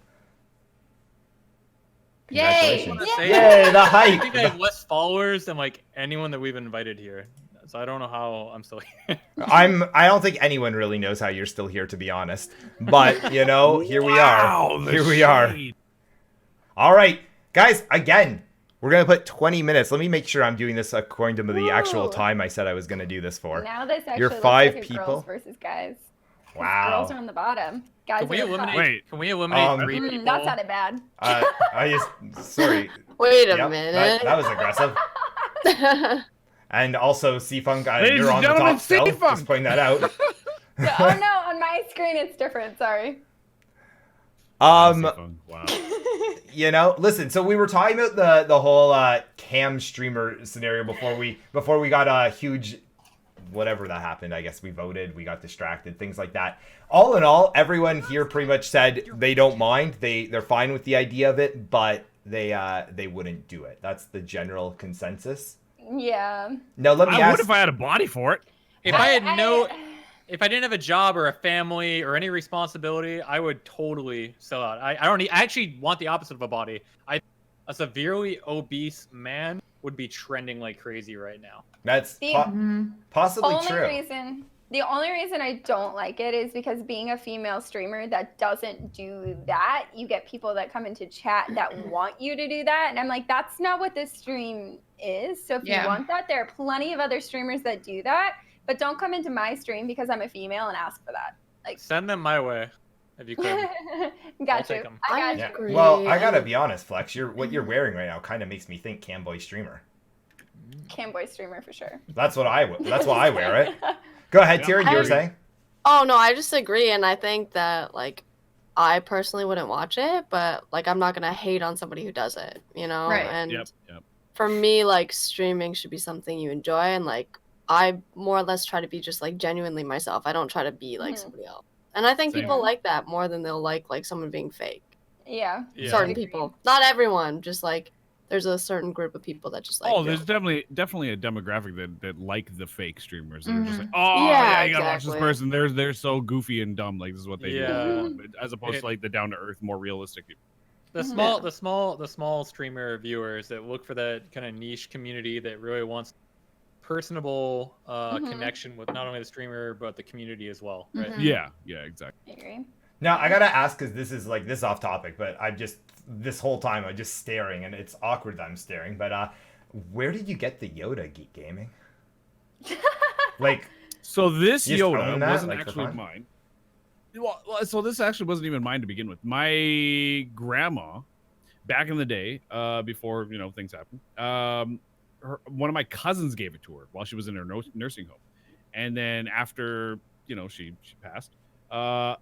Yay. Congratulations. Say Yay, the I think I hype. have less followers than like anyone that we've invited here. So I don't know how I'm still here. I don't think anyone really knows how you're still here, to be honest. But, you know, here we are. the Here we are. shade. All right. Guys, again, we're going to put 20 minutes. Let me make sure I'm doing this according to the actual Whoa. time I said I was going to do this for. Now this actually You're looks 5 like a people? girls versus guys. 'Cause Wow. Girls are on the bottom. Guys Can we are on the top. eliminate? Wait. Can we eliminate 3 people? That sounded bad. Sorry. Wait a Yep, minute. that was aggressive. And also, C-Funk, Ladies you're and on the gentlemen, top still. C-Funk. Just pointing that out. Oh no, on my screen it's different. Sorry. Wow. You know, listen. So we were talking about the whole cam streamer scenario before we got a huge, whatever that happened. I guess we voted, we got distracted, things like that. All in all, everyone here pretty much said they don't mind. They're fine with the idea of it, but they wouldn't do it. That's the general consensus. Yeah. Now let me I ask. would if I had a body for it. If I had if I didn't have a job or a family or any responsibility, I would totally sell out. I actually want the opposite of a body. A severely obese man would be trending like crazy right now. That's The possibly only true. The only reason I don't like it is because being a female streamer that doesn't do that, you get people that come into chat that want you to do that. And I'm like, that's not what this stream is. So if Yeah. you want that, there are plenty of other streamers that do that. But don't come into my stream because I'm a female and ask for that. Like, Send them my way if you could. I'll got take you. 'em. I got Yeah. you. Agree. Well, I gotta be honest, Flex. What you're wearing right now kind of makes me think Camboy streamer. Camboy streamer for sure. That's what I wear it. Go ahead, Tyrion. You were saying? Oh no, I just agree, and I think that I personally wouldn't watch it, but I'm not gonna hate on somebody who does it, you know. Right. And Yep. for me, streaming should be something you enjoy, and I more or less try to be just genuinely myself. I don't try to be like somebody else, and I think Same. people like that more than they'll like someone being fake. Yeah. Yeah. Certain people, not everyone, just there's a certain group of people that just Oh, do there's it. definitely a demographic that like the fake streamers. They're just like, Mhm. oh Yeah, yeah, you gotta watch this exactly. person. They're so goofy and dumb. Like this is what they Yeah. do. But as opposed to the down to earth, more realistic people. The small streamer viewers that look for that kind of niche community that really wants personable connection with not only the streamer but the community as well, right? Yeah, exactly. I agree. Now I gotta ask because this is off topic, but this whole time I'm just staring, and it's awkward that I'm staring. But where did you get the Yoda, Geek Gaming? So this You just Yoda own that, wasn't for actually fun? mine. Well, so this actually wasn't even mine to begin with. My grandma, back in the day, before things happened, one of my cousins gave it to her while she was in her nursing home, and then after she passed,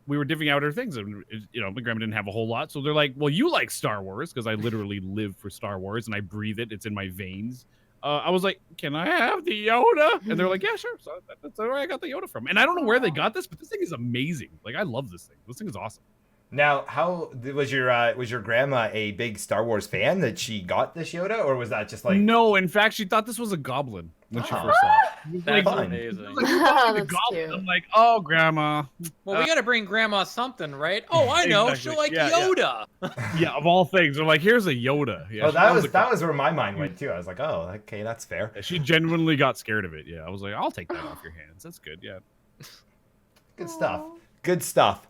we were divvying out her things, and my grandma didn't have a whole lot, so they're like, "Well, you like Star Wars," because I literally live for Star Wars and I breathe it; it's in my veins. I was like, "Can I have the Yoda?" And they're like, "Yeah, sure." So that's where I got the Yoda from, and I don't know where they got this, but this thing is amazing. Like, I love this thing. This thing is awesome. Now, how was your grandma a big Star Wars fan that she got this Yoda, or was that just like? No, in fact, she thought this was a goblin when she first saw it. That's fun. amazing. That's cute. I'm like, "Oh, grandma." Well, we got to bring Grandma something, right? Oh, I know. Exactly. She'll like Yeah, Yoda. Yeah, of all things, they're like, "Here's a Yoda." Yeah, Oh, she that loves was the where my mind went too. I was like, oh, okay, that's fair. She genuinely got scared of it. Yeah, I was like, "I'll take that off your hands. That's good." Yeah. Good stuff. Good stuff.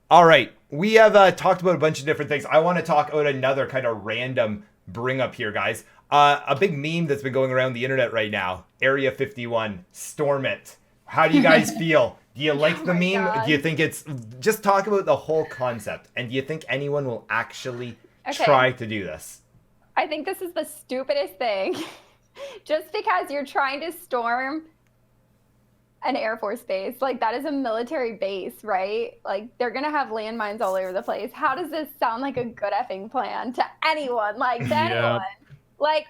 All right, we have talked about a bunch of different things. I want to talk about another kind of random bring up here, guys. A big meme that's been going around the internet right now. Area 51, storm it. How do you guys feel? Do you like the meme? God. Do you think it's... Just talk about the whole concept. And do you think anyone will actually try to do this? I think this is the stupidest thing. Just because you're trying to storm an Air Force base, like that is a military base, right? Like they're gonna have landmines all over the place. How does this sound like a good effing plan to anyone? Like to anyone? Like,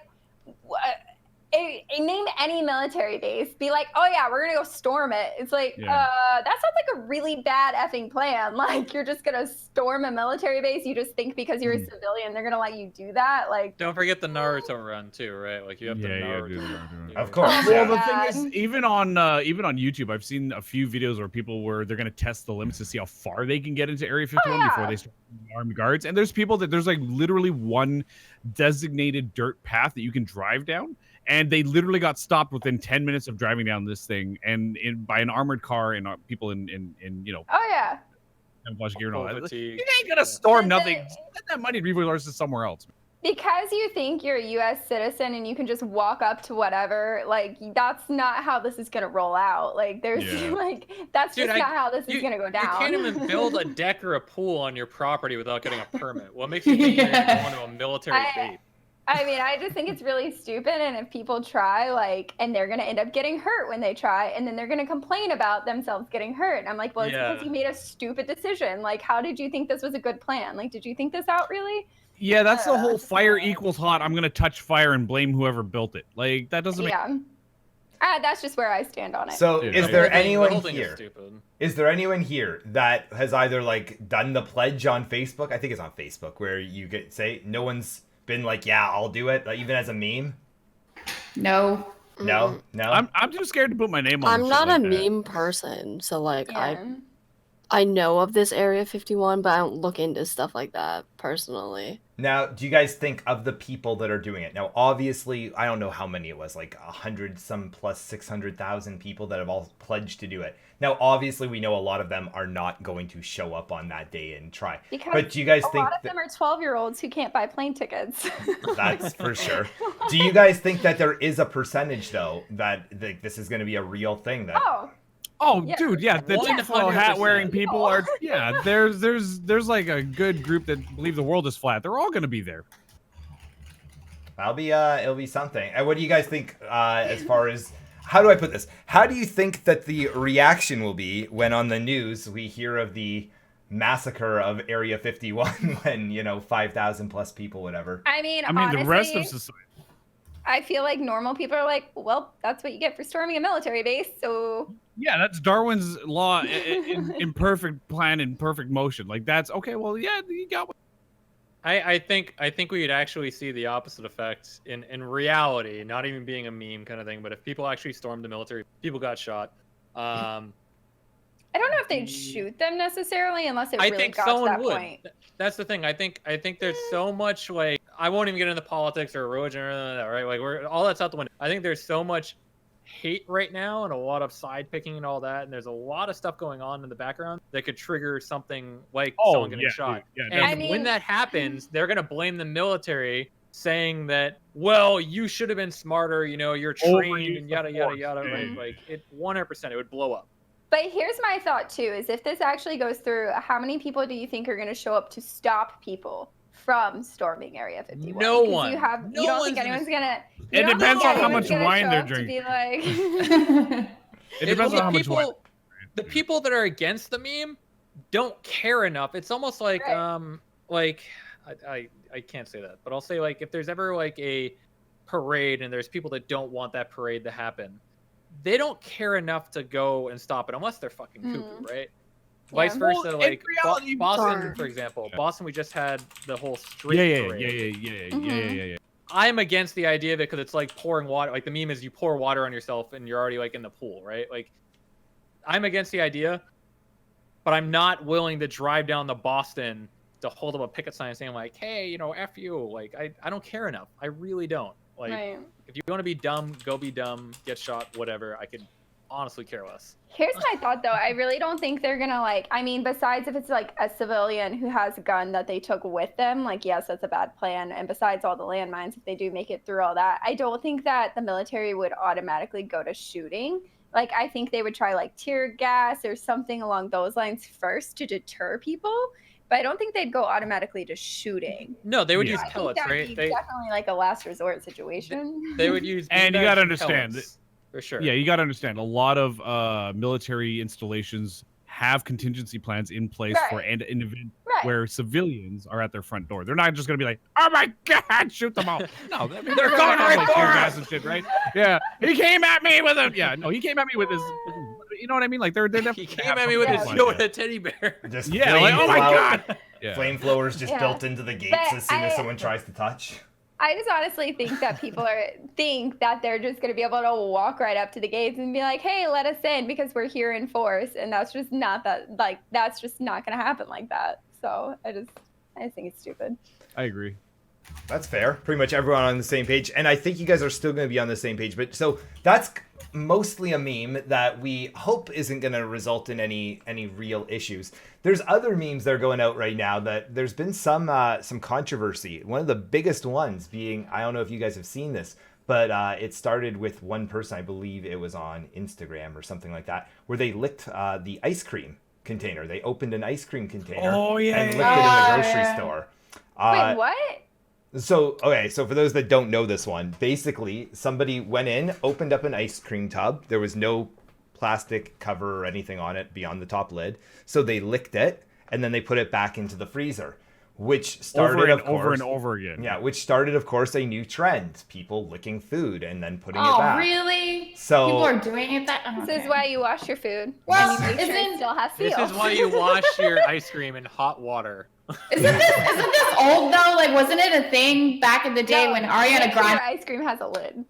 name any military base. Be like, oh yeah, we're gonna go storm it. It's like, that sounds like a really bad effing plan. Like you're just gonna storm a military base. You just think because you're a civilian, they're gonna let you do that. Like, Don't forget the Naruto run too, right? Like you have the Naruto. Of course. Well, the thing is, even on YouTube, I've seen a few videos where people they're gonna test the limits to see how far they can get into Area 51 before they start armed guards. And there's people there's like literally one designated dirt path that you can drive down. And they literally got stopped within 10 minutes of driving down this thing, and by an armored car and people in oh yeah, camouflage gear and all that. Fatigue. You ain't gonna storm nothing. Spend that money to resources somewhere else. because you think you're a U.S. citizen and you can just walk up to whatever, like that's not how this is gonna roll out. Like there's like that's just not how this is gonna go down. You can't even build a deck or a pool on your property without getting a permit. What makes you think you're going to a military base? I mean, I just think it's really stupid, and if people try, like, and they're gonna end up getting hurt when they try, and then they're gonna complain about themselves getting hurt. And I'm like, well, it's because you made a stupid decision. Like, how did you think this was a good plan? Like, did you think this out really? Yeah, that's the whole fire equals hot. I'm gonna touch fire and blame whoever built it. Like that doesn't make. That's just where I stand on it. So, is there anyone here? Is there anyone here that has either like done the pledge on Facebook? I think it's on Facebook where you get say no one's been like, yeah, I'll do it, like, even as a meme. No. No. I'm too scared to put my name on. I'm not a meme person, so like I know of this Area 51, but I don't look into stuff like that personally. Now, do you guys think of the people that are doing it? Now, obviously, I don't know how many it was, like 100 some plus 600,000 people that have all pledged to do it. Now, obviously, we know a lot of them are not going to show up on that day and try. But do you guys think a lot of them are 12-year-olds who can't buy plane tickets? That's for sure. Do you guys think that there is a percentage, though, that this is going to be a real thing? That dude, yeah, the tinfoil hat wearing people are, there's like a good group that believe the world is flat. They're all gonna be there. It'll be something. And what do you guys think as far as, how do I put this? How do you think that the reaction will be when on the news we hear of the massacre of Area 51 when, 5,000 plus people, whatever? I mean, honestly, the rest of society. I feel like normal people are like, well, that's what you get for storming a military base, so... Yeah, that's Darwin's law in perfect plan, in perfect motion. Like, that's, okay, well, yeah, you got one. I think we could actually see the opposite effect in reality, not even being a meme kind of thing, but if people actually stormed the military, people got shot. I don't know if they'd shoot them necessarily unless it really got to that point. That's the thing. I think there's so much, like, I won't even get into politics or religion or anything like that, right? Like, all that's out the window. I think there's so much hate right now and a lot of side picking and all that, and there's a lot of stuff going on in the background that could trigger something like someone getting shot. And when that happens, they're going to blame the military, saying that, well, you should have been smarter, you're trained and yada yada yada, right? Like, it 100% it would blow up. But here's my thought too: is if this actually goes through, how many people do you think are going to show up to stop people from storming Area 51? No 'Cause one. You No don't one's think anyone's gonna. It depends on how much wine they're To drinking. be like, It depends on how much wine. The people that are against the meme don't care enough. It's almost like like I can't say that, but I'll say like if there's ever like a parade and there's people that don't want that parade to happen, they don't care enough to go and stop it unless they're fucking cuckoo, right? Vice versa, Well, like in reality, Boston, for example. Boston, we just had the whole street parade. Yeah. I'm against the idea of it because it's like pouring water. Like the meme is you pour water on yourself and you're already like in the pool, right? Like I'm against the idea, but I'm not willing to drive down to Boston to hold up a picket sign saying like, hey, you know, F you. Like I don't care enough. I really don't. Like if you want to be dumb, go be dumb, get shot, whatever. I could honestly care less. here's my thought though. I really don't think they're gonna like. I mean, besides if it's like a civilian who has a gun that they took with them, like yes, that's a bad plan. And besides all the landmines, if they do make it through all that, I don't think that the military would automatically go to shooting. Like I think they would try like tear gas or something along those lines first to deter people. But I don't think they'd go automatically to shooting. No, they would I use think pellets, that'd right? be They definitely like a last resort situation. they would use. And you beanbags gotta and understand pellets, for sure. Yeah, you got to understand. A lot of military installations have contingency plans in place for an event where civilians are at their front door. They're not just going to be like, "Oh my God, shoot them all!" No, they're going right for gas and shit, right? Yeah, he came at me with a. Yeah, no, he came at me with his. You know what I mean? Like they're definitely. He came at me with his with a teddy bear. Just yeah, like oh my God. Yeah. Flamethrowers just built into the gates as soon as someone tries to touch. I just honestly think that people think that they're just going to be able to walk right up to the gates and be like, "Hey, let us in because we're here in force," and that's just not that's just not going to happen like that. So I just think it's stupid. I agree. That's fair. Pretty much everyone on the same page, and I think you guys are still going to be on the same page. But so that's mostly a meme that we hope isn't going to result in any real issues. There's other memes that are going out right now that there's been some controversy. One of the biggest ones being, I don't know if you guys have seen this, but it started with one person, I believe it was on Instagram or something like that, where they licked the ice cream container. They opened an ice cream container and licked it in the grocery store. Wait, what? So for those that don't know this one, basically somebody went in, opened up an ice cream tub. There was no plastic cover or anything on it beyond the top lid. So they licked it and then they put it back into the freezer, which started over and over again. Yeah, which started, of course, a new trend: people licking food and then putting it back. Oh, really? So people are doing it that. Oh, this is why you wash your food. Well, and you make sure it still has seal. This is why you wash your ice cream in hot water. Isn't this old though? Like, wasn't it a thing back in the day when Ariana Grande? Ice cream has a lid.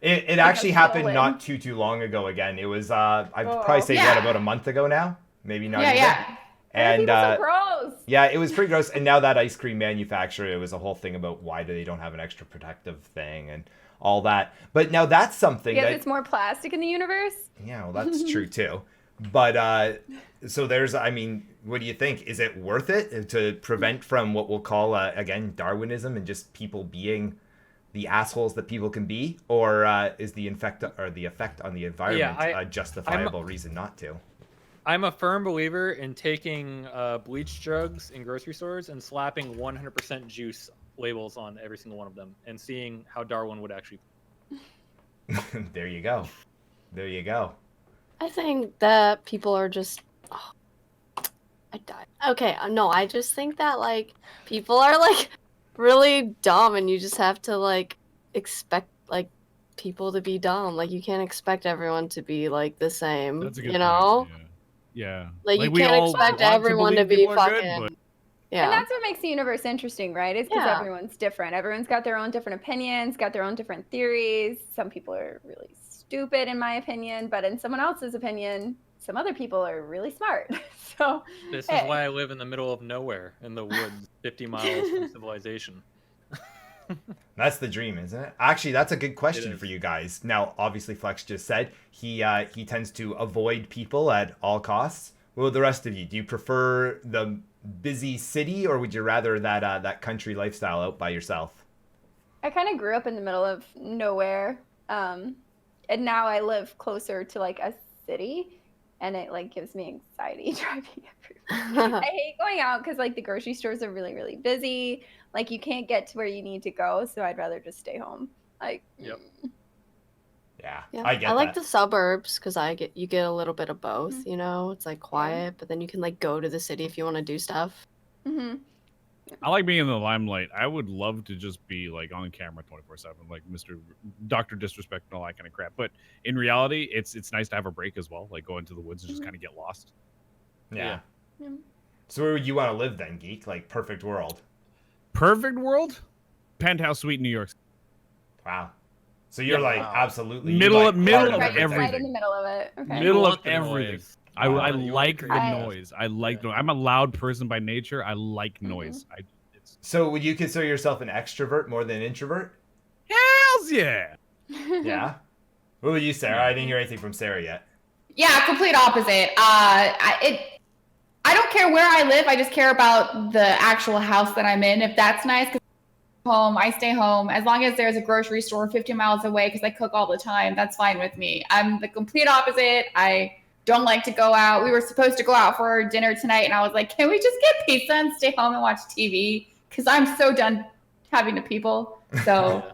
It actually happened not too long ago. Again, it was I'd probably say about a month ago now, maybe not. Yeah. And so gross. Yeah, it was pretty gross. And now that ice cream manufacturer, it was a whole thing about why they don't have an extra protective thing and all that. But now that's something because it's more plastic in the universe. Yeah, well, that's true too. But so there's, I mean, what do you think? Is it worth it to prevent from what we'll call again Darwinism and just people being the assholes that people can be, or is the effect on the environment a justifiable reason not to? I'm a firm believer in taking bleach jugs in grocery stores and slapping 100% juice labels on every single one of them and seeing how Darwin would actually. There you go. There you go. I think that people are just. Oh, I died. Okay, no, I just think that like people are like really dumb, and you just have to like expect like people to be dumb. Like you can't expect everyone to be like the same. That's a good you know? point, yeah. Like you can't expect everyone to be fucking. Good, yeah. And that's what makes the universe interesting, right? Is because everyone's different. Everyone's got their own different opinions, got their own different theories. Some people are really stupid, in my opinion, but in someone else's opinion, some other people are really smart. So this is why I live in the middle of nowhere in the woods, 50 miles from civilization. That's the dream, isn't it? Actually, that's a good question for you guys. Now, obviously, Flex just said he tends to avoid people at all costs. Well, the rest of you, do you prefer the busy city, or would you rather that country lifestyle out by yourself? I kind of grew up in the middle of nowhere, and now I live closer to like a city. and it like gives me anxiety driving everywhere. I hate going out because like the grocery stores are really, really busy. Like you can't get to where you need to go, so I'd rather just stay home. Like, Yep. Yeah, Yeah, I get I like that. the suburbs because you get a little bit of both. Mhm. You know, it's like quiet, but then you can like go to the city if you want to do stuff. hmm I like being in the limelight. I would love to just be like on camera 24/7, like Mr. Doctor Disrespect and all that kind of crap. But in reality, it's nice to have a break as well, like go into the woods and just kind of get lost. Yeah. Yeah. So where would you want to live then, Geek? Like perfect world. Perfect world, penthouse suite, New York. Wow. So you're Yeah. like Wow. absolutely you Middle like of- middle part of right, everything. right in the middle of it. Okay. Middle of want the everything. noise. I Wow. You want like the the crazy noise. I like Yeah. noise. I'm a loud person by nature. I like noise. So would you consider yourself an extrovert more than an introvert? Hells yeah. Yeah. What about you, Sarah? I didn't hear anything from Sarah yet. Yeah, complete opposite. I don't care where I live. I just care about the actual house that I'm in. If that's nice, 'cause home, I stay home. As long as there's a grocery store 50 miles away, because I cook all the time, that's fine with me. I'm the complete opposite. I don't like to go out. We were supposed to go out for dinner tonight, and I was like, can we just get pizza and stay home and watch TV? Because I'm so done having to people. So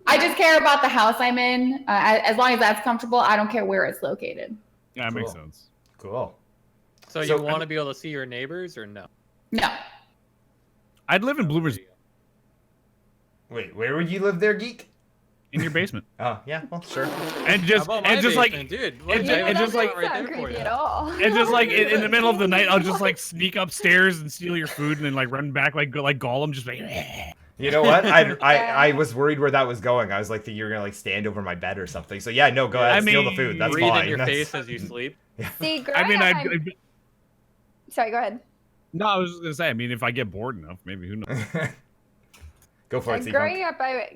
I just care about the house I'm in. As long as that's comfortable, I don't care where it's located. Yeah, that makes Cool. sense. Cool. So So, you want to be able to see your neighbors or no? No. I'd live in Bloomers Wait, where would you live there, Geek? in your basement. Oh, yeah, well, sure. And just How about my and just like basement, dude. and What ju- the and hell just is like- that right Not there for creepy you? at all. and just like in the middle of the night, I'll just like sneak upstairs and steal your food and then like run back like Gollum, just like. You know what? I was worried where that was going. I was like, you're gonna like stand over my bed or something. So yeah, no, go ahead, I steal the mean, food. That's Breathe fine. in your That's- face as you sleep. See, growing I mean, up, sorry, go ahead. no, I was just gonna say. I mean, if I get bored enough, maybe who knows. Go for it, Seafunk.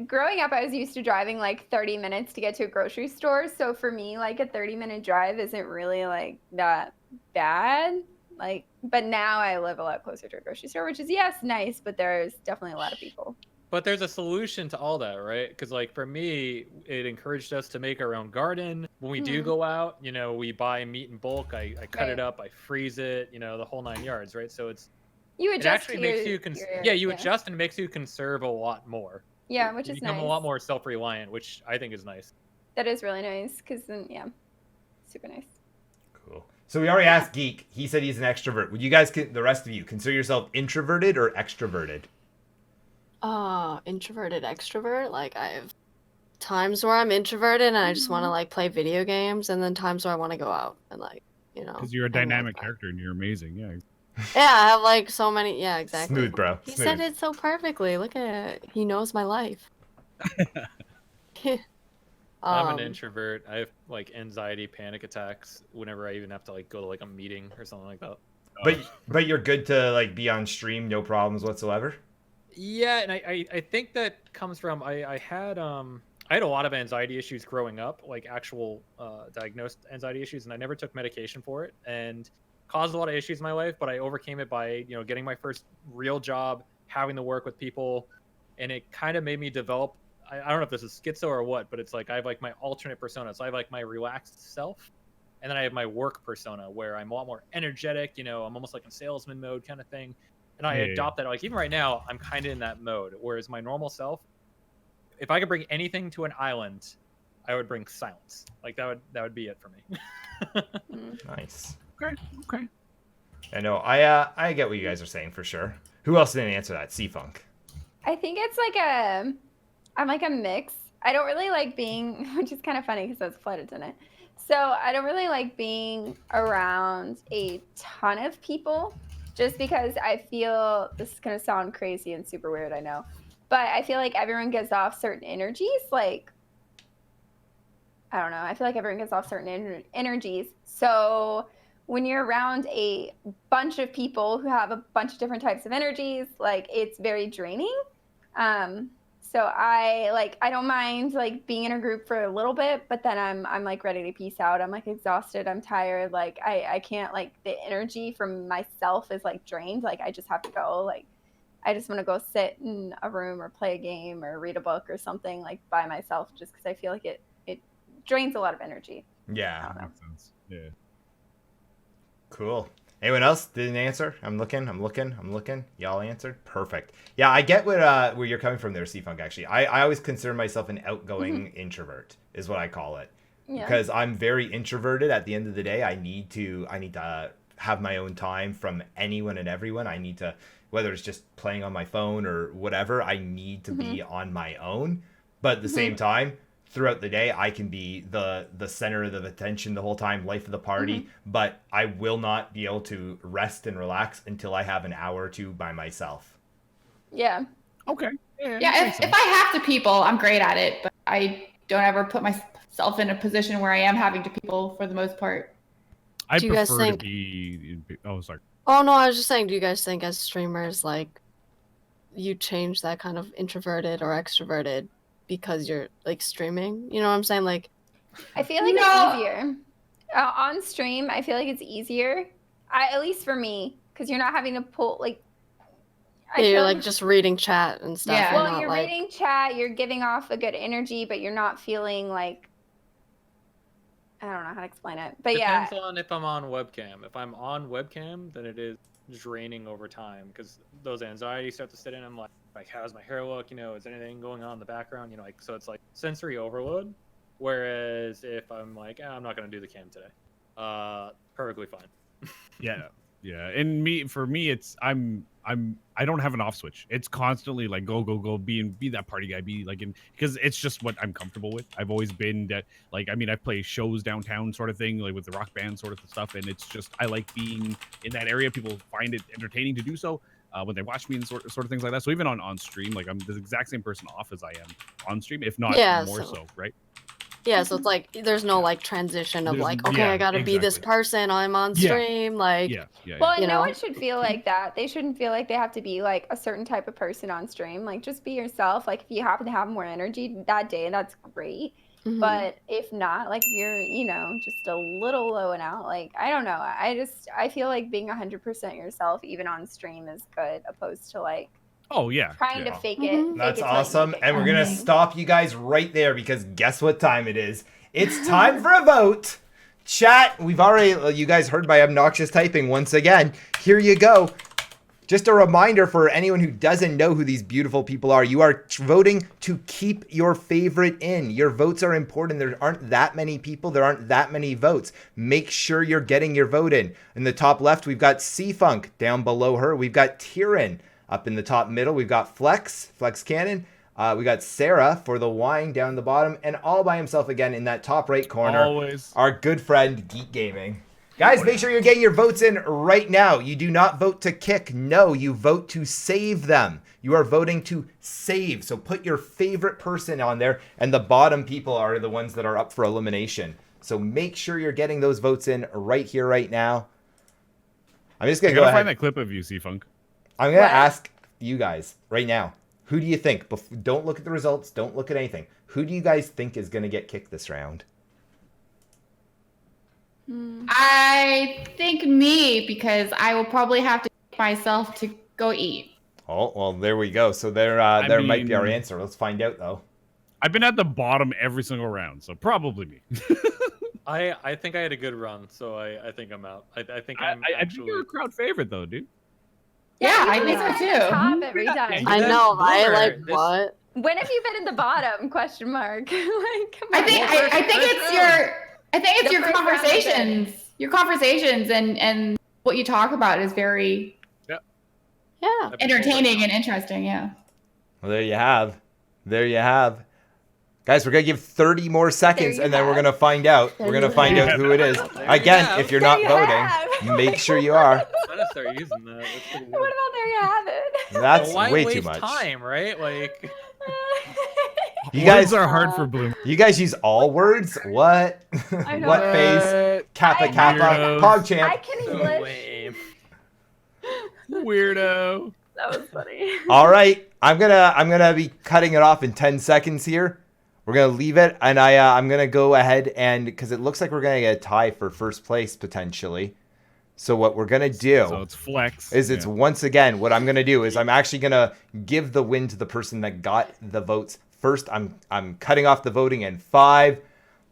Growing up, I was used to driving like 30 minutes to get to a grocery store. So for me, like a 30-minute drive isn't really like that bad. Like, but now I live a lot closer to a grocery store, which is nice, but there's definitely a lot of people. But there's a solution to all that, right? Because like for me, it encouraged us to make our own garden. When we do go out, you know, we buy meat in bulk. I cut it up, I freeze it, you know, the whole 9 yards, right? So You it adjust actually to makes your, you adjust and makes you conserve a lot more. Yeah, which You is become nice. a lot more self-reliant, which I think is nice. That is really nice because then, super nice. Cool. So we already asked Geek. He said he's an extrovert. Would you guys, the rest of you, consider yourself introverted or extroverted? Introverted, extrovert. Like I have times where I'm introverted and I just want to like play video games, and then times where I want to go out and like, you know. Because you're a hang out dynamic with character and you're amazing. Yeah. Yeah, I have like so many. Yeah, exactly. Smooth, bro. He Smooth. said it so perfectly. Look at it. He knows my life. I'm an Um, introvert. I have like anxiety, panic attacks whenever I even have to like go to like a meeting or something like that. But you're good to like be on stream, no problems whatsoever. Yeah, and I think that comes from I had a lot of anxiety issues growing up, like actual diagnosed anxiety issues, and I never took medication for it, and caused a lot of issues in my life. But I overcame it by getting my first real job, having to work with people, and it kind of made me develop. I don't know if this is schizo or what, but it's like I have like my alternate persona. So I have like my relaxed self, and then I have my work persona where I'm a lot more energetic. I'm almost like in salesman mode kind of thing. And I adopt that. Like even right now, I'm kind of in that mode. Whereas my normal self, if I could bring anything to an island, I would bring silence. Like that would be it for me. Nice. Okay. I know. I get what you guys are saying for sure. Who else didn't answer that? C-Funk. I think it's like I'm like a mix. I don't really like being, which is kind of funny because I was flight attendant. So I don't really like being around a ton of people just because I feel, this is going to sound crazy and super weird, I know. But I feel like everyone gives off certain energies. Like, I don't know. I feel like everyone gives off certain energies. So when you're around a bunch of people who have a bunch of different types of energies, like it's very draining. So I don't mind like being in a group for a little bit, but then I'm like ready to peace out. I'm like exhausted. I'm tired. Like I can't, like the energy from myself is like drained. Like I just have to go. Like I just want to go sit in a room or play a game or read a book or something like by myself, just because I feel like it drains a lot of energy. Yeah. Makes sense. Yeah. Cool. Anyone else didn't answer? I'm looking. Y'all answered. Perfect. Yeah, I get where you're coming from there, C-Funk, actually. I always consider myself an outgoing introvert, is what I call it. Yeah. Because I'm very introverted at the end of the day. I need to have my own time from anyone and everyone. I need to, whether it's just playing on my phone or whatever, I need to be on my own. But at the same time, throughout the day, I can be the center of the attention the whole time, life of the party, but I will not be able to rest and relax until I have an hour or two by myself. Yeah. Okay. Yeah, if I have to people, I'm great at it, but I don't ever put myself in a position where I am having to people for the most part. I Do you guys prefer to think- be. Oh, sorry. Oh no, I was just saying, do you guys think as streamers, like, you change that kind of introverted or extroverted because you're like streaming? You know what I'm saying? Like, I feel like it's easier on stream. I feel like it's easier, at least for me, because you're not having to pull like. You're like just reading chat and stuff. Yeah. Well, not, you're like... reading chat. You're giving off a good energy, but you're not feeling like. I don't know how to explain it, but Depends on if I'm on webcam. If I'm on webcam, then it is draining over time because those anxieties start to sit in. I'm like, how's my hair look? You know, is anything going on in the background? You know, like, so it's like sensory overload. Whereas if I'm like, I'm not going to do the cam today, perfectly fine. Yeah. And for me, it's I don't have an off switch. It's constantly like go, be that party guy, because it's just what I'm comfortable with. I've always been that, like, I mean, I play shows downtown sort of thing, like with the rock band sort of stuff. And it's just, I like being in that area. People find it entertaining to do so when they watch me and sort of things like that. So even on stream, like I'm the exact same person off as I am on stream, if not more so, right? Yeah, so it's like there's no like transition of like, okay, I gotta be this person. I'm on stream, like. Well, no one should feel like that. They shouldn't feel like they have to be like a certain type of person on stream. Like, just be yourself. Like, if you happen to have more energy that day, that's great. But if not, like, if you're, you know, just a little low and out, like, I don't know. I feel like being 100% yourself, even on stream, is good, opposed to like. Trying to fake it. That's awesome. And we're going to stop you guys right there because guess what time it is? It's time for a vote. Chat, you guys heard my obnoxious typing once again. Here you go. Just a reminder for anyone who doesn't know who these beautiful people are. You are voting to keep your favorite in. Your votes are important. There aren't that many people. There aren't that many votes. Make sure you're getting your vote in. In the top left, we've got C-Funk. Down below her, we've got Tyrion. Up in the top middle, we've got Flex Cannon. We got Sarah for the wine down the bottom. And all by himself again in that top right corner. Always. Our good friend, Geek Gaming. Guys, make sure you're getting your votes in right now. You do not vote to kick. No, you vote to save them. You are voting to save. So put your favorite person on there. And the bottom people are the ones that are up for elimination. So make sure you're getting those votes in right here, right now. I'm just going to go ahead. Find that clip of you, C-Funk. I'm going to ask you guys right now, who do you think, don't look at the results, don't look at anything, who do you guys think is going to get kicked this round? I think me, because I will probably have to kick myself to go eat. Oh, well, there we go. So there might be our answer. Let's find out, though. I've been at the bottom every single round, so probably me. I think I had a good run, so I think I'm out. I think I'm I think you're a crowd favorite, though, dude. Yeah, I think so too. Top every time. I know, right? Like, what? When have you been in the bottom? Question mark. Like, come on. I think it's your conversations. Your conversations and what you talk about is very entertaining and interesting. Yeah. Well, there you have. Guys, we're going to give 30 more seconds and then we're going to find out. We're going to find out who it is. Again, if you're not voting, make sure you are. I'm gonna start using that. What about there you have it? That's why way waste too much time, right? Like, you guys are hard for Bloom. You guys use all words? What? What face? Kappa, PogChamp. I can English. Weirdo. That was funny. All right, I'm gonna be cutting it off in 10 seconds here. We're gonna leave it, and I'm gonna go ahead and because it looks like we're gonna get a tie for first place potentially. So what we're gonna do so it's flex. It's once again what I'm gonna do is I'm actually gonna give the win to the person that got the votes first. I'm cutting off the voting in 5,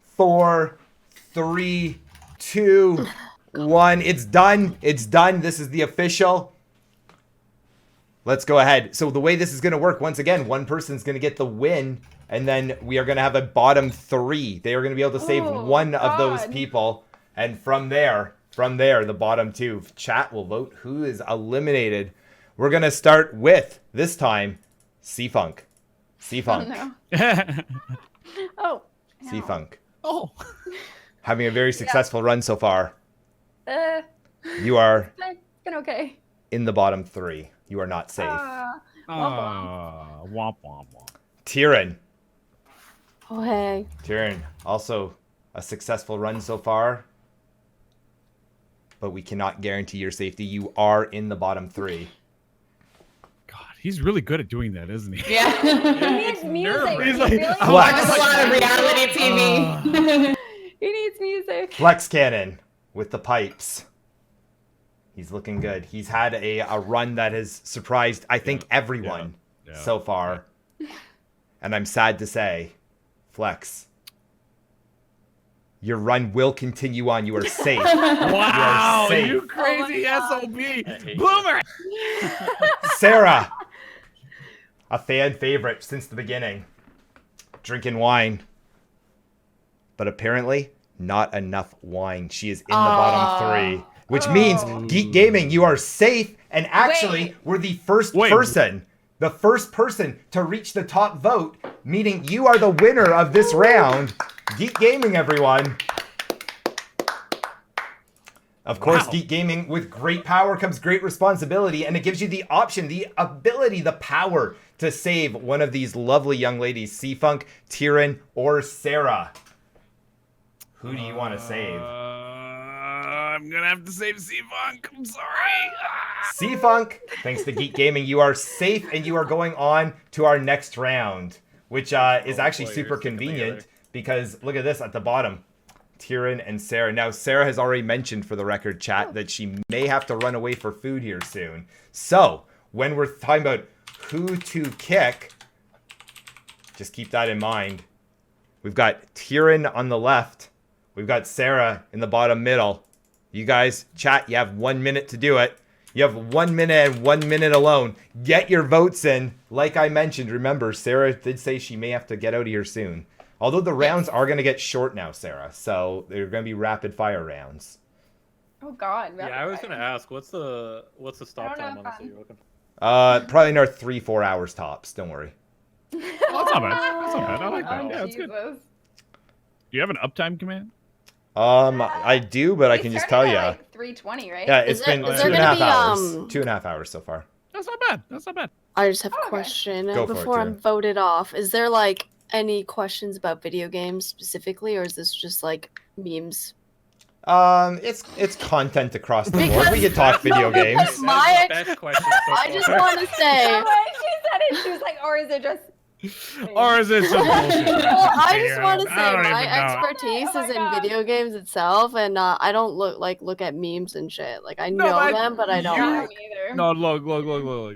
4, 3, 2, 1. It's done. It's done. This is the official. Let's go ahead. So the way this is going to work, once again, one person's going to get the win, and then we are going to have a bottom 3. They are going to be able to save one of those people, and from there, the bottom 2. Chat will vote who is eliminated. We're going to start with, this time, C-Funk. C-Funk. Oh, no. Oh. No. C-Funk. Oh. Having a very successful run so far. Uh, You are it's been okay. in the bottom 3. You are not safe. Womp womp. Womp womp womp. Tyrion. Oh, hey. Tyrion, also a successful run so far. But we cannot guarantee your safety. You are in the bottom 3. God, he's really good at doing that, isn't he? Yeah. He needs music. He's He like, really oh, Watches a lot of reality TV. He needs music. Flex Cannon with the pipes. He's looking good. He's had a run that has surprised, I think, everyone so far. And I'm sad to say, Flex, your run will continue on. You are safe. Wow, safe. you crazy SOB. Boomer. Sarah, a fan favorite since the beginning. Drinking wine. But apparently, not enough wine. She is in the bottom 3. Which means, Geek Gaming, you are safe. And actually, we're the first person to reach the top vote, meaning you are the winner of this round. Geek Gaming, everyone. Of course, Geek Gaming, with great power comes great responsibility, and it gives you the option, the ability, the power to save one of these lovely young ladies, C-Funk, Tyrion, or Sarah. Who do you want to save? I'm going to have to save C-Funk. I'm sorry. C-Funk, thanks to Geek Gaming, you are safe, and you are going on to our next round, which is actually super convenient because look at this at the bottom. Tyrion and Sarah. Now, Sarah has already mentioned for the record, chat, that she may have to run away for food here soon. So, when we're talking about who to kick, just keep that in mind. We've got Tyrion on the left. We've got Sarah in the bottom middle. You guys, chat, you have 1 minute to do it. You have 1 minute and 1 minute alone. Get your votes in. Like I mentioned, remember, Sarah did say she may have to get out of here soon. Although the rounds are going to get short now, Sarah. So they're going to be rapid fire rounds. Oh God. Yeah, I was gonna ask, what's the stop time on this that you're looking for? Probably another 3-4 hours tops. Don't worry. Oh, that's not bad. That's not bad. I like that. Yeah, it's good. Jesus. Do you have an uptime command? I do, but I can just tell you. Like 3:20, right? Yeah, it's been 2.5 hours. 2.5 hours so far. That's not bad. That's not bad. I just have a question Go for it, before I'm Tyrion. voted off. Is there like any questions about video games specifically, or is this just like memes? It's content across the board. We can talk video games. Best question so I just far. want to say. She said it. She was like, or is it just? Or is it some bullshit? Well, I just want to I say don't even my know. expertise Oh my is in God. video games itself, and I don't look at memes and shit. Like I know but them, but I don't. Yeah, Like, me either. No, look.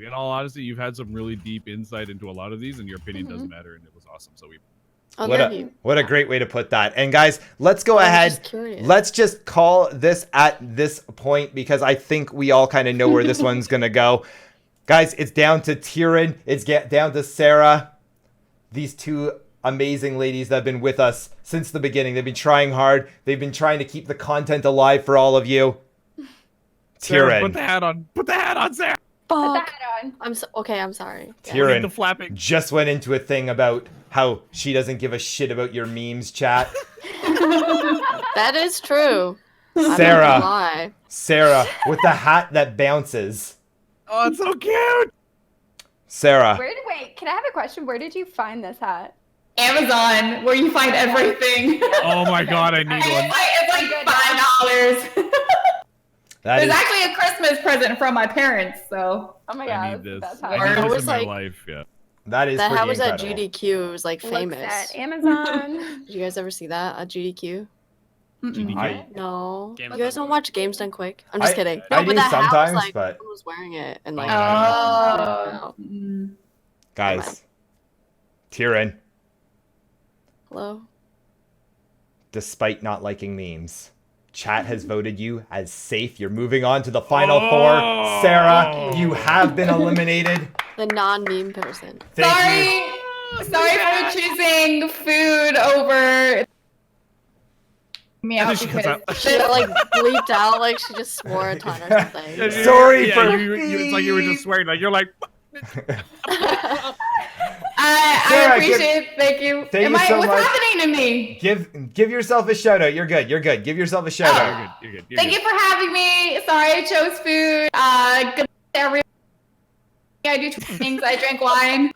In all honesty, you've had some really deep insight into a lot of these, and your opinion doesn't matter, and it was awesome. So we. oh, What thank a you. what a great way to put that. And guys, let's go I was ahead. just curious. Let's just call this at this point because I think we all kind of know where this one's gonna go. Guys, it's down to Tyrion. It's down to Sarah. These two amazing ladies that have been with us since the beginning. They've been trying hard. They've been trying to keep the content alive for all of you. Sarah, Tyrion. put the hat on. Put the hat on, Sarah. Put the Fuck. hat on. I'm so, okay. I'm sorry. The Tyrion flapping. just went into a thing about how she doesn't give a shit about your memes, chat. That is true. I'm not Sarah. gonna lie. Sarah with the hat that bounces. Oh, it's so cute. Sarah. Wait, can I have a question? Where did you find this hat? Amazon, where you find everything. Oh my God, I need one. It's like $5. That It's is actually a Christmas present from my parents, so. Oh my I God. need this. That's I how need I this was in my like- life. Yeah. that is That pretty hat was at incredible. GDQ. It was like Looks famous. at Amazon. Did you guys ever see that at GDQ? Mm-mm. I- No. Games You guys Done don't watch Games Done Quick? I'm just kidding. I No, do but that hat sometimes, was like, but- who was wearing it? And like, Oh. Guys, Tyrion, hello? despite not liking memes, Chat has voted you as safe. You're moving on to the final four. Sarah, you have been eliminated. The non-meme person. Thank you. Sorry for choosing food over me out because She like bleeped out like she just swore a ton or something. Sorry for it's like you were just swearing. Like you're like. I appreciate it. Thank you. What's happening to me? Give yourself a shout out. You're good. You're good. Give yourself a shout out. You're good. Thank you for having me. Sorry I chose food. Good to everyone. I do things. I drank wine.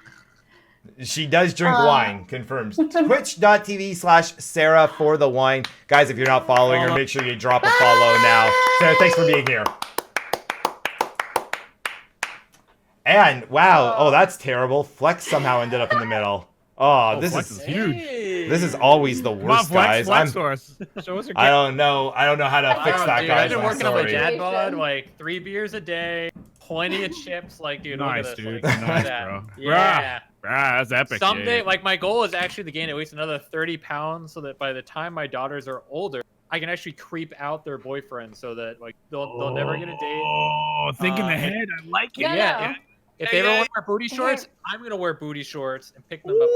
She does drink wine, confirms. Twitch.tv/Sarah for the wine. Guys, if you're not following her, make sure you drop a follow now. Sarah, thanks for being here. And wow, oh, that's terrible. Flex somehow ended up in the middle. Oh, this is huge. This is always the worst, guys. Show us your I don't know how to fix that, dude, guys. I've been I'm working on my sorry. dad bod, like 3 beers a day, plenty of chips, like dude. Nice, look at this, dude. like, Nice, that. bro. Yeah. That's epic. Someday, yeah. like my goal is actually to gain at least another 30 pounds, so that by the time my daughters are older, I can actually creep out their boyfriend, so that like they'll never get a date. Oh, thinking ahead. I like it. No, Yeah. no. If they ever want to wear booty shorts, I'm gonna wear booty shorts and pick them up.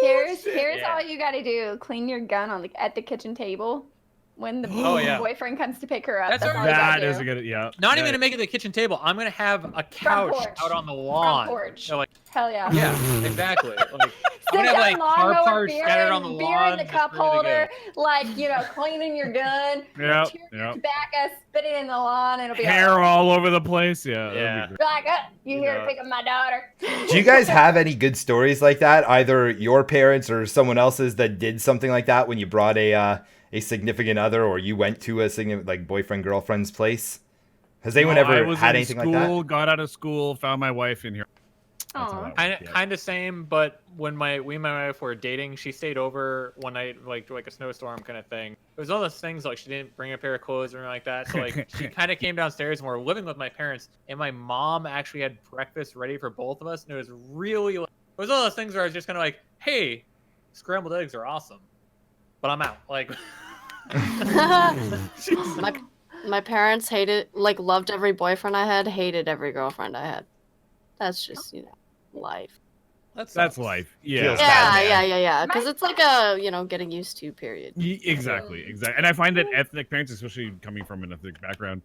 Here's Yeah. all you gotta do: clean your gun on at the kitchen table when the boyfriend comes to pick her up. That's all you gotta That is do. a good. Yeah. Not even gonna make it to the kitchen table. I'm gonna have a couch porch. out on the lawn. Front porch. So, like, Hell yeah. yeah, exactly. Like, Sit I'm gonna have down, like car lawnmower, parts beer scattered in- on the beer lawn. in the just cup ready to go. holder, like cleaning your gun. Yep. chew your tobacco, spit it in the lawn, it'll be Hair all over the place. Yeah. Yeah. Like, you here to pick up my daughter. Do you guys have any good stories like that? Either your parents or someone else's that did something like that when you brought a significant other, or you went to a significant like boyfriend girlfriend's place? Has anyone ever had anything like that? Got out of school, found my wife in here. Kind of same, but when my wife were dating, she stayed over one night, like a snowstorm kind of thing. It was all those things like she didn't bring a pair of clothes or anything like that. So like she kind of came downstairs and we were living with my parents, and my mom actually had breakfast ready for both of us, and it was really like, it was all those things where I was just kind of like, hey, scrambled eggs are awesome, but I'm out. Like my parents loved every boyfriend I had, hated every girlfriend I had. That's just life. That's life. Yeah. Yeah. Because it's like a getting used to period. Exactly. And I find that ethnic parents, especially coming from an ethnic background,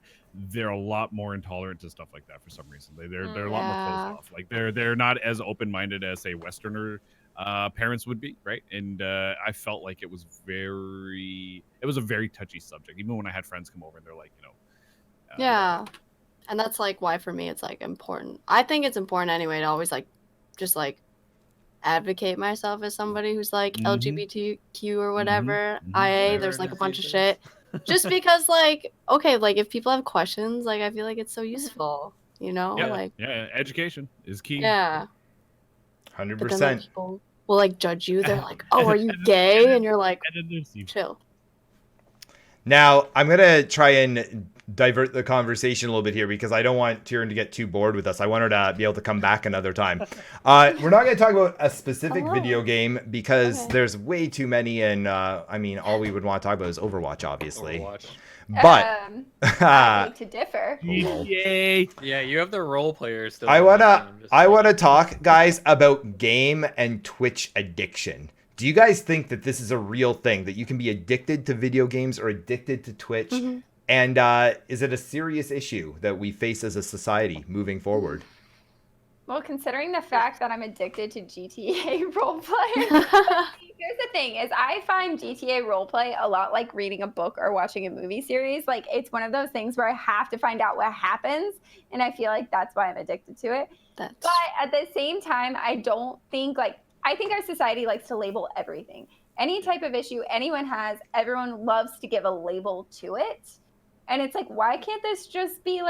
they're a lot more intolerant to stuff like that for some reason. They're a lot more closed off. Like they're not as open-minded as say Westerner parents would be, right? And I felt like it was a very touchy subject. Even when I had friends come over and they're like, yeah. And that's like why for me it's like important. I think it's important anyway to always just advocate myself as somebody who's like LGBTQ or whatever. IA, there's like a bunch of shit. Just because if people have questions, I feel like it's so useful, education is key. Yeah. 100%. People will judge you. They're like, "Oh, are you gay?" And you're like, "Chill." Now, I'm going to try and divert the conversation a little bit here because I don't want Tyrion to get too bored with us. I want her to be able to come back another time. We're not going to talk about a specific video game because there's way too many, and all we would want to talk about is Overwatch, obviously. But I beg to differ. Yay! Yeah, you have the role players still. I wanna talk, guys, about game and Twitch addiction. Do you guys think that this is a real thing, that you can be addicted to video games or addicted to Twitch? Mm-hmm. And is it a serious issue that we face as a society moving forward? Well, considering the fact that I'm addicted to GTA roleplay, here's the thing: is I find GTA roleplay a lot like reading a book or watching a movie series. Like it's one of those things where I have to find out what happens, and I feel like that's why I'm addicted to it. But at the same time, I don't think I think our society likes to label everything. Any type of issue anyone has, everyone loves to give a label to it, and it's like, why can't this just be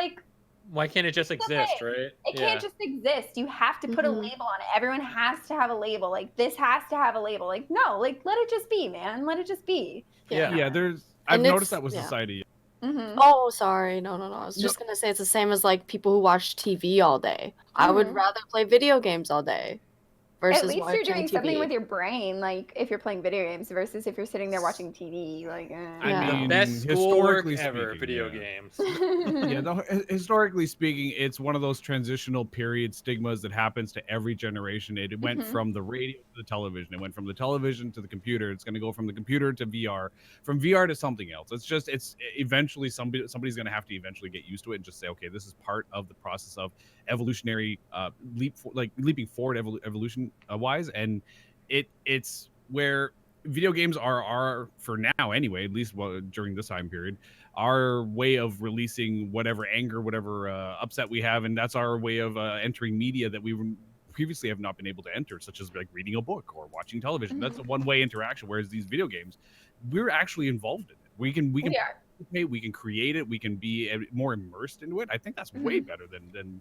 why can't it just exist, right? It can't just exist. You have to put a label on it. Everyone has to have a label. This has to have a label. No, let it just be, man. Let it just be. Yeah. I've noticed that with society. Mm-hmm. Oh, sorry. No. I was just gonna say it's the same as people who watch TV all day. I would rather play video games all day. versus At least you're watching doing TV. something with your brain, like if you're playing video games versus if you're sitting there watching TV. Like, Yeah. I mean, The best schoolwork historically ever, speaking, video yeah. games. Yeah, no, historically speaking, it's one of those transitional period stigmas that happens to every generation. It went from the radio to the television. It went from the television to the computer. It's going to go from the computer to VR, from VR to something else. It's eventually somebody's going to have to eventually get used to it and just say, okay, this is part of the process of evolutionary leaping forward evolution wise, and it's where video games are for now anyway, at least during this time period, our way of releasing whatever anger, whatever upset we have, and that's our way of entering media that we previously have not been able to enter, such as like reading a book or watching television. That's a one-way interaction, whereas these video games, we're actually involved in it. We can participate, we can create it, we can be more immersed into it. I think that's way better than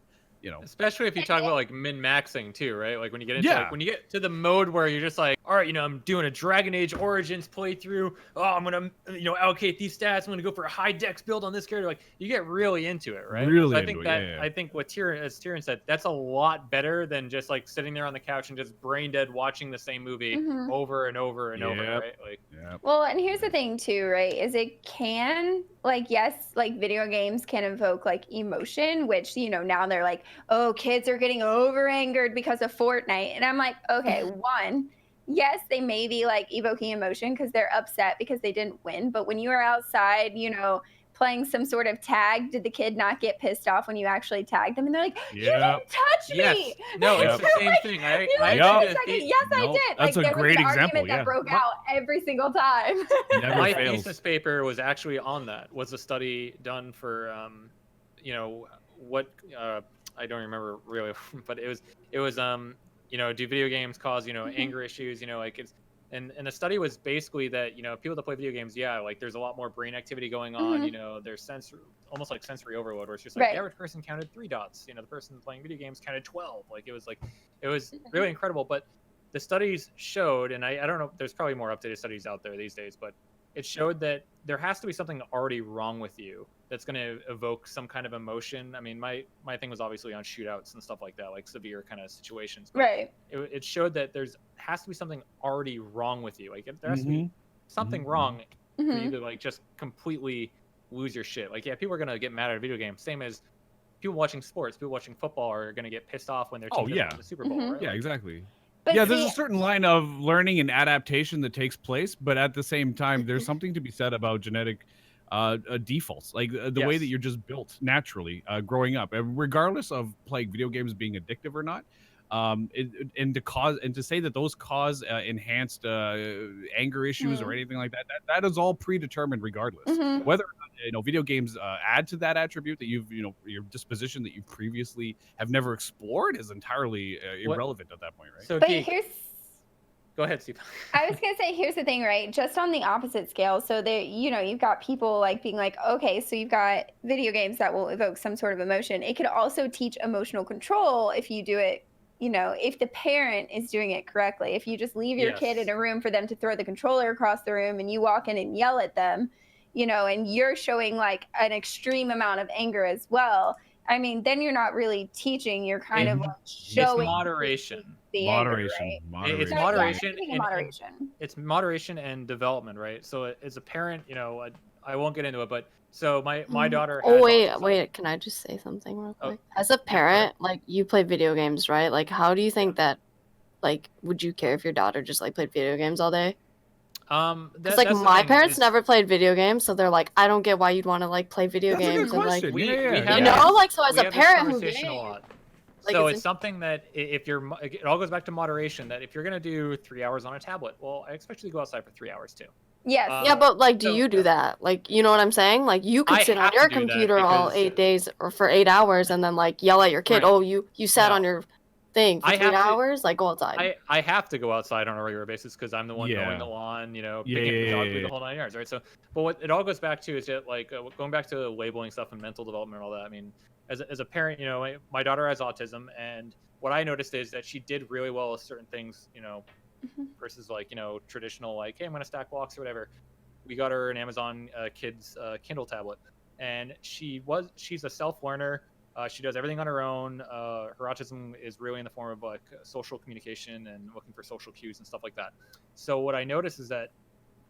especially if you talk about like min-maxing too, right? Like when you get into when you get to the mode where you're just like, all right, I'm doing a Dragon Age Origins playthrough. Oh, I'm gonna allocate these stats. I'm gonna go for a high dex build on this character. Like you get really into it, right? Really so I think into it, I think what Tyrion said, that's a lot better than just like sitting there on the couch and just brain dead watching the same movie over and over and over, right? Like, well, and here's the thing too, right? Is it can yes, like video games can evoke like emotion, which now they're like, oh, kids are getting over angered because of Fortnite, and I'm like, okay, one, yes, they may be like evoking emotion because they're upset because they didn't win, but when you are outside, playing some sort of tag, did the kid not get pissed off when you actually tagged them? And they're like, you didn't touch me. No, it's the same thing. Yes, I did. That's a great example. That broke out every single time. My thesis paper was actually on that. Was a study done for, I don't remember really, but it was, do video games cause, anger issues? And the study was basically that, people that play video games, like there's a lot more brain activity going on, there's almost like sensory overload, where it's just like the average person counted 3 dots, the person playing video games counted 12. Like it was really incredible. But the studies showed, and I don't know, there's probably more updated studies out there these days, but it showed that there has to be something already wrong with you that's going to evoke some kind of emotion. I mean, my thing was obviously on shootouts and stuff like that, like severe kind of situations. But right. It showed that has to be something already wrong with you. Like there has to be something wrong for you to like just completely lose your shit. Like, people are going to get mad at a video game. Same as people watching sports, people watching football are going to get pissed off when their team doesn't win the Super Bowl. Right? Yeah, exactly. But there's a certain line of learning and adaptation that takes place, but at the same time, there's something to be said about genetic defaults, like the way that you're just built naturally growing up, regardless of playing video games being addictive or not. And to say that those cause enhanced anger issues or anything like that is all predetermined regardless. Whether or not, video games add to that attribute that you've your disposition that you previously have never explored is entirely irrelevant at that point, right? So but go ahead, Steve. I was gonna say, here's the thing, right? Just on the opposite scale. So you've got people like being like, okay, so you've got video games that will evoke some sort of emotion. It could also teach emotional control if you do it. If the parent is doing it correctly. If you just leave your kid in a room for them to throw the controller across the room and you walk in and yell at them, and you're showing like an extreme amount of anger as well. I mean, then you're not really teaching. You're kind of like showing. It's moderation. Moderation. It's moderation. It's moderation and development, right? So as a parent, I won't get into it, but so my daughter. Oh wait, can I just say something real quick? As a parent, like you play video games, right? Like, how do you think that, like, would you care if your daughter just like played video games all day? Because like my parents never played video games, so they're like, I don't get why you'd want to like play video games and like, like so as a parent who a lot. Like, so it's something that it all goes back to moderation. That if you're gonna do 3 hours on a tablet, well, I expect you to go outside for 3 hours too. Yes. Yeah, but like, do you do that? Like, you know what I'm saying? Like, you could sit on your computer all 8 days or for 8 hours and then like yell at your kid. Right. Oh, you sat on your thing for 8 hours. Like, go outside. I have to go outside on a regular basis because I'm the one mowing the lawn. Picking the dog food, the whole 9 yards, right? So, but what it all goes back to is that like going back to labeling stuff and mental development and all that. I mean, as a parent, my daughter has autism, and what I noticed is that she did really well with certain things, versus like, traditional, like, hey, I'm going to stack blocks or whatever. We got her an Amazon Kids Kindle tablet, and she's a self-learner. She does everything on her own. Her autism is really in the form of like social communication and looking for social cues and stuff like that. So what I noticed is that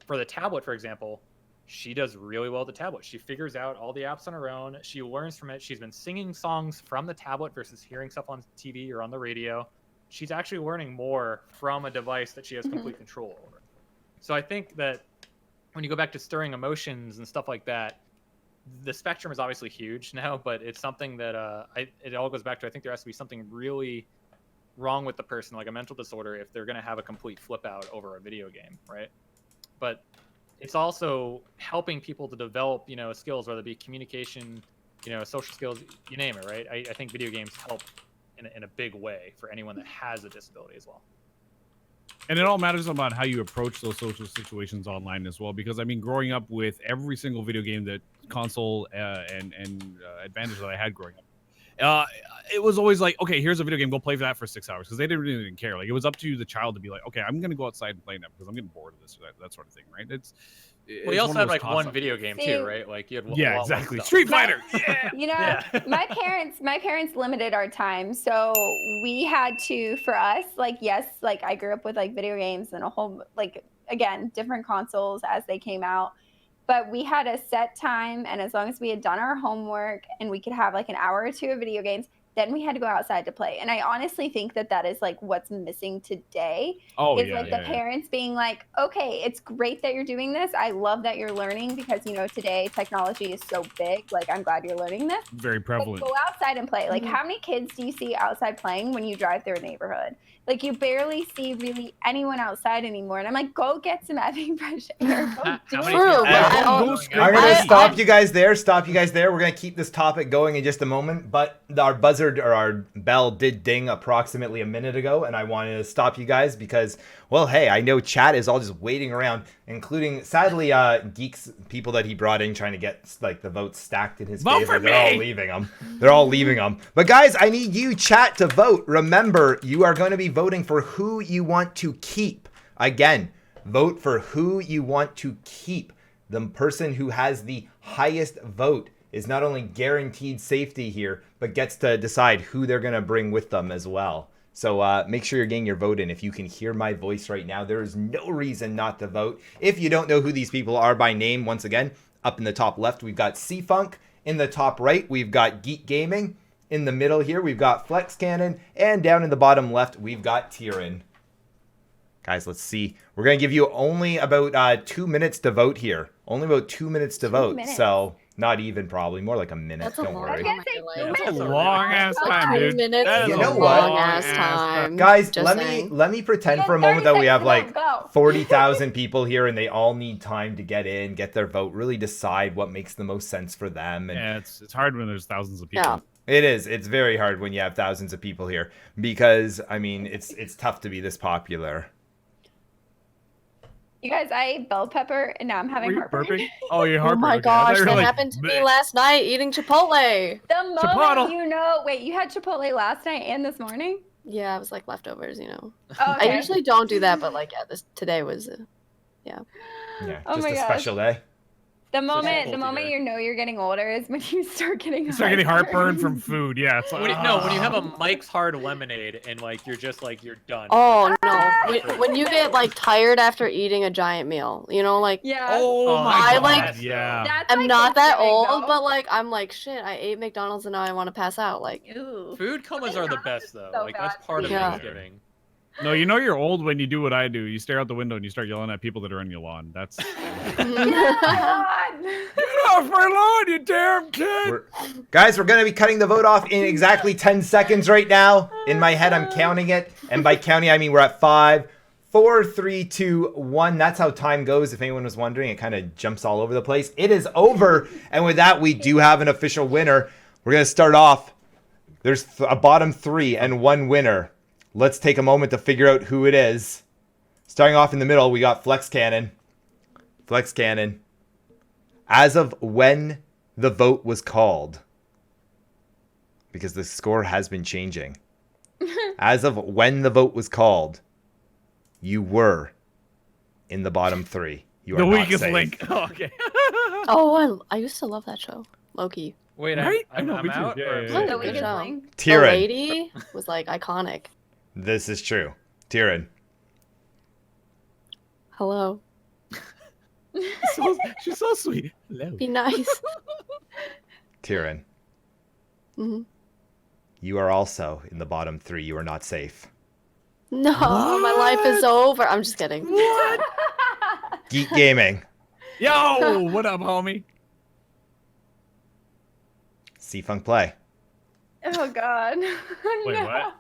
for the tablet, for example, she does really well with the tablet. She figures out all the apps on her own. She learns from it. She's been singing songs from the tablet versus hearing stuff on TV or on the radio. She's actually learning more from a device that she has complete control over. So I think that when you go back to stirring emotions and stuff like that, the spectrum is obviously huge now, but it's something that it all goes back to, I think there has to be something really wrong with the person, like a mental disorder, if they're going to have a complete flip out over a video game, right? But it's also helping people to develop, you know, skills, whether it be communication, you know, social skills, you name it, right? I think video games help in a big way for anyone that has a disability as well. And it all matters about how you approach those social situations online as well. Because I mean, growing up with every single video game that console and advantage that I had growing up, it was always like, okay, here's a video game, go play for that for 6 hours, because they didn't really care. Like, it was up to the child to be like, okay, I'm gonna go outside and play now because I'm getting bored of this or that sort of thing, right? Well, you also had like one video game too, right? Like you had exactly. Street Fighter. Yeah. You know, my parents limited our time, so we had to, for us, like, yes, like I grew up with like video games and a whole, like, again, different consoles as they came out, but we had a set time, and as long as we had done our homework and we could have like an hour or two of video games, then we had to go outside to play. And I honestly think that that is like what's missing today. The parents being like, okay, it's great that you're doing this. I love that you're learning, because, you know, today technology is so big. Like, I'm glad you're learning this. Very prevalent. But go outside and play. Like, how many kids do you see outside playing when you drive through a neighborhood? Like, you barely see really anyone outside anymore. And I'm like, go get some effing fresh air. I'm going to stop you guys there. We're going to keep this topic going in just a moment. But our buzzer, or our bell, did ding approximately a minute ago. And I wanted to stop you guys because, well, hey, I know chat is all just waiting around, including, sadly, Geek's people that he brought in trying to get, like, the votes stacked in his favor. They're all leaving him. But, guys, I need you, chat, to vote. Remember, you are going to be voting for who you want to keep. Again, vote for who you want to keep. The person who has the highest vote is not only guaranteed safety here, but gets to decide who they're going to bring with them as well. So make sure you're getting your vote in. If you can hear my voice right now, there is no reason not to vote. If you don't know who these people are by name, once again, up in the top left, we've got C-Funk. In the top right, we've got Geek Gaming. In the middle here, we've got Flex Cannon. And down in the bottom left, we've got Tyrion. Guys, let's see. We're going to give you only about 2 minutes to vote here. Only about 2 minutes to vote. So not even, probably. More like a minute. Don't worry. That's a long-ass time, dude. You know what? Guys, let me pretend for a moment that we have like 40,000 people here and they all need time to get in, get their vote, really decide what makes the most sense for them. And yeah, it's hard when there's thousands of people. Yeah. It is. It's very hard when you have thousands of people here because, I mean, it's tough to be this popular. You guys, I ate bell pepper and now I'm having heartburn. Oh, you're heartburn. Oh my gosh, that happened to me last night eating Chipotle. The moment you know, wait, you had Chipotle last night and this morning? Yeah, it was like leftovers, you know. Oh, okay. I usually don't do that, but like, yeah, today was, yeah, just a special day. The moment you know you're getting older is when you start getting heartburn from food. Yeah. It's like, when you have a Mike's Hard Lemonade and like you're just like you're done. Oh no! When you get like tired after eating a giant meal, you know, like Oh my God. like yeah. I'm not that old, but like I'm like shit. I ate McDonald's and now I want to pass out. Like food comas are the best though. Like that's part of Thanksgiving. No, you know you're old when you do what I do. You stare out the window and you start yelling at people that are on your lawn. That's Get off my lawn, you damn kid! Guys, we're going to be cutting the vote off in exactly 10 seconds right now. In my head, I'm counting it. And by counting, I mean we're at 5, 4, 3, 2, 1. That's how time goes. If anyone was wondering, it kind of jumps all over the place. It is over. And with that, we do have an official winner. We're going to start off. There's a bottom 3 and 1 winner. Let's take a moment to figure out who it is. Starting off in the middle, we got Flex Cannon. Flex Cannon. As of when the vote was called, because the score has been changing. As of when the vote was called, you were in the bottom 3. You are the not weakest safe. link. Oh, okay. Oh, I used to love that show, Loki. Wait, Right? I'm me too. out. Yeah, or- yeah, The yeah. weakest job. link. The Tyrion. lady was like iconic. This is true. Tyrion. Hello. She's so sweet. Hello. Be nice. Tyrion. hmm You are also in the bottom 3. You are not safe. No, my life is over. I'm just kidding. What? Geek Gaming. Yo, what up, homie? C-Funk Play. Oh God. Wait, No. what?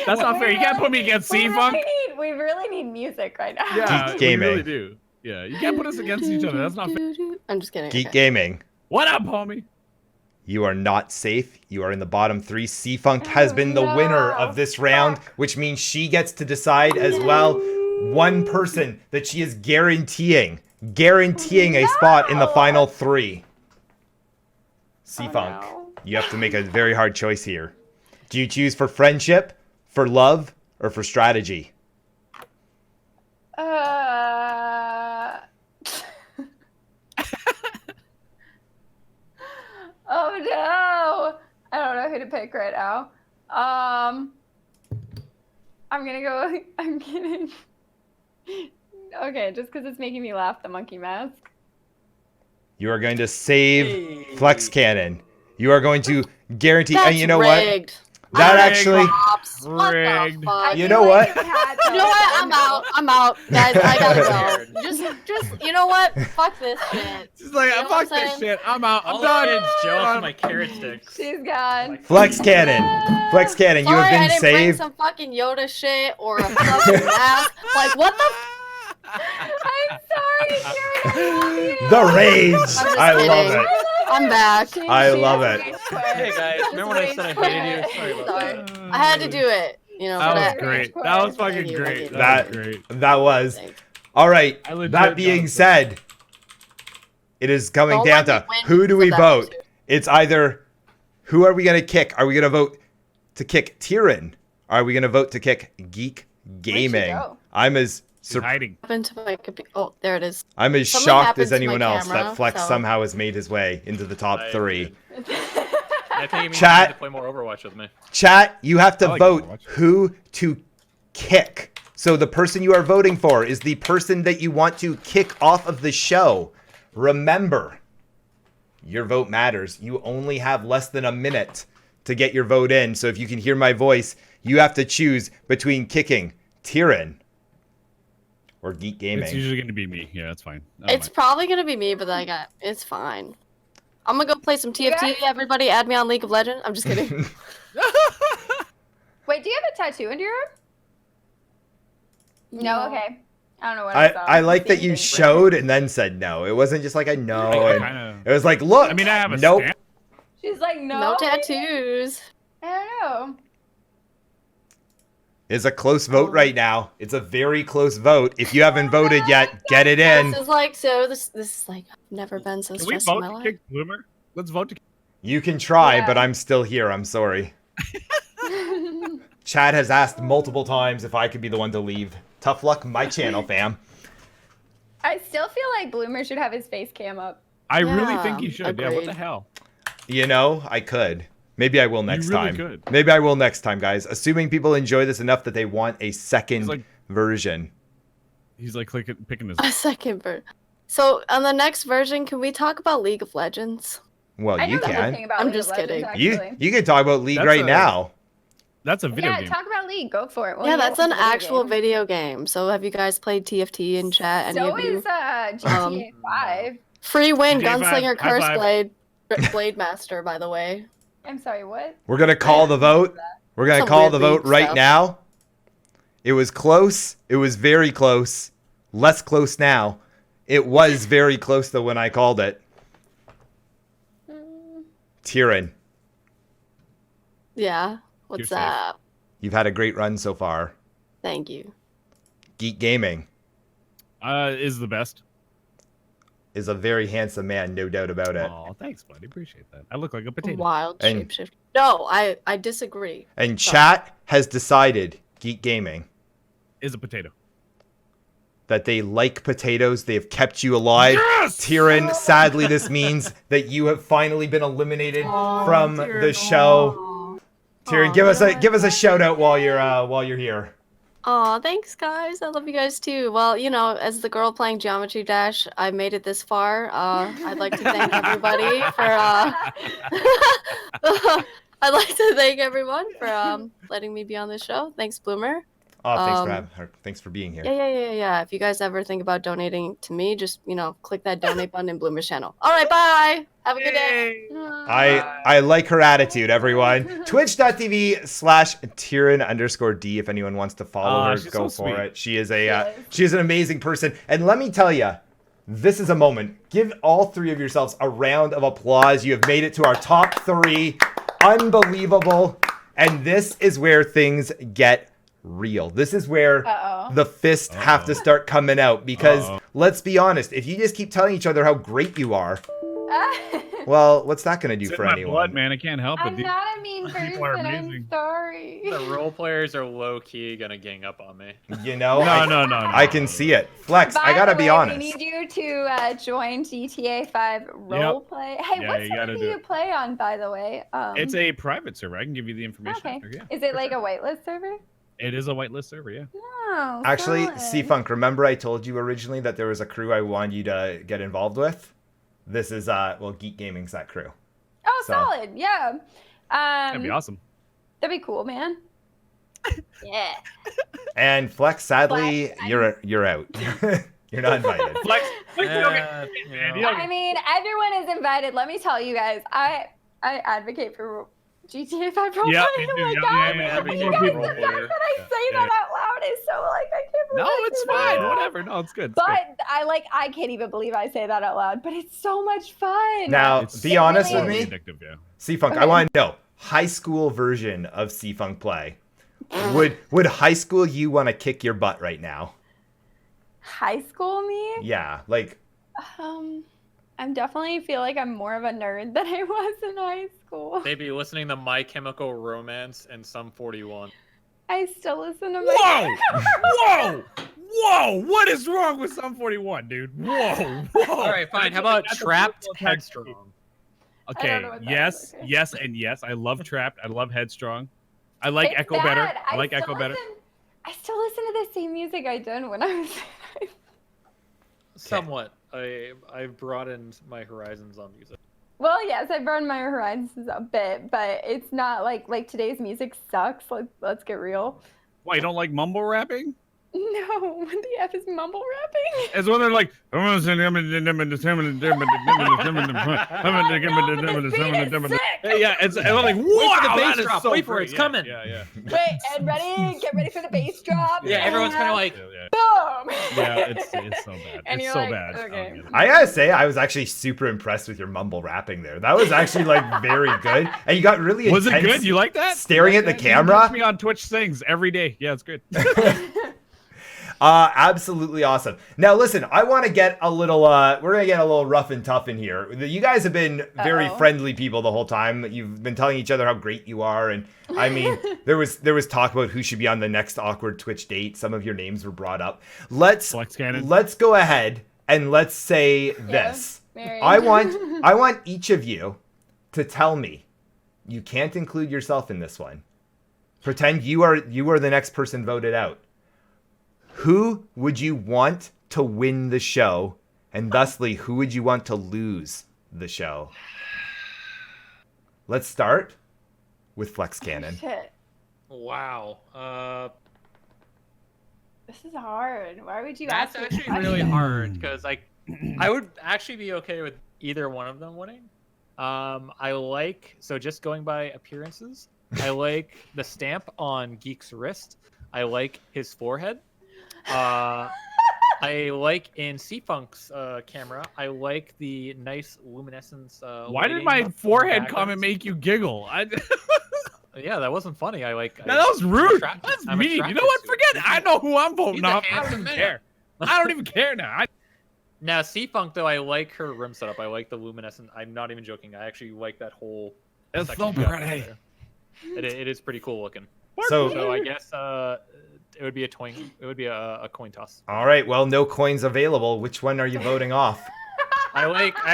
That's not fair. You can't put me against We C-Funk. we really need music right now. Yeah, Geek we really Gaming. do. Yeah, you can't put us against each other. That's not fair. I'm just kidding. Geek okay. Gaming. What up, homie? You are not safe. You are in the bottom 3. C-Funk has been the no. winner of this round, Fuck. which means she gets to decide as well one person that she is guaranteeing a spot in the No. final 3. C-Funk, no. you have to make a very hard choice here. Do you choose for friendship, for love, or for strategy? Oh no! I don't know who to pick right now. I'm gonna go. I'm gonna. Okay, just because it's making me laugh, the monkey mask. You are going to save Flex Cannon. You are going to guarantee, That's and you know rigged. what? That Rigged. actually, Props. What the Rigged. fuck? You know what? You know what? I'm out. I'm out, guys. I gotta go. Just, you know what? Fuck this shit. She's like, You know what fuck I'm this saying? shit. I'm out. I'm All done. the kids jealous of my carrot sticks. She's gone. Flex Cannon. Flex Cannon, you Sorry, have I been didn't bring saved. some fucking Yoda shit or a fucking mask. Like, what the? I'm sorry, Karen. I love you. The rage. just I love kidding. it. I'm back. I love it. Hey guys, remember when I said I hated you? Sorry about Sorry. that. I had to do it. You know. That was whatever. great. That was Thank fucking you, great. thank you. That was That- great. That was. Thanks. All right. I legit That being done said, it is coming Don't down let to me win who do we for that vote? too. It's either who are we going to kick? Are we going to vote to kick Tyrion? Are we going to vote to kick Geek Gaming? go? I'm as She's hiding. Happened to my computer. Oh, there it is. I'm as Something shocked happened as to my anyone else that camera, Flex so- somehow has made his way into the top I 3. I think it means Chat. you need to play more Overwatch with me. Chat, you have to I like vote Overwatch. who to kick. So the person you are voting for is the person that you want to kick off of the show. Remember, your vote matters. You only have less than a minute to get your vote in. So if you can hear my voice, you have to choose between kicking Tyrion or Geek It's Gaming. usually going to be me. Yeah, that's fine. I don't It's probably gonna be me, but it's fine. I'm gonna go play some TFT. guys- Everybody, add me on League of Legends. I'm just kidding. Wait, do you have a tattoo under your arm? No, okay. I don't know what I, saw. I like that you Anything. showed and then said no. It wasn't just like a no. I And kinda- it was like, look. I mean, I have a nope. stamp. She's like, no. No tattoos. I don't know. It's a close vote right now. It's a very close vote. If you haven't voted yet, get it in. This is like so. This is like I've never been so Can we stressed in vote my to life. kick Bloomer? Let's vote to kick. You can try, Yeah. but I'm still here. I'm sorry. Chad has asked multiple times if I could be the one to leave. Tough luck, my channel, fam. I still feel like Bloomer should have his face cam up. I really Yeah, think you should. Yeah, what the agreed. hell? You know, I could. Maybe I will next really time. could. Maybe I will next time, guys. Assuming people enjoy this enough that they want a second He's like- version. He's like picking his. A second version. So on the next version, can we talk about League of Legends? Well, I know you the whole can. thing about I'm League of just Legends, kidding. You actually. you can talk about League That's right a- now. That's a video Yeah, game. talk about League. Go for it. We'll Yeah, know that's it's an a video actual game. video game. So have you guys played TFT in chat? Any So of you? is GTA 5. Free win, GTA 5, Gunslinger, high Curse five. Blade, Blade Master. By the way, I'm sorry, what? We're gonna call the vote. We're gonna Some call weird the vote league right stuff. now. It was close. It was very close. Less close now. It was very close though when I called it. Tyrion, yeah. What's You're safe. up? you've had a great run so far. Thank you. Geek Gaming Is the best. is a very handsome man, no doubt about it. Oh, thanks, buddy. Appreciate that. I look like a potato. Wild And- shapeshift. No, I disagree. And chat has decided Geek Gaming. Is a potato. that they like potatoes. They have kept you alive. Yes! Tyrion, sadly, this means that you have finally been eliminated from the show. Tyrion, give us a shout out while you're here. Aw, thanks guys. I love you guys too. Well, you know, as the girl playing Geometry Dash, I made it this far. I'd like to thank everybody for I'd like to thank everyone for letting me be on this show. Thanks, Bloomer. Oh, thanks for being here. Yeah. If you guys ever think about donating to me, just, you know, click that donate button in Bloomer's channel. All right, bye. Have a good day. I like her attitude, everyone. Twitch.tv/Tyrion_D if anyone wants to follow her, go so for sweet. it. She is an amazing person. And let me tell you, this is a moment. Give all three of yourselves a round of applause. You have made it to our top 3. Unbelievable. And this is where things get real. This is where the fists have to start coming out, because let's be honest, if you just keep telling each other how great you are, well, what's that going to do It's for in my anyone? blood, man. I can't help it. I'm not a mean people are person. I'm amazing. sorry. The role players are low key gonna gang up on me. You know, No. I can see it. Flex, By I gotta the be way, honest. We need you to join GTA 5 roleplay. Hey, Yeah, what you server gotta do do you it. play on, by the way? It's a private server. I can give you the information. Okay. After, yeah. Is it like a whitelist server? It is a whitelist server, yeah. Oh, Actually, solid. C-Funk, remember I told you originally that there was a crew I wanted you to get involved with? This is, well, Geek Gaming's that crew. Oh, So. solid. Yeah. That'd be awesome. That'd be cool, man. Yeah. And Flex, sadly, Flex, you're out. You're not invited. Flex, You know, I mean, everyone is invited. Let me tell you guys, I advocate for GTA 5 roleplay. Yeah, Oh me too, my yeah, god. yeah, And advocate you for guys, the role fact player. that I say that out loud is so like, I can't believe No, I it's say that. fine. Whatever. No, it's good. It's But I can't even believe I say that out loud. But it's so much fun. Now, It's be honest with really me. addictive, yeah. C-Funk, I Okay. want to know, high school version of C-Funk play. Would high school you want to kick your butt right now? High school me? Yeah, like, I'm definitely feel like I'm more of a nerd than I was in high school. they'd be listening to My Chemical Romance and Sum 41. I still listen to my Whoa! What is wrong with Sum 41, dude? Whoa! All right, fine. How about Trapped Headstrong? I don't Okay, know what that yes, is, okay. yes, and yes. I love Trapped. I love Headstrong. I like It's Echo better. bad. I like still Echo better. listen- I still listen to the same music I did when I was. Somewhat. I've broadened my horizons on music. Well, yes, I burned my horizons a bit, but it's not like today's music sucks. Let's get real. Why, you don't like mumble rapping? No, what the F is mumble rapping? It's when they're like, yeah, it's I'm like, wow, Wait for the bass that is drop. so Wait for it. great. It's Yeah, coming. Yeah. Wait, and ready? Get ready for the bass drop. Yeah, everyone's kind of like, boom. Yeah, it's so bad. And It's you're so like, bad. okay. I gotta say, I was actually super impressed with your mumble rapping there. That was actually like very good, and you got really Was it intense good? You like that? staring at the You watch camera. me on Twitch sings every day. Yeah, it's good. Absolutely awesome. Now listen, I want to get a little we're gonna get a little rough and tough in here. You guys have been very Uh-oh. friendly people the whole time. You've been telling each other how great you are, and I mean there was talk about who should be on the next awkward Twitch date. Some of your names were brought up. Let's go ahead and let's say this. Mary. I want each of you to tell me. You can't include yourself in this one. Pretend you are the next person voted out. Who would you want to win the show? And thusly, who would you want to lose the show? Let's start with Flex Cannon. Shit, wow. this is hard. Why would you That's ask me actually that really question? hard because I would actually be okay with either one of them winning. I like, so just going by appearances, I like the stamp on Geek's wrist. I like his forehead. I like in C-Funk's camera, I like the nice luminescence. Why did lighting my in the forehead background. comment make you giggle? Yeah, that wasn't funny. I like. That was rude. attracted- That's I'm mean. You know attracted what? to it. Forget it. I know who I'm voting He's a off. I don't handsome even man. care. I don't even care now. Now, C-Funk, though, I like her room setup. I like the luminescent. I'm not even joking. I actually like that whole. It's section so she got pretty. there. It is pretty cool looking. So So I guess It would be a coin. It would be a coin toss. All right. Well, no coins available. Which one are you voting off? I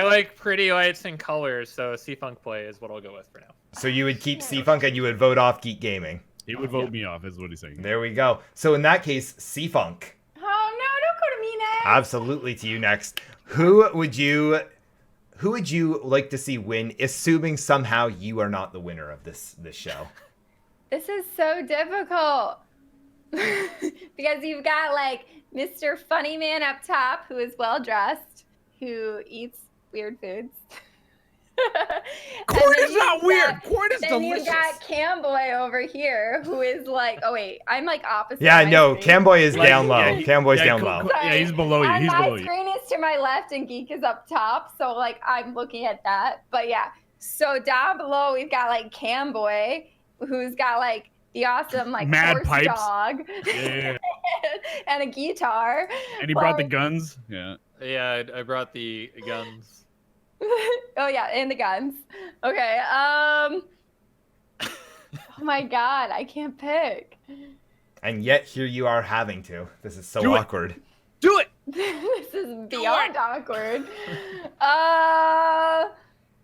like pretty lights and colors, so C-Funk play is what I'll go with for now. So you would keep C-Funk and you would vote off Geek Gaming. He would vote me off, is what he's saying. There we go. So in that case, C-Funk. Oh no! Don't go to me next. Absolutely to you next. Who would you like to see win, assuming somehow you are not the winner of this show? This is so difficult because you've got like Mr. Funny Man up top, who is well dressed, who eats weird foods. Corn is not weird. Corn is then delicious. Then you got Camboy over here, who is like, oh wait, I'm like opposite. Yeah, on my no, screen. Camboy is down low. Camboy's down low. Yeah, he's below you. He's below My you. screen is to my left and Geek is up top, so like I'm looking at that. But yeah, so down below we've got like Camboy, who's got like the awesome like Mad horse pipes. dog Yeah. and a guitar. And he brought the guns. Yeah. Yeah, I brought the guns. Oh yeah, and the guns. Okay. Oh my god, I can't pick. And yet here you are having to. This is so Do it. awkward. Do it. This is beyond awkward.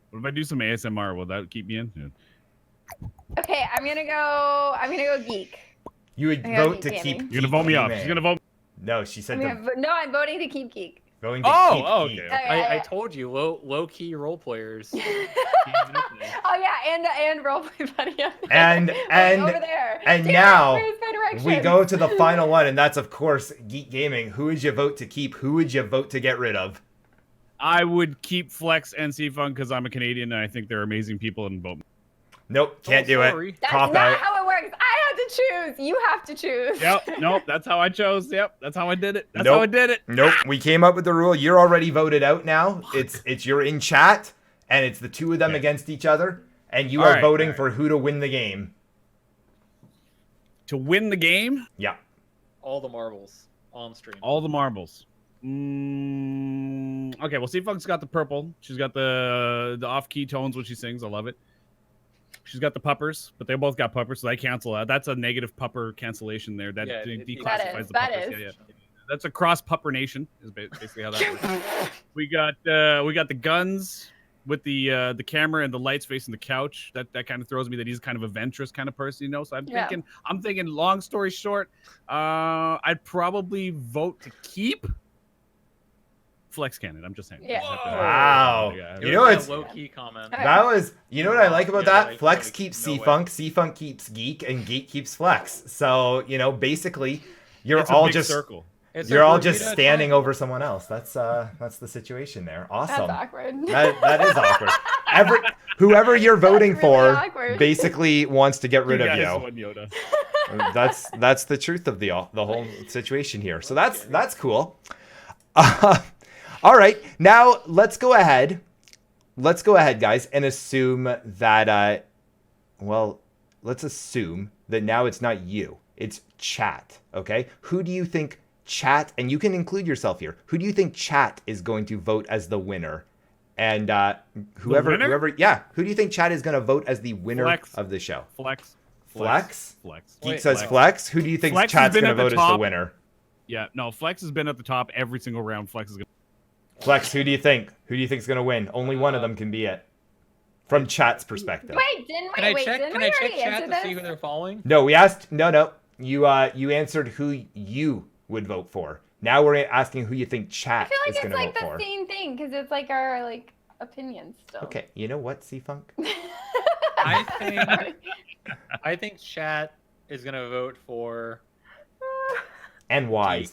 What if I do some ASMR? Will that keep me in? Yeah. Okay, I'm gonna go Geek. You would I gotta vote to keep keep. gaming. You're gonna vote me off. She's gonna vote. No, she said to, No, I'm voting to keep Geek. going to Oh, keep. oh, Geek. okay. I told you, low key role players. Oh yeah, and roleplay buddy. And over there. and Damn, now where's my directions? we go to the final one, and that's of course Geek Gaming. Who would you vote to keep? Who would you vote to get rid of? I would keep Flex and C-Funk because I'm a Canadian and I think they're amazing people and vote. Nope, can't do sorry. it. That's Cop not out. how it works. I have to choose. You have to choose. Yep. Nope. That's how I chose. Yep. That's how I did it. That's Nope. how I did it. Nope. We came up with the rule. You're already voted out now. It's you're in chat, and it's the two of them Okay. against each other, and you All are right, voting all right. for who to win the game. To win the game, Yeah. All the marbles on stream. all the marbles. Okay. Well, C-Funk's got the purple. She's got the off-key tones when she sings. I love it. She's got the puppers, but they both got puppers, so they cancel out. That's a negative pupper cancellation there. That Yeah, declassifies the that puppers. is. Yeah, yeah. That's a cross pupper nation. Is basically how that works. We got the guns with the camera and the lights facing the couch. That kind of throws me that he's kind of a ventress kind of person, you know. So I'm thinking. Long story short, I'd probably vote to keep Flex Cannon. I'm just saying. Yeah. Wow. Yeah. You know it's low key comment. that was. You know what I like about Yeah, that? like, Flex like, keeps no way. C-Funk, C-Funk keeps Geek, and Geek keeps Flex. So you know, basically, you're It's a all big just circle. you're all just standing over someone else. That's the situation there. Awesome. That's awkward. That is awkward. Whoever you're voting That's really for awkward. basically wants to get rid of you. One Yoda. That's the truth of the whole situation here. So that's cool. All right, now let's go ahead, guys, and assume that let's assume that now it's not you, it's chat. Okay, who do you think chat, and you can include yourself here, who do you think chat is going to vote as the winner? And whoever, who do you think chat is going to vote as the winner Flex. of the show? Flex. Geek says Flex. Who do you think Flex has chat's been going to at the vote as the top. winner? Yeah, no, Flex has been at the top every single round. Flex is gonna. Flex, who do you think? Who do you think is going to win? Only one of them can be it. From chat's perspective. Wait, didn't Can I we? check? Didn't Can we I check already chat answer to this? see who they're following? No, we asked. No. You answered who you would vote for. Now we're asking who you think I chat feel is like going it's to like vote the for. same thing because it's like our like opinions still. Okay, you know what, C-Funk? I think chat is gonna vote for And why? Geek.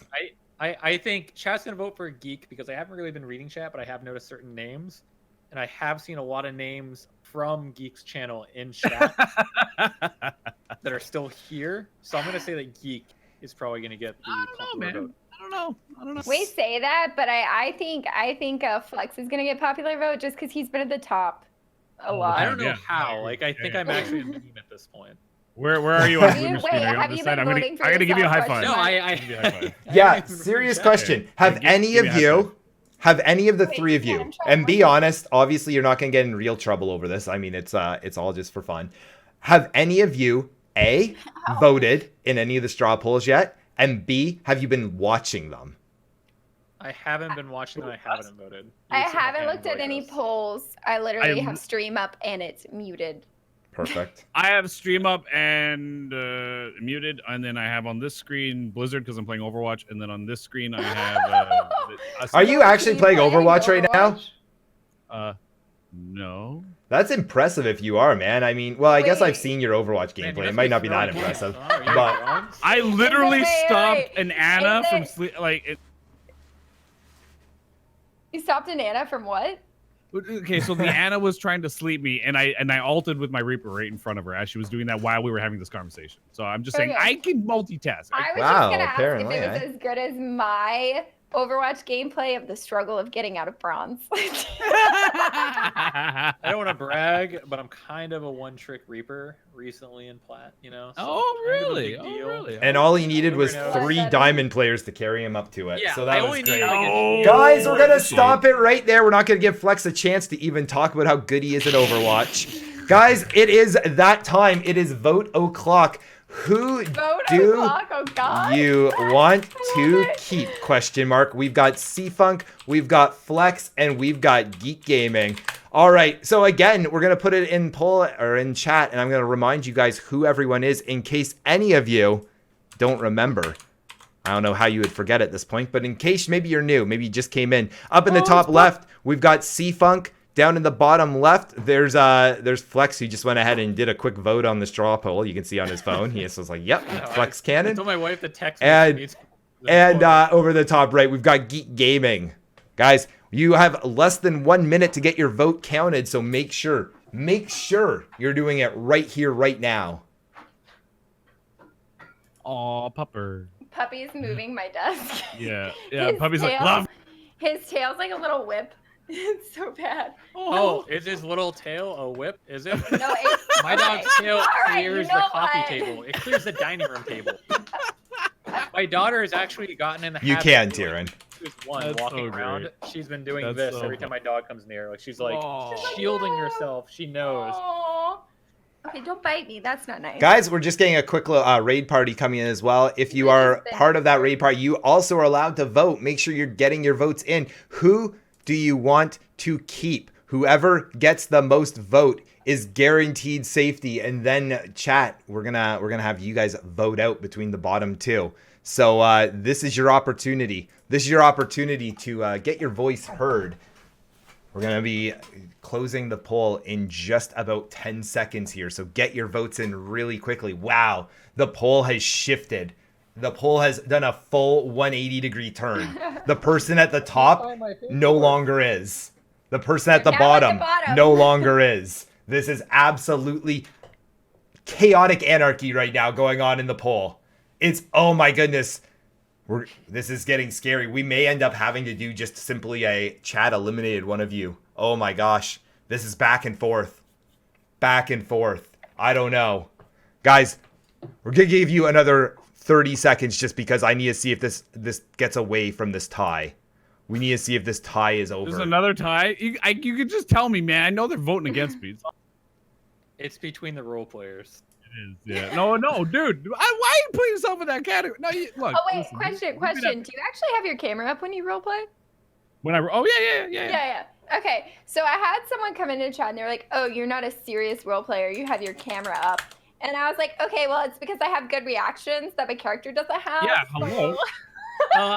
I think chat's gonna vote for Geek because I haven't really been reading chat, but I have noticed certain names, and I have seen a lot of names from Geek's channel in chat that are still here. So I'm gonna say that Geek is probably gonna get the popular vote. I don't know. We say that, but I think Flex is gonna get popular vote just because he's been at the top a lot. I don't know Yeah. how. Like I think I'm actually a meme at this point. Where are you on Have you- the screen? wait, Are you on have this you side? been I'm gonna voting for I gotta give you a high yourself, five. No, question? Give you a high five. Yeah, serious question. Have any give of me a high you, five. have any of the Wait, three of yeah, you, I'm trying and to be look. honest, obviously you're not going to get in real trouble over this. I mean, it's all just for fun. Have any of you, A, voted in any of the straw polls yet? And B, have you been watching them? I haven't been watching them. I haven't voted. I You've seen the haven't looked at handbook, any yes. polls. I literally I- have stream up and it's muted. Perfect. I have stream up and muted, and then I have on this screen Blizzard because I'm playing Overwatch, and then on this screen I have. Are you actually you playing playing Overwatch right now? Overwatch? No. That's impressive if you are, man. I mean, well, I guess I've Wait. seen your Overwatch Man, gameplay. you it might not must be that throwing impressive. points, huh? Are you but- bronze? I literally Wait, stopped wait. an Anna Is from it- sleep. Like, You stopped an Anna from what? okay, so the Anna was trying to sleep me, and I ulted with my Reaper right in front of her as she was doing that while we were having this conversation. So I'm just saying Okay. I can multitask. I was Wow, just gonna ask apparently, if it was as good as my Overwatch gameplay of the struggle of getting out of bronze. I don't want to brag, but I'm kind of a one-trick Reaper recently in Plat. You know. So Oh, kind of a really? big Oh, deal. really? And all he needed was You never know. 3 diamond players to carry him up to it. Yeah, so that I was only great. need like Oh. a Guys, we're going to shit. stop it right there. We're not going to give Flex a chance to even talk about how good he is at Overwatch. Guys, it is that time. It is vote o'clock. Who Vote do o'clock, oh god. you want to it. keep? Question mark. We've got C-Funk, we've got Flex, and we've got Geek Gaming. All right, so again, we're going to put it in poll or in chat, and I'm going to remind you guys who everyone is in case any of you don't remember. I don't know how you would forget at this point, but in case maybe you're new, maybe you just came in. Up in the top left, we've got C-Funk. Down in the bottom left, there's Flex, who just went ahead and did a quick vote on the straw poll. You can see on his phone. He just was like, yep, Flex I Cannon. told my wife to text And- me. And over the top right, we've got Geek Gaming. Guys, you have less than 1 minute to get your vote counted, so make sure you're doing it right here, right now. Aw, pupper. Puppy's moving my desk. Yeah, yeah. His Puppy's like, tail- love. His tail's like a little whip. It's so bad. Oh, is his little tail a whip? Is it? No, it's My dog's tail All right, clears you know the coffee what? table. It clears the dining room table. My daughter has actually gotten in the You habit can, of doing- Tyrion. She's one That's walking so around. great. She's been doing That's this so every time my dog comes near. Like she's like Aw. shielding herself. She knows. Aw. Okay, don't bite me. That's not nice. Guys, we're just getting a quick little raid party coming in as well. If you are part of that raid party, you also are allowed to vote. Make sure you're getting your votes in. Who do you want to keep? Whoever gets the most vote is guaranteed safety. And then chat, we're gonna have you guys vote out between the bottom two. So this is your opportunity. This is your opportunity to get your voice heard. We're going to be closing the poll in just about 10 seconds here. So get your votes in really quickly. Wow, the poll has shifted. The poll has done a full 180-degree turn. The person at the top no longer is. The person at the Now at the bottom bottom. no longer is. This is absolutely chaotic anarchy right now going on in the poll. It's, oh my goodness. This is getting scary. We may end up having to do just simply a chat eliminated one of you. Oh my gosh. This is back and forth. Back and forth. I don't know. Guys, we're going to give you another 30 seconds just because I need to see if this gets away from this tie. We need to see if this tie is over. There's another tie. You can just tell me, man. I know they're voting against me. It's between the role players. It is, yeah. No, dude. Why are you putting yourself in that category? No, look. Oh wait, listen, question. Do you actually have your camera up when you roleplay? When yeah. Yeah. Okay, so I had someone come into chat and they were like, "Oh, you're not a serious role player. You have your camera up." And I was like, "Okay, well, it's because I have good reactions that my character doesn't have." Yeah, hello.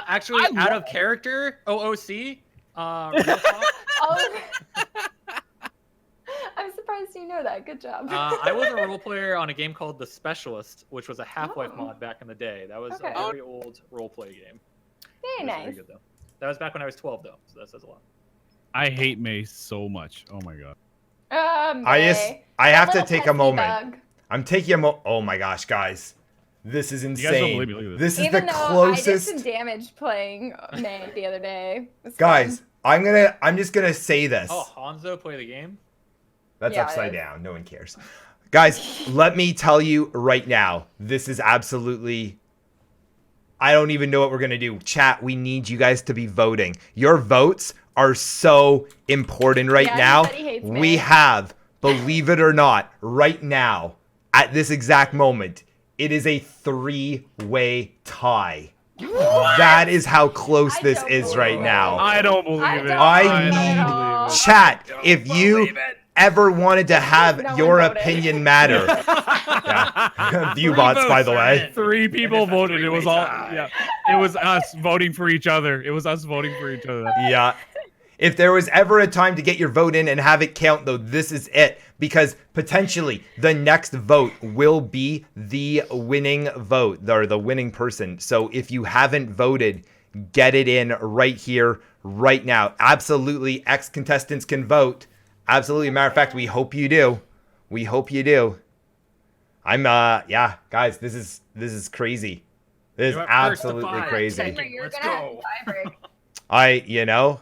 Actually, out of character, OOC. Real talk, Oh. I'm surprised you know that. Good job. I was a role player on a game called The Specialist, which was a Half-Life mod back in the day. That was Okay. a very old role play game. Very It was nice. Very good, though. That was back when I was 12, though, so that says a lot. I hate Mace so much. Oh my god. I have to Little take a pesky moment. bug. I'm taking a moment. Oh my gosh, guys. This is You insane. guys don't believe me. Look at This is Even the though I did closest. some damage playing May the other day. It was Guys, fun. I'm just gonna say this. Oh, Hanzo play the game? That's Yeah, it upside is. down. No one cares. Guys, let me tell you right now. This is absolutely. I don't even know what we're going to do. Chat, we need you guys to be voting. Your votes are so important right Yeah, now. everybody hates We me. have, believe it or not, right now, at this exact moment, It is a 3-way tie. That is how close this is right now. I don't believe it. I not at need all. chat. If you ever wanted to have No your one voted. opinion matter. Yeah. View bots, by the way. 3 people voted. It was all It was us voting for each other. It was us voting for each other. Yeah. If there was ever a time to get your vote in and have it count, though, this is it. Because potentially the next vote will be the winning vote, or the winning person. So if you haven't voted, get it in right here, right now. Absolutely, ex-contestants can vote. Absolutely. Matter of fact, we hope you do. We hope you do. Yeah, guys, this is crazy. This is absolutely crazy. Let's go. You know,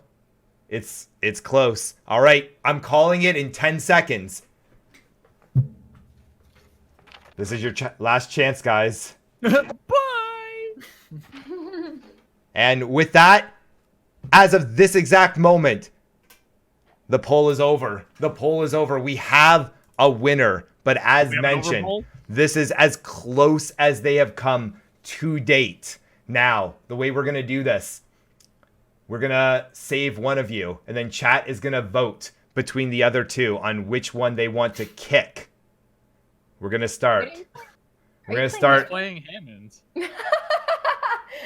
it's close. All right, I'm calling it in 10 seconds. This is your last chance, guys. Bye. And with that, as of this exact moment, the poll is over. The poll is over. We have a winner, but as mentioned, this is as close as they have come to date. Now, the way we're going to do this, we're going to save one of you, and then chat is going to vote between the other two on which one they want to kick. We're going to start. We're going to start playing Hammonds.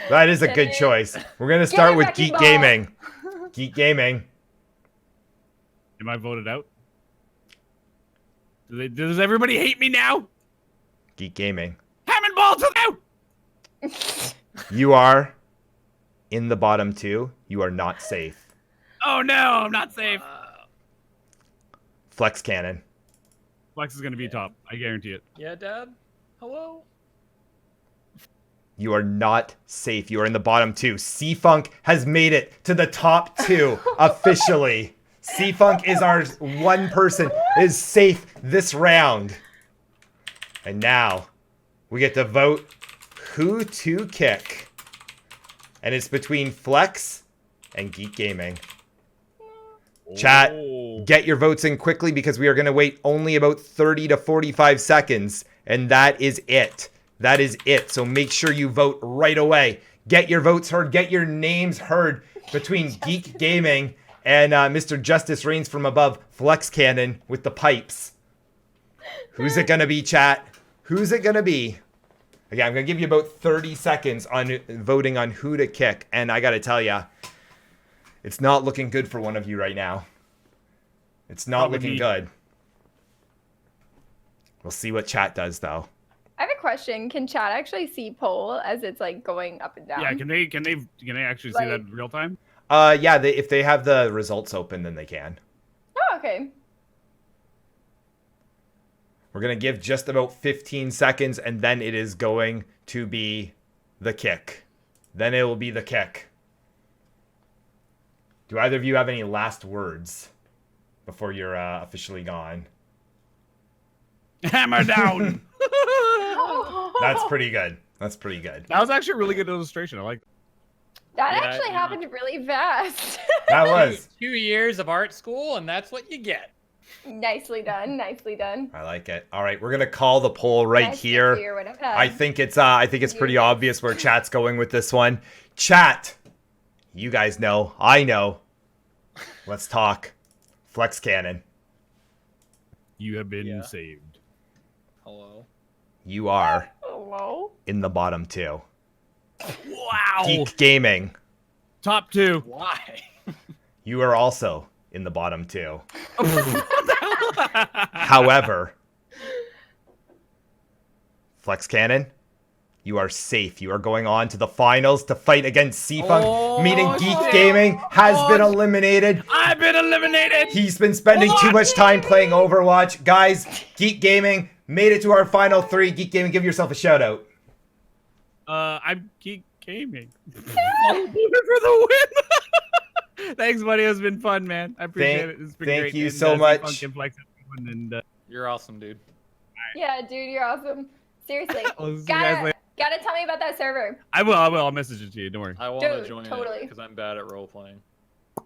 That is a good choice. We're going to start with Geek Gaming. Geek Gaming. Am I voted out? Does everybody hate me now? Geek Gaming. Hammond Balls out! You are in the bottom 2. You are not safe. Oh no, I'm not safe. Flex Cannon. Flex is going to be top. I guarantee it. Yeah, Dad? Hello? You are not safe. You are in the bottom 2. C-Funk has made it to the top 2 officially. C-Funk is our one person is safe this round. And now we get to vote who to kick. And it's between Flex and Geek Gaming. Chat, get your votes in quickly because we are going to wait only about 30 to 45 seconds. And that is it. That is it. So make sure you vote right away. Get your votes heard. Get your names heard between Geek Gaming and Mr. Justice Reigns from above, Flex Cannon with the pipes. Who's it going to be, chat? Who's it going to be? Again, I'm going to give you about 30 seconds on voting on who to kick. And I got to tell you, it's not looking good for one of you right now. It's not looking good. We'll see what chat does, though. I have a question. Can chat actually see poll as it's like going up and down? Yeah, can they actually see that in real time? Yeah, if they have the results open, then they can. Oh, okay. We're going to give just about 15 seconds, and then it is going to be the kick. Then it will be the kick. Do either of you have any last words before you're officially gone? Hammer down! That's pretty good. That's pretty good. That was actually a really good illustration. I like that. That actually happened really fast. That was 2 years of art school, and that's what you get. Nicely done. Nicely done. I like it. All right, we're gonna call the poll right here. I think it's pretty obvious where chat's going with this one. Chat, you guys know, I know. Let's talk. Flex Cannon. You have been saved. Hello. You are in the bottom 2. Wow. Geek Gaming. Top 2. Why? You are also in the bottom 2. However, Flex Cannon, you are safe. You are going on to the finals to fight against C-Funk, meaning Geek Gaming has been eliminated. I've been eliminated. He's been spending too much time playing Overwatch. Guys, Geek Gaming made it to our final 3. Geek Gaming, give yourself a shout out. I'm Geek Gaming. For the win. Thanks, buddy. It's been fun, man. I appreciate it. It's been great. Thank you so much. And, you're awesome, dude. Yeah, dude, you're awesome. Seriously. I'll Gotta tell me about that server. I will. I'll message it to you. Don't worry. I want to Dude, join totally. it because I'm bad at role playing.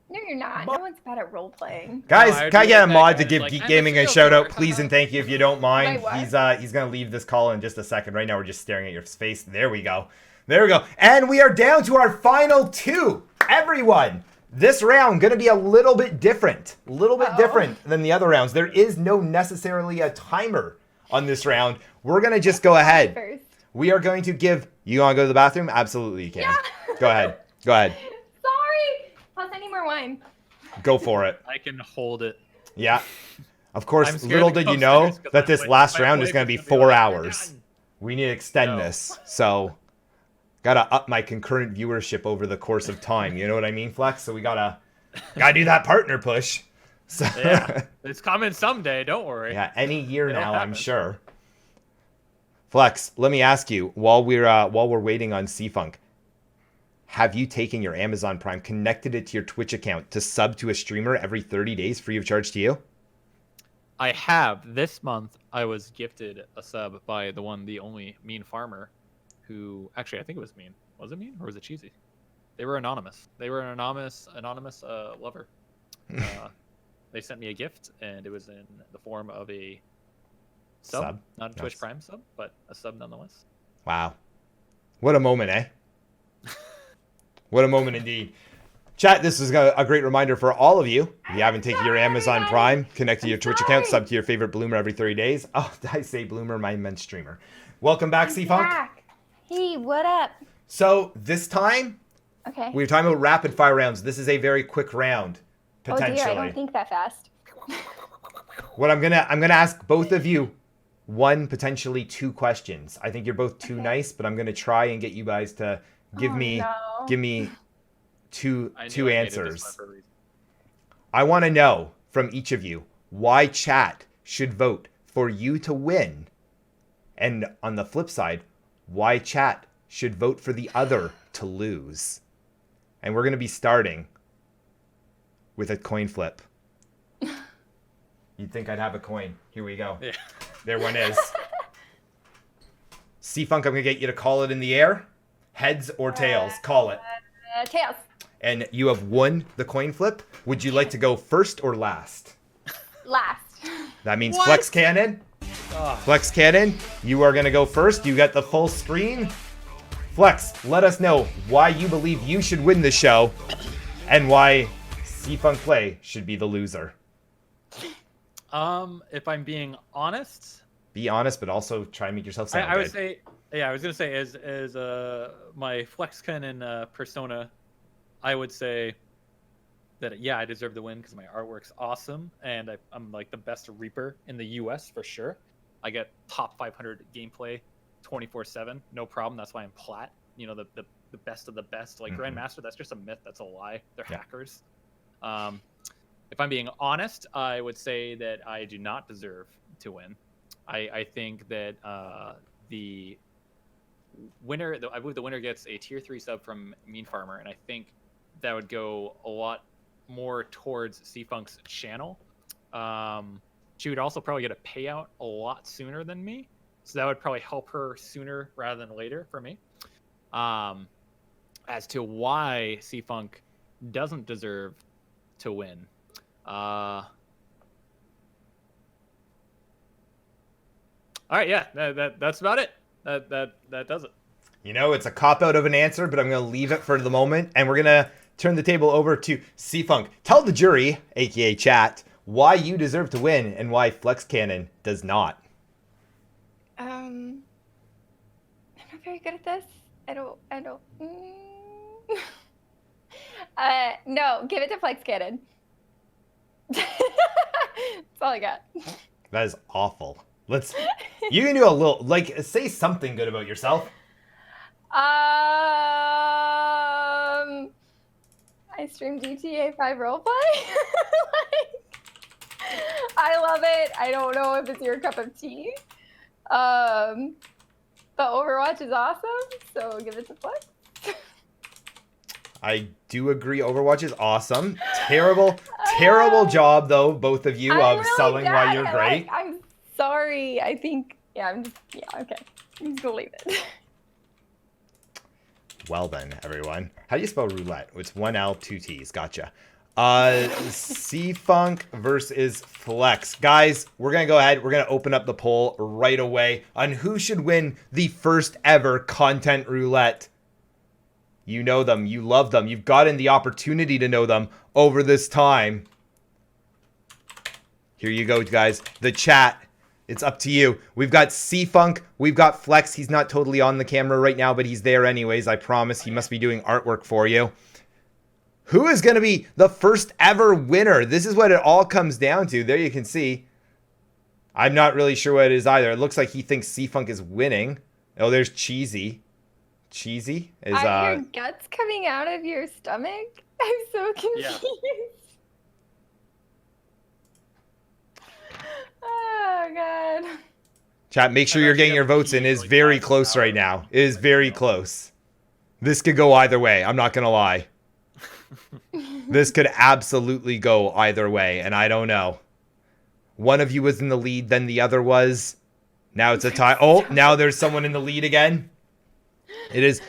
No, you're not. No one's bad at role playing. Guys, No, I can I do get a like mod that to give guy. Geek Like, Gaming a I'm shout out, still please and thank you if you don't mind. Wait, what? He's gonna leave this call in just a second. Right now we're just staring at your face. There we go. There we go. And we are down to our final 2. Everyone, this round gonna be a little bit different. A little bit different than the other rounds. There is no necessarily a timer on this round. We're gonna just go ahead. First. We are going to give. You want to go to the bathroom? Absolutely, you can. Yeah. Go ahead. Go ahead. Sorry. Plus, I need more wine. Go for it. I can hold it. Yeah. Of I'm course, scared little to did go you know upstairs 'cause that I'm this like, last my round is wife going to be is gonna be 4 like, hours. "Done." We need to extend No. this. So, gotta up my concurrent viewership over the course of time. You know what I mean, Flex? So we gotta do that partner push. So Yeah, it's coming someday. Don't worry. yeah, any year It'll now, I'm happen. sure. Flex, let me ask you while we're waiting on C-Funk, have you taken your Amazon Prime, connected it to your Twitch account to sub to a streamer every 30 days free of charge to you? I have. This month, I was gifted a sub by the only Mean Farmer, who actually I think it was Mean. Was it Mean or was it Cheesy? They were anonymous. They were an anonymous lover. They sent me a gift, and it was in the form of a sub. Not a Twitch Nice. Prime sub, but a sub nonetheless. Wow. What a moment, eh? What a moment indeed. Chat, this is a great reminder for all of you. If you haven't taken your Amazon Prime, connect to your Twitch account, sub to your favorite Bloomer every 30 days. Oh, did I say Bloomer? My meant streamer. Welcome back, C-Funk. Back. Hey, what up? So this time, Okay. we were talking about rapid fire rounds. This is a very quick round, potentially. Oh dear, I don't think that fast. What I'm gonna ask both of you 1, potentially 2 questions. I think you're both too nice, but I'm gonna try and get you guys to give me two I knew I hated this answers. one for a reason. I want to know from each of you why chat should vote for you to win, and on the flip side, why chat should vote for the other to lose. And we're gonna be starting with a coin flip. You'd think I'd have a coin. Here we go. Yeah. There one is. C-Funk, I'm going to get you to call it in the air. Heads or tails. Call it. Tails. And you have won the coin flip. Would you like to go first or last? Last. That means Flex Cannon. Flex Cannon, you are going to go first. You got the full screen. Flex, let us know why you believe you should win the show and why C-Funk Play should be the loser. If I'm being honest, Be honest, but also try and make yourself sound I would good. say, yeah, I was gonna say as my Flex Cannon persona, I would say that yeah, I deserve the win because my artwork's awesome and I'm like the best Reaper in the U.S. for sure. I get top 500 gameplay, 24/7, no problem. That's why I'm plat. You know, the best of the best. Like Grandmaster, that's just a myth. That's a lie. They're hackers. If I'm being honest, I would say that I do not deserve to win. I think that the winner, I believe the winner gets a tier 3 sub from Mean Farmer, and I think that would go a lot more towards C-Funk's channel. She would also probably get a payout a lot sooner than me, so that would probably help her sooner rather than later for me. As to why C-Funk doesn't deserve to win, all right, yeah, that's about it. That does it. You know, it's a cop-out of an answer, but I'm going to leave it for the moment, and we're going to turn the table over to C-Funk. Tell the jury, aka chat, why you deserve to win and why Flex Cannon does not. I'm not very good at this. I don't. No, give it to Flex Cannon. That's all I got. That is awful. You can do a little, like, say something good about yourself. I stream GTA 5 roleplay. I love it. I don't know if it's your cup of tea. But Overwatch is awesome, so give it to Flex. I do agree. Overwatch is awesome. Terrible job, though, both of you, of really selling why you're great. I'm sorry. I think, okay. I'm just gonna leave it. Well then, everyone. How do you spell roulette? It's 1 L, 2 T's. Gotcha. C-Funk versus Flex. Guys, we're going to go ahead. We're going to open up the poll right away on who should win the first ever Content Roulette. You know them. You love them. You've gotten the opportunity to know them over this time. Here you go, guys. The chat. It's up to you. We've got C-Funk. We've got Flex. He's not totally on the camera right now, but he's there anyways. I promise. He must be doing artwork for you. Who is going to be the first ever winner? This is what it all comes down to. There you can see. I'm not really sure what it is either. It looks like he thinks C-Funk is winning. Oh, there's Cheesy. Cheesy is Are your guts coming out of your stomach? I'm so confused. Oh god. Chat, make sure you're getting your votes in. It is very close right now. It is very close. This could go either way. I'm not going to lie. This could absolutely go either way, and I don't know. One of you was in the lead, then the other was. Now it's a tie. Oh, now there's someone in the lead again. It is.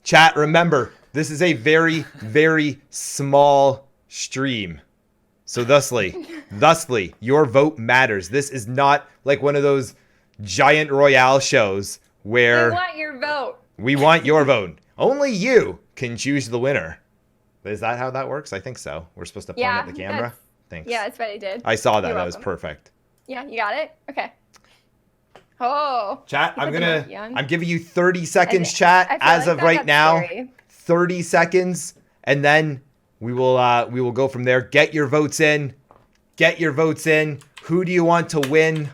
Chat, remember, this is a very, very small stream. So thusly, your vote matters. This is not like one of those giant Royale shows where... We want your vote. We want your vote. Only you can choose the winner. Is that how that works? I think so. We're supposed to point at the camera? Thanks. Yeah, that's what I did. I saw that. You're That was welcome. perfect. Yeah, you got it? Okay. Oh. Chat, You I'm put the gonna... monkey on. I'm giving you 30 seconds, I chat, feel as like of that right got now. scary. 30 seconds, and then we will go from there. Get your votes in. Get your votes in. Who do you want to win?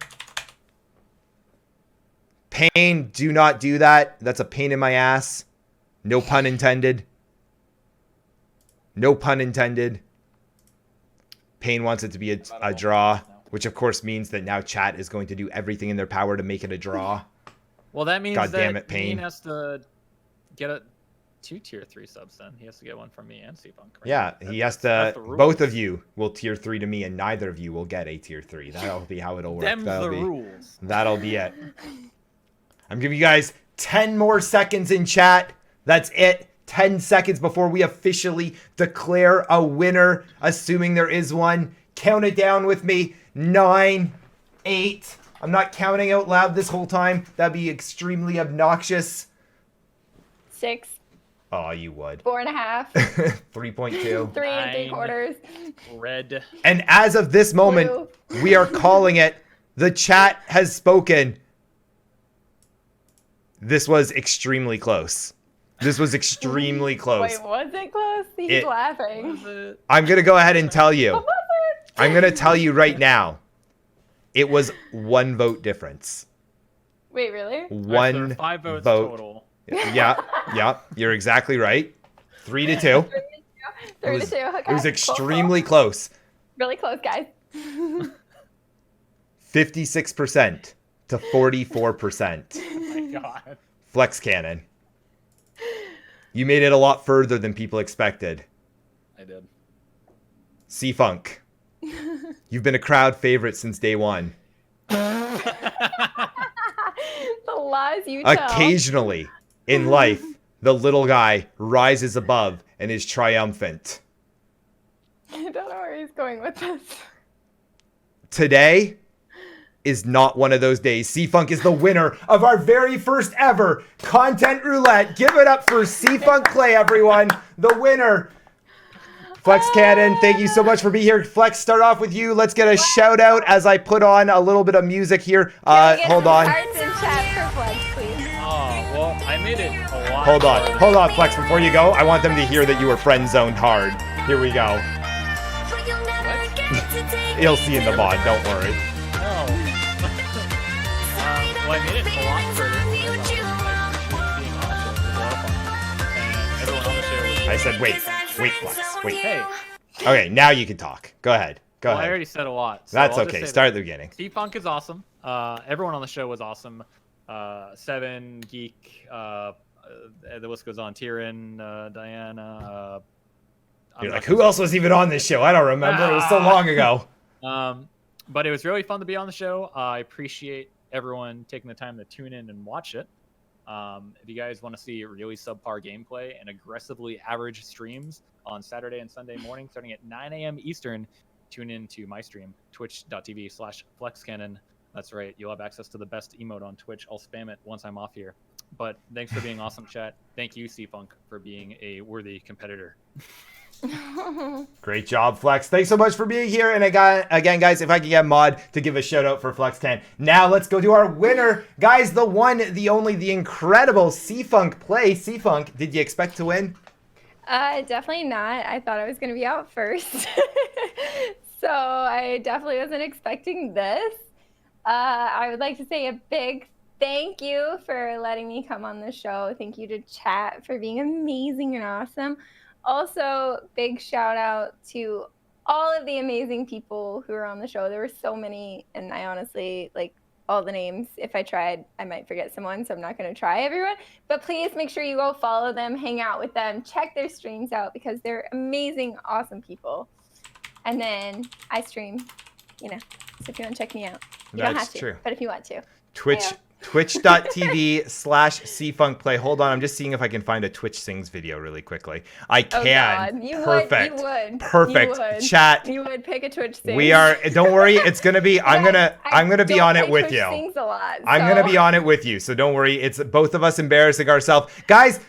Pain, do not do that. That's a pain in my ass. No pun intended. No pun intended. Pain wants it to be a draw, which of course means that now chat is going to do everything in their power to make it a draw. Well, that means God damn it, that Pain. has to get a 2 tier 3 subs then. He has to get one from me and C-Funk. Right? Yeah, he has that's to. the rules. Both of you will tier 3 to me, and neither of you will get a tier 3. That'll be how it'll work. Them's That'll the be, rules. That'll be it. I'm giving you guys 10 more seconds in chat. That's it. 10 seconds before we officially declare a winner, assuming there is one. Count it down with me. 9, 8. I'm not counting out loud this whole time. That'd be extremely obnoxious. 6. Oh, you would. 4.5. 3.2. 3 3/4. Red. And as of this moment, we are calling it. The chat has spoken. This was extremely close. This was extremely close. Wait, was it close? He's laughing. I'm going to go ahead and tell you. I'm going to tell you right now. It was 1 vote difference. Wait, really? One so there are 5 votes vote. total. Yeah, you're exactly right. 3 to 2. 3 to 2. Okay. It was extremely close. Really close, guys. 56% to 44%. Oh my god. Flex Cannon. You made it a lot further than people expected. I did. C-Funk. You've been a crowd favorite since day one. The lies you tell. Occasionally, in life, the little guy rises above and is triumphant. I don't know where he's going with this. Today is not one of those days. C-Funk is the winner of our very first ever Content Roulette. Give it up for C-Funk Clay, everyone. The winner. Flex Cannon, thank you so much for being here. Flex, start off with you. Let's get a shout out as I put on a little bit of music here. Hold on. Hearts in chat for Flex, please. Oh, well, I made it a lot. Hold on, Flex. Before you go, I want them to hear that you were friend zoned hard. Here we go. You'll see in the VOD, don't worry. Oh. Well, I made it a lot further. Being on the show was a lot of fun. And everyone on the show was I said, wait, Flex, wait. Hey. Okay, now you can talk. Go ahead. Go Well, ahead. I already said a lot. So That's I'll just okay. say Start at that the beginning. C-Funk is awesome. Everyone on the show was awesome. Seven, Geek, the list goes on. Tyrion, Diana. You're like, who else was even on this show? I don't remember. It was so long ago. But it was really fun to be on the show. I appreciate everyone taking the time to tune in and watch it. If you guys want to see really subpar gameplay and aggressively average streams on Saturday and Sunday morning, starting at 9 a.m. Eastern, tune in to my stream, twitch.tv/flexcannon. That's right. You'll have access to the best emote on Twitch. I'll spam it once I'm off here. But thanks for being awesome, chat. Thank you, C-Funk, for being a worthy competitor. Great job, Flex. Thanks so much for being here. And again, guys, if I could get Mod to give a shout out for Flex10. Now let's go to our winner. Guys, the one, the only, the incredible C-Funk play. C-Funk, did you expect to win? Definitely not. I thought I was going to be out first. So I definitely wasn't expecting this. I would like to say a big thank you for letting me come on the show. Thank you to chat for being amazing and awesome. Also, big shout out to all of the amazing people who are on the show. There were so many, and I honestly, like, all the names. If I tried, I might forget someone, so I'm not going to try everyone. But please make sure you go follow them, hang out with them, check their streams out, because they're amazing, awesome people. And then I stream, you know, so if you want to check me out. You don't have to, true. But if you want to. Twitch.tv/cfunkplay. Hold on, I'm just seeing if I can find a Twitch Sings video really quickly. I can. God. Perfect. You would. Perfect. You would. Chat. You would pick a Twitch Sings. We are. Don't worry. It's gonna be. I'm gonna be on it with Twitch you. Sings a lot, I'm gonna be on it with you. So don't worry. It's both of us embarrassing ourselves, guys.